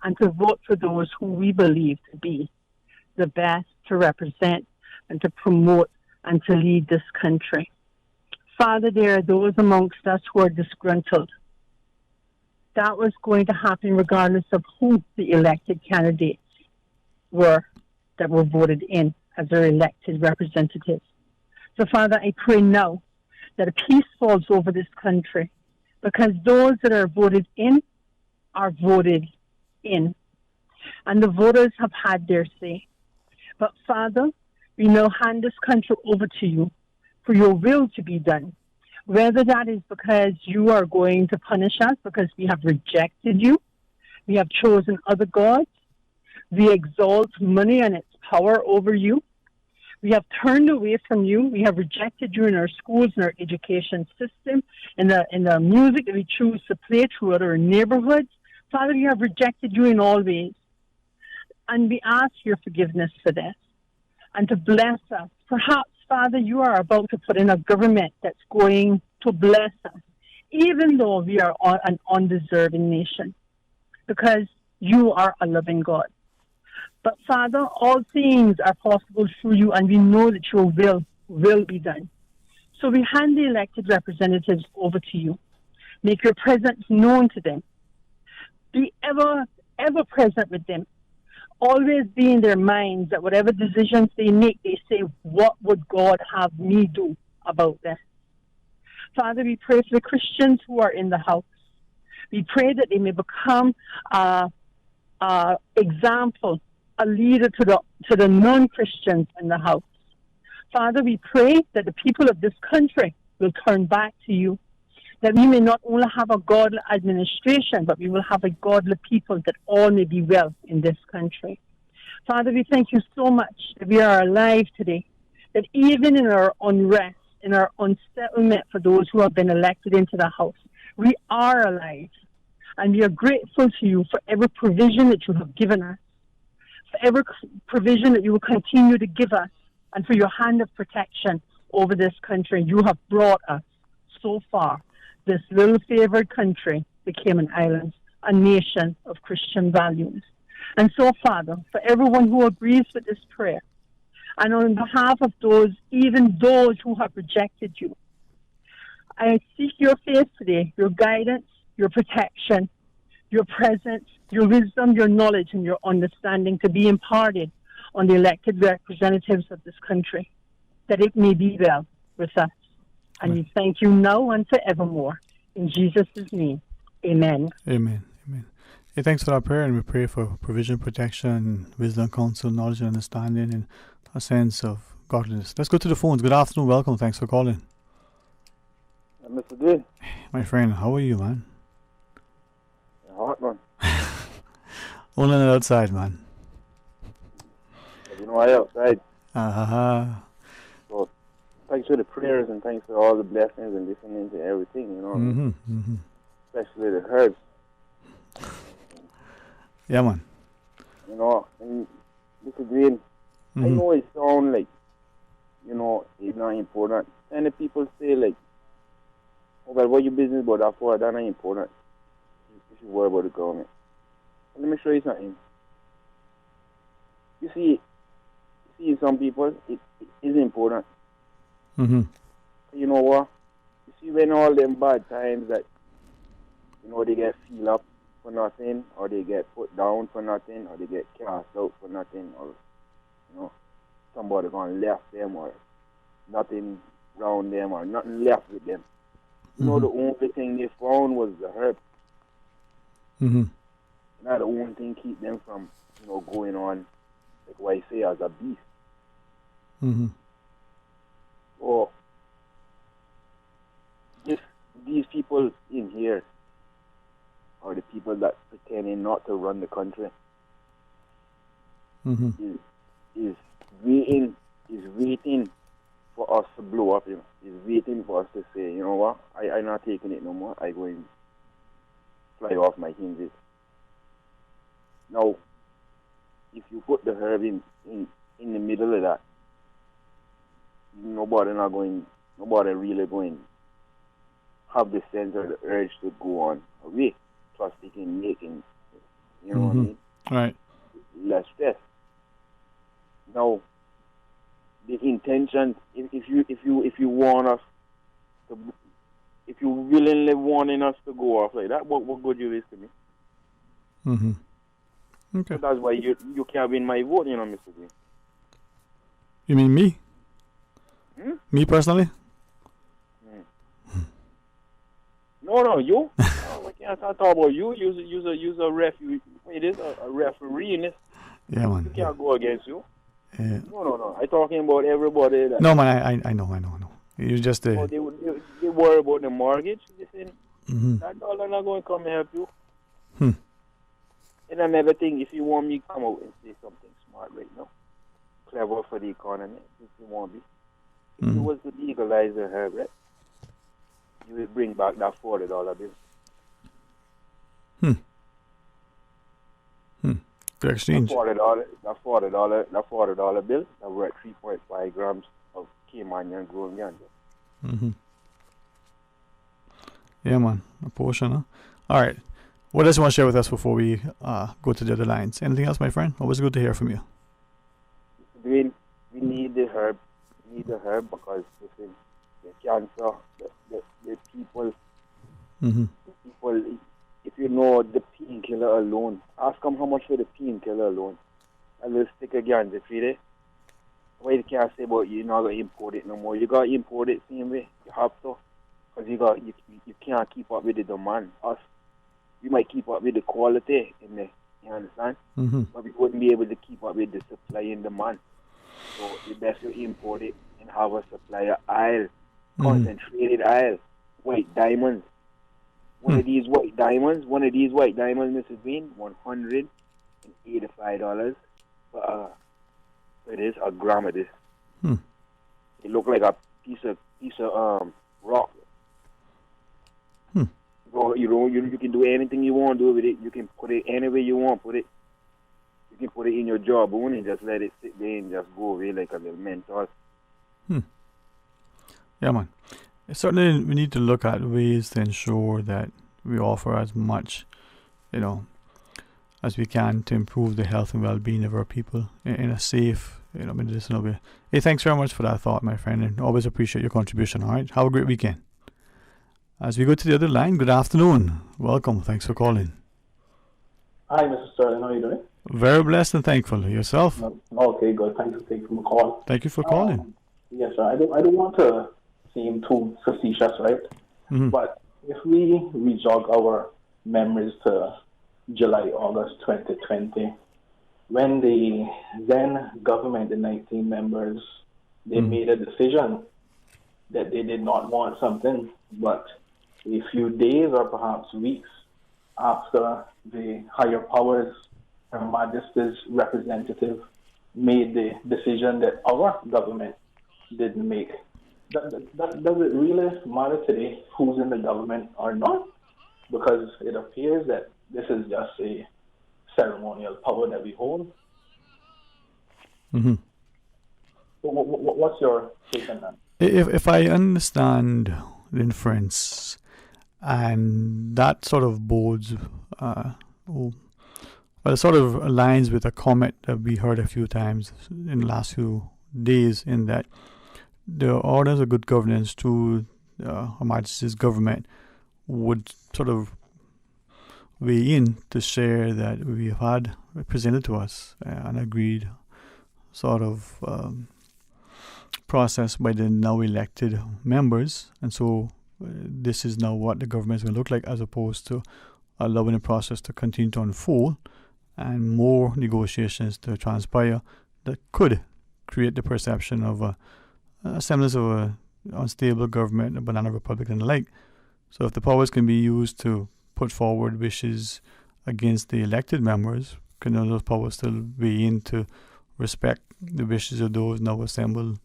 S7: and to vote for those who we believe to be the best to represent and to promote and to lead this country. Father, there are those amongst us who are disgruntled. That was going to happen regardless of who the elected candidates were that were voted in as their elected representatives. So, Father, I pray now that a peace falls over this country because those that are voted in are voted in. And the voters have had their say. But, Father, we now hand this country over to you for your will to be done. Whether that is because you are going to punish us because we have rejected you, we have chosen other gods, we exalt money and its power over you, we have turned away from you, we have rejected you in our schools, in our education system, in the music that we choose to play throughout our neighborhoods. Father, we have rejected you in all ways. And we ask your forgiveness for this and to bless us. Perhaps, Father, you are about to put in a government that's going to bless us, even though we are an undeserving nation, because you are a loving God. But, Father, all things are possible through you, and we know that your will be done. So we hand the elected representatives over to you. Make your presence known to them. Be ever present with them. Always be in their minds that whatever decisions they make, they say, what would God have me do about this? Father, we pray for the Christians who are in the house. We pray that they may become example, a leader to the non-Christians in the house. Father, we pray that the people of this country will turn back to you, that we may not only have a godly administration, but we will have a godly people, that all may be well in this country. Father, we thank you so much that we are alive today, that even in our unrest, in our unsettlement for those who have been elected into the House. We are alive, and we are grateful to you for every provision that you have given us, for every provision that you will continue to give us, and for your hand of protection over this country. You have brought us so far, this little favored country, the Cayman Islands, a nation of Christian values. And so, Father, for everyone who agrees with this prayer, and on behalf of those, even those who have rejected you, I seek your face today, your guidance, your protection, your presence, your wisdom, your knowledge, and your understanding to be imparted on the elected representatives of this country, that it may be well with us. And we thank you now and forevermore. In Jesus' name, amen.
S6: Amen. Amen. Hey, thanks for our prayer, and we pray for provision, protection, wisdom, counsel, knowledge, and understanding, and a sense of godliness. Let's go to the phones. Good afternoon. Welcome. Thanks for calling.
S9: Mr. Dwayne.
S6: My friend, how are you, man?
S9: Hot, man.
S6: Only on the outside, man.
S9: You know, I outside.
S6: So,
S9: thanks for the prayers and thanks for all the blessings and listening to everything, you know. Especially the herbs.
S6: Yeah, man.
S9: You know, and Mr. Dwayne, I know it sounds like, you know, it's not important. And the people say, like, oh, well, what your business about that for? That's not important. You should worry about the government. But let me show you something. You see, some people, it is important. You know what? You see, when all them bad times that, you know, they get feel up for nothing, or they get put down for nothing, or they get cast out for nothing, or, you know, somebody gone left them, or nothing around them, or nothing left with them. You know, the only thing they found was the herb. Not the only thing keep them from, you know, going on, like what I say, as a beast. So, if these people in here are the people that pretending not to run the country, is waiting for us to blow up, you know, is waiting for us to say, you know what, I'm not taking it no more, I go and fly off my hinges. Now, if you put the herb in the middle of that, nobody really going to have the sense or the urge to go on away. Plus, they can make, you know what I mean?
S6: Right.
S9: Less stress. Now, the intention, if you want us to, if you willingly wanting us to go off like that, what good you is to me?
S6: Okay.
S9: So that's why you can't win my vote, you know, Mr. Green.
S6: You mean me? Me personally?
S9: No, you. I can't talk about you. Use a referee. It is a referee in this.
S6: Yeah, man.
S9: You can't go against you.
S6: Yeah.
S9: No. I'm talking about everybody. That
S6: No, man, I know. You just...
S9: they worry about the mortgage. They say, that dollar not going to come and help you. And another thing, if you want me to come out and say something smart right now, clever for the economy, if you want me, if you was to legalize the herb, right, you will bring back that $40 bill.
S6: To exchange.
S9: That $40 bill, that were at 3.5 grams of Caymanian grown ganja.
S6: Yeah, man. A portion, huh? All right. What else you want to share with us before we go to the other lines? Anything else, my friend? Always good to hear from you.
S9: We need the herb. We need the herb because, listen, the cancer, the people, if you know the painkiller alone, ask them how much for the painkiller alone. A little stick of ganja for it. Why you can't say about you're not going to import it no more. You got to import it same way. You have to. Because you can't keep up with the demand. Us, we might keep up with the quality in there. You understand? But we wouldn't be able to keep up with the supply and demand. So it's best to import it and have a supplier aisle, concentrated aisle, white diamonds. One of these white diamonds, Mrs. Green, $185 for it is a gram of this. It look like a piece of rock. You can do anything you want to do with it. You can put it anywhere you want. Put it. You can put it in your jawbone and just let it sit there and just go away like a little menthol.
S6: Yeah, man. Certainly, we need to look at ways to ensure that we offer as much, as we can to improve the health and well-being of our people in a safe, medicinal way. Hey, thanks very much for that thought, my friend, and always appreciate your contribution. All right, have a great weekend. As we go to the other line, good afternoon. Welcome. Thanks for calling.
S8: Hi, Mr. Sterling. How are you doing?
S6: Very blessed and thankful. Yourself?
S8: Okay, good. Thank you for taking the call.
S6: Thank you for calling.
S8: Yes, sir. I don't want to seem too facetious, right? But if we re-jog our memories to July, August 2020, when the then government, the 19 members, they made a decision that they did not want something, but a few days or perhaps weeks after the higher powers, Her Majesty's representative, made the decision that our government didn't make. Does it really matter today who's in the government or not? Because it appears that this is just a ceremonial power that we hold. What's your take on that?
S6: If I understand the inference, and that sort of bodes, it sort of aligns with a comment that we heard a few times in the last few days, in that the orders of good governance to Her Majesty's government would sort of weigh in to share that we have had presented to us an agreed sort of process by the now elected members, and so this is now what the government is going to look like, as opposed to allowing the process to continue to unfold and more negotiations to transpire that could create the perception of a semblance of a unstable government, a banana republic and the like. So if the powers can be used to put forward wishes against the elected members, can those powers still be in to respect the wishes of those now assembled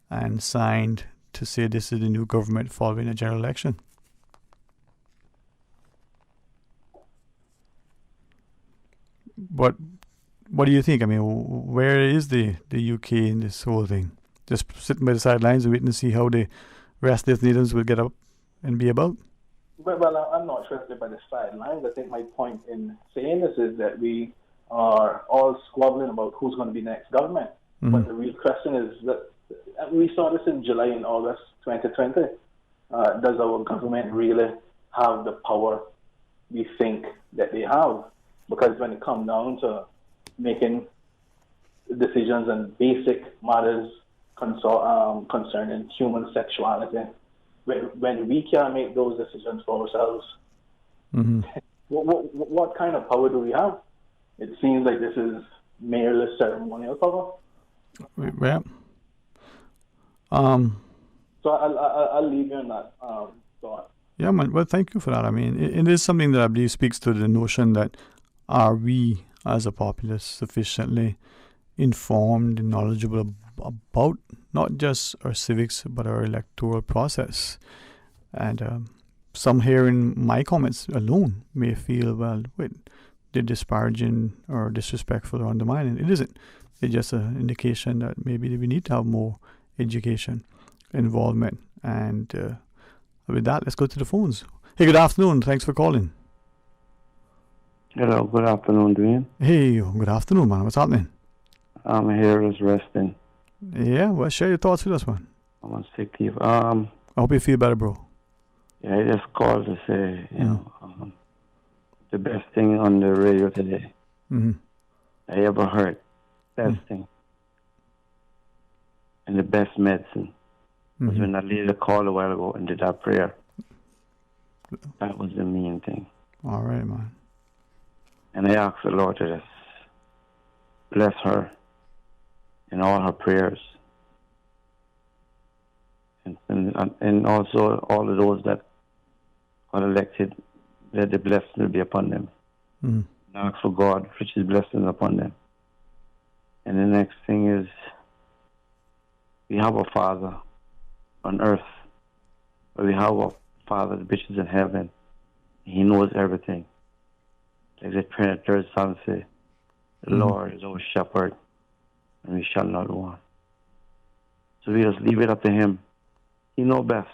S6: and signed to say this is the new government following a general election? But what do you think? I mean, where is the UK in this whole thing? Just sitting by the sidelines and waiting to see how the rest of the nations will get up and be about?
S8: Well, I'm not sure if by the sidelines. I think my point in saying this is that we are all squabbling about who's going to be next government. But the real question is that we saw this in July and August 2020. Does our government really have the power we think that they have? Because when it comes down to making decisions on basic matters concerning human sexuality, when we can't make those decisions for ourselves, what kind of power do we have? It seems like this is merely ceremonial power.
S6: Yeah.
S8: So I'll leave you on that thought.
S6: Yeah, man. Well, thank you for that. I mean, it is something that I believe speaks to the notion that are we, as a populace, sufficiently informed and knowledgeable about not just our civics but our electoral process? And some here in my comments alone may feel, well, wait, they're disparaging or disrespectful or undermining. It isn't. It's just an indication that maybe we need to have more education, involvement. And with that, let's go to the phones. Hey, good afternoon. Thanks for calling.
S10: Hello, good afternoon, Dwayne.
S6: Hey, good afternoon, man. What's happening?
S10: I'm here just resting.
S6: Yeah, well, share your thoughts with us, man.
S10: I'm on sick leave.
S6: I hope you feel better, bro.
S10: Yeah, I just called to say, you know, the best thing on the radio today I ever heard. Best thing. And the best medicine was when that lady called a while ago and did that prayer. That was the main thing.
S6: All right, man.
S10: And I asked the Lord to just bless her in all her prayers. And also all of those that are elected, that the blessing will be upon them. And ask for God, which is blessing upon them. And the next thing is, we have a Father on earth, but we have our Father which is in heaven. He knows everything. Like the 23rd Psalm says, the Lord is our shepherd, and we shall not want. So we just leave it up to Him. He knows best.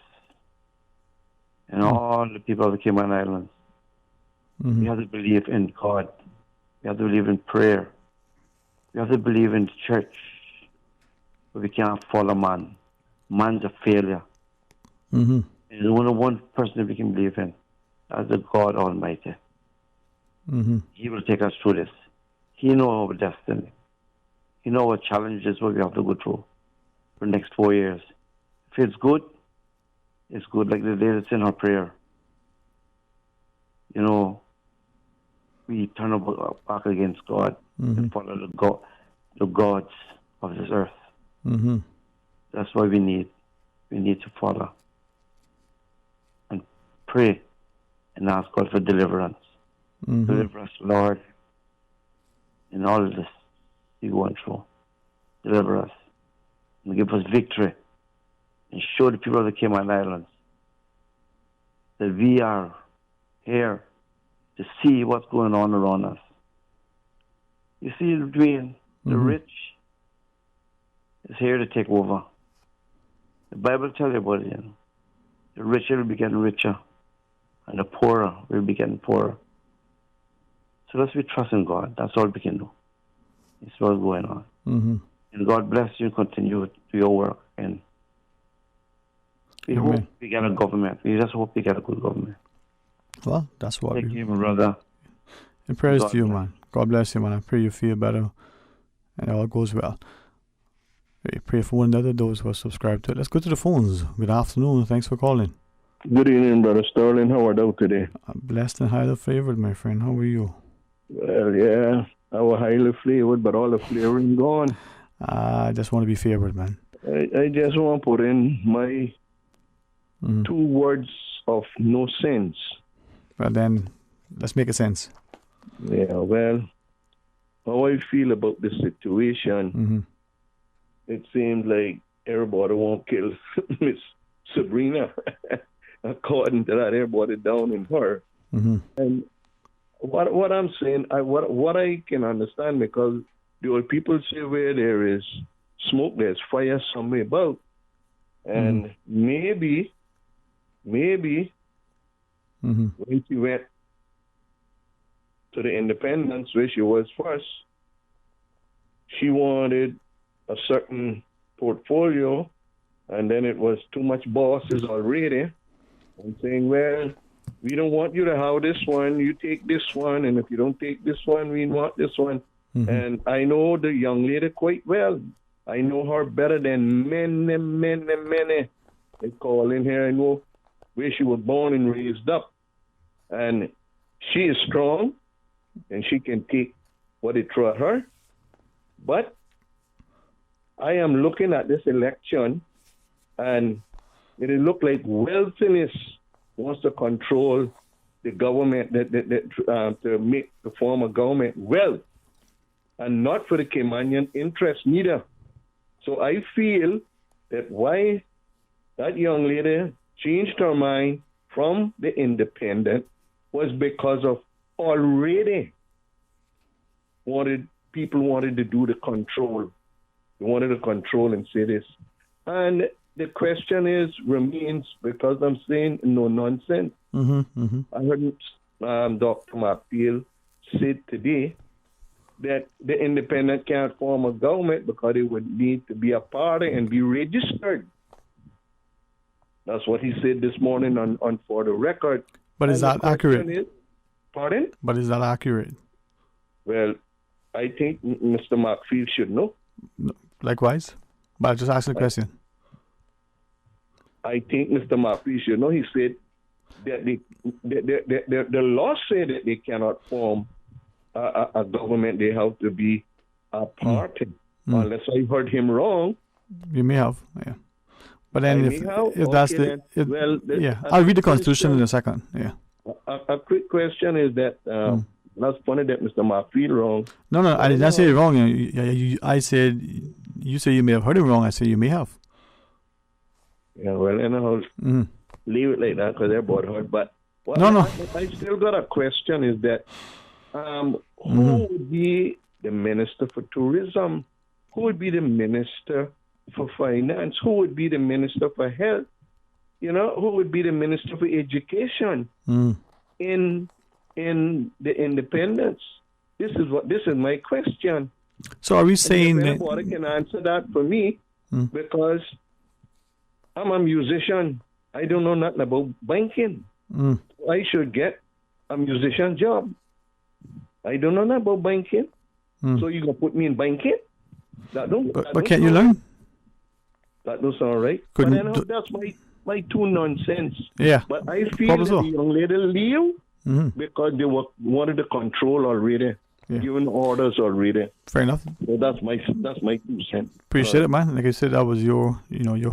S10: And all the people of the Cayman Islands, we have to believe in God. We have to believe in prayer. We have to believe in church. But we can't follow man. Man's a failure. There's only one person that we can believe in. That's the God Almighty. He will take us through this. He knows our destiny. He knows what challenges what we have to go through for the next 4 years. If it's good, it's good. Like the day that's in our prayer. You know, we turn our back against God and follow the gods of this earth. That's why we need to follow and pray and ask God for deliverance. Deliver us, Lord, in all of this we're going through. Deliver us and give us victory and show the people of the Cayman Islands that we are here to see what's going on around us. You see, Dwayne, the rich is here to take over. The Bible tells you about it, you know. The richer will be getting richer, and the poorer will be getting poorer. So let's be trusting God. That's all we can do. It's what's going on. And God bless you and continue to do your work. And we hope we get a government. We just hope we get a good government.
S6: Well, that's what
S10: Thank you, my brother.
S6: And prayers
S10: God
S6: to you,
S10: bless.
S6: man. God bless you, man. I pray you feel better and all goes well. We pray for one another, those who are subscribed to it. Let's go to the phones. Good afternoon. Thanks for calling.
S11: Good evening, Brother Sterling. How are you today?
S6: I'm blessed and highly favored, my friend. How are you?
S11: Well, yeah, I was highly flavored, but all the flavoring gone.
S6: I just want to be favored, man.
S11: I just want to put in my 2 words of no sense.
S6: Well, then, let's make a sense.
S11: Yeah, well, how I feel about this situation, it seems like everybody won't kill Miss Sabrina. According to that, everybody down in her. And what I'm saying, what I can understand, because the old people say where there is smoke, there's fire somewhere about. And maybe when she went to the independence where she was first, she wanted a certain portfolio, and then it was too much bosses already. I'm saying, well, we don't want you to have this one, you take this one, and if you don't take this one, we want this one. And I know the young lady quite well. I know her better than many. They call in here, I know where she was born and raised up. And she is strong, and she can take what they throw at her. But I am looking at this election, and it look like wealthiness wants to control the government, to make the form of government wealth, and not for the Caymanian interest neither. So I feel that why that young lady changed her mind from the independent was because of already people wanted to do the control. They wanted to control and say this. And the question remains, because I'm saying no nonsense. I heard Dr. McPhail said today that the independent can't form a government because it would need to be a party and be registered. That's what he said this morning on For the Record.
S6: But is that accurate?
S11: Pardon?
S6: But is that accurate?
S11: Well, I think Mr. McPhail should know.
S6: Likewise. But I just asked the question.
S11: I think Mr. McPhail should know. He said that the law said that they cannot form a government. They have to be a party. Unless I heard him wrong.
S6: You may have, yeah. But then if that's I'll read the Constitution in a second. Yeah.
S11: A quick question is that that's funny that Mr. McPhail wrong.
S6: No, I did not say it wrong. I said you say you may have heard it wrong. I said you may have.
S11: Yeah, well, anyhow, leave it like that because they're both hurt. But I still got a question: is that who would be the Minister for Tourism? Who would be the Minister for Finance? Who would be the Minister for Health? You know, who would be the Minister for Education in the independence? This is my question.
S6: So are we saying
S11: that
S6: that
S11: anybody can answer that for me? Because I'm a musician. I don't know nothing about banking. I should get a musician job. I don't know nothing about banking. So you gonna put me in banking?
S6: But can't you learn?
S11: That does all right. But then that's my two nonsense.
S6: Yeah.
S11: But I feel that the young lady leave because they wanted to control already, giving orders already.
S6: Fair enough.
S11: So that's my 2 cents.
S6: Appreciate it, man. Like I said, that was your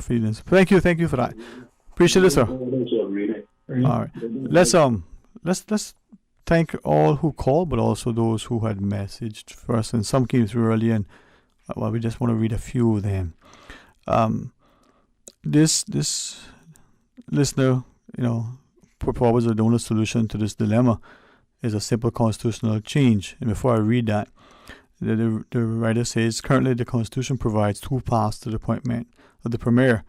S6: feelings. Thank you for that. Appreciate it, sir. All right. Let's thank all who called, but also those who had messaged first, and some came through early, and we just want to read a few of them. This listener, proposes the only solution to this dilemma is a simple constitutional change. And before I read that, the writer says, currently the Constitution provides two paths to the appointment of the Premier.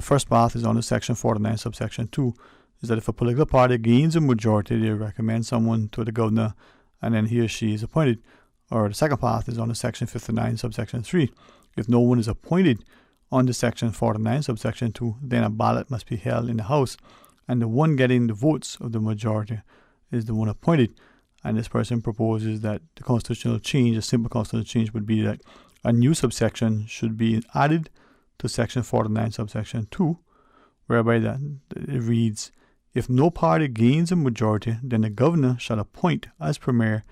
S6: First path is under Section 49, subsection 2, is that if a political party gains a majority, they recommend someone to the governor, and then he or she is appointed. Or the second path is under Section 59, subsection 3. If no one is appointed under Section 49, subsection 2, then a ballot must be held in the House, and the one getting the votes of the majority is the one appointed. And this person proposes that the constitutional change, a simple constitutional change, would be that a new subsection should be added to Section 49, subsection 2, whereby that it reads, if no party gains a majority, then the governor shall appoint as Premier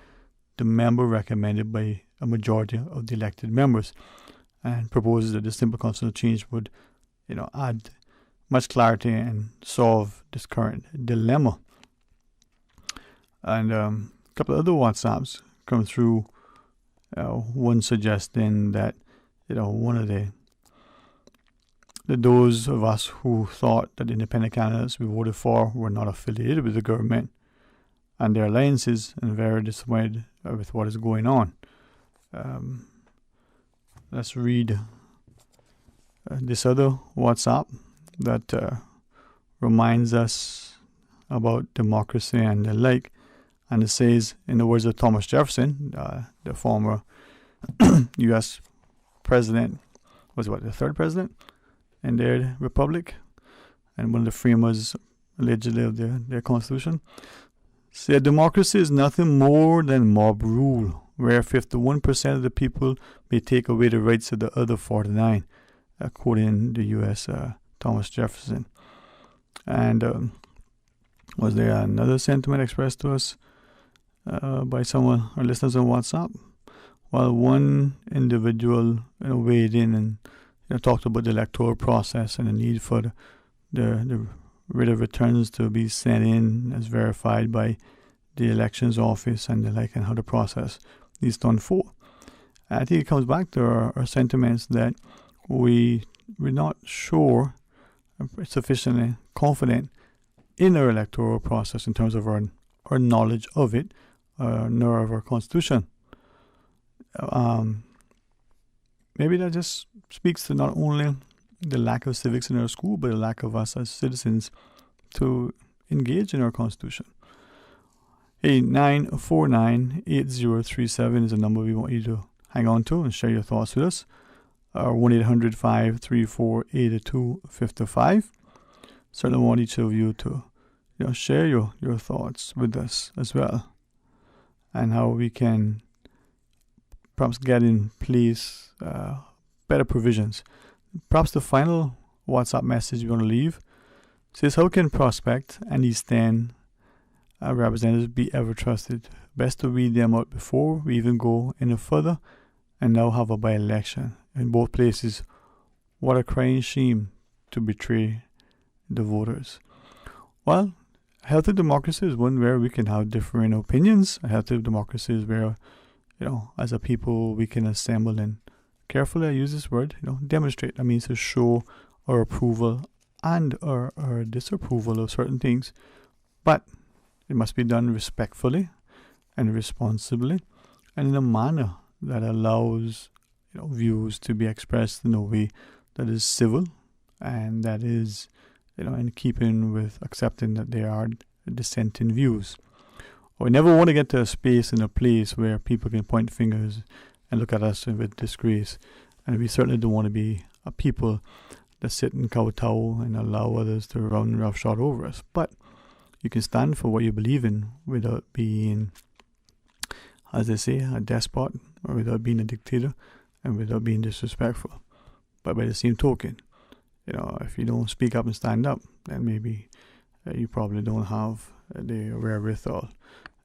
S6: the member recommended by a majority of the elected members, and proposes that this simple constitutional change would, add much clarity and solve this current dilemma. And a couple of other WhatsApps come through. One suggesting that, one of those of us who thought that the independent candidates we voted for were not affiliated with the government and their alliances, and very disappointed with what is going on. Let's read this other WhatsApp that reminds us about democracy and the like. And it says, in the words of Thomas Jefferson, the former U.S. president, the third president in their republic, and one of the framers, allegedly, of their constitution, said democracy is nothing more than mob rule, where 51% of the people may take away the rights of the other 49, quoting the U.S. Thomas Jefferson. And was there another sentiment expressed to us by someone, our listeners on WhatsApp? Well, one individual weighed in and talked about the electoral process and the need for the rate of returns to be sent in as verified by the elections office and the like, and how the process needs to unfold. I think it comes back to our sentiments that we're not sure, sufficiently confident in our electoral process in terms of our knowledge of it, nor of our constitution. Maybe that just speaks to not only the lack of civics in our school, but the lack of us as citizens to engage in our constitution. 949-8037 is the number we want you to hang on to and share your thoughts with us. 1-800-534-8255. Certainly want each of you to share your thoughts with us as well, and how we can perhaps get in place better provisions. Perhaps the final WhatsApp message we want to leave says, how can Prospect and East End representatives be ever trusted? Best to weed them out before we even go any further and now have a by-election. In both places, what a crying shame to betray the voters. Well, a healthy democracy is one where we can have differing opinions. A healthy democracy is where, as a people, we can assemble and carefully, I use this word, demonstrate. That means to show our approval and or disapproval of certain things, but it must be done respectfully and responsibly and in a manner that allows views to be expressed in a way that is civil and that is in keeping with accepting that there are dissenting views. We never want to get to a space and a place where people can point fingers and look at us with disgrace. And we certainly don't want to be a people that sit and kowtow and allow others to run roughshod over us. But you can stand for what you believe in without being, as they say, a despot, or without being a dictator, and without being disrespectful. But by the same token, if you don't speak up and stand up, then maybe you probably don't have the wherewithal,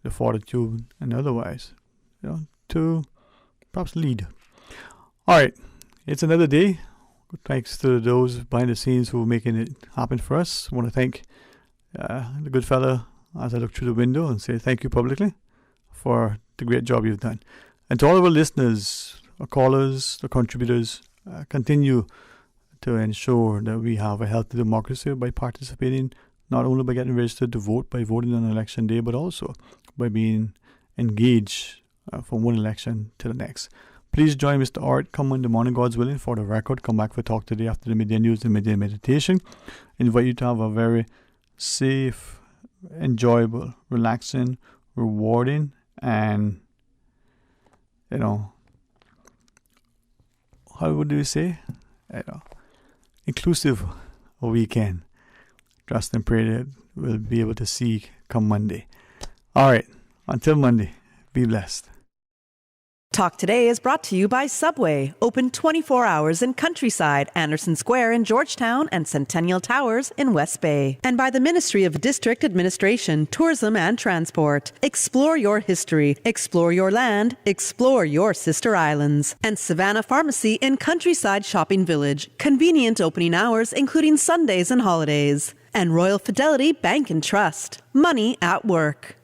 S6: the fortitude, and otherwise, to perhaps lead. All right, it's another day. Thanks to those behind the scenes who are making it happen for us. I want to thank the good fella as I look through the window and say thank you publicly for the great job you've done. And to all of our listeners, our callers, the contributors, continue to ensure that we have a healthy democracy by participating, not only by getting registered to vote, by voting on election day, but also by being engaged from one election to the next. Please join Mr. Art come Monday morning, God's willing, for the record. Come back for Talk Today after the midday news and midday meditation. I invite you to have a very safe, enjoyable, relaxing, rewarding, and how would you say? Inclusive weekend. Trust and pray that we'll be able to see come Monday. All right, until Monday, be blessed.
S12: Talk Today is brought to you by Subway, open 24 hours in Countryside, Anderson Square in Georgetown, and Centennial Towers in West Bay. And by the Ministry of District Administration, Tourism and Transport. Explore your history, explore your land, explore your sister islands. And Savannah Pharmacy in Countryside Shopping Village, convenient opening hours including Sundays and holidays. And Royal Fidelity Bank and Trust, money at work.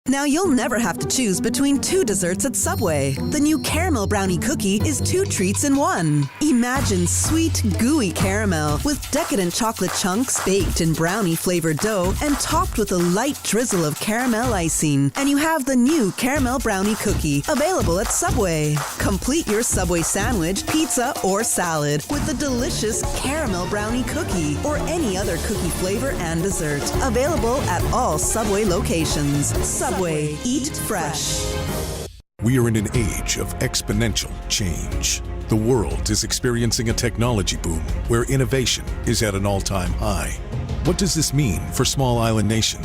S12: Now you'll never have to choose between two desserts at Subway. The new Caramel Brownie Cookie is 2 treats in 1. Imagine sweet, gooey caramel with decadent chocolate chunks baked in brownie-flavored dough and topped with a light drizzle of caramel icing. And you have the new Caramel Brownie Cookie, available at Subway. Complete your Subway sandwich, pizza, or salad with the delicious Caramel Brownie Cookie or any other cookie flavor and dessert. Available at all Subway locations. Subway. Eat fresh.
S13: We are in an age of exponential change. The world is experiencing a technology boom where innovation is at an all-time high. What does this mean for small island nations?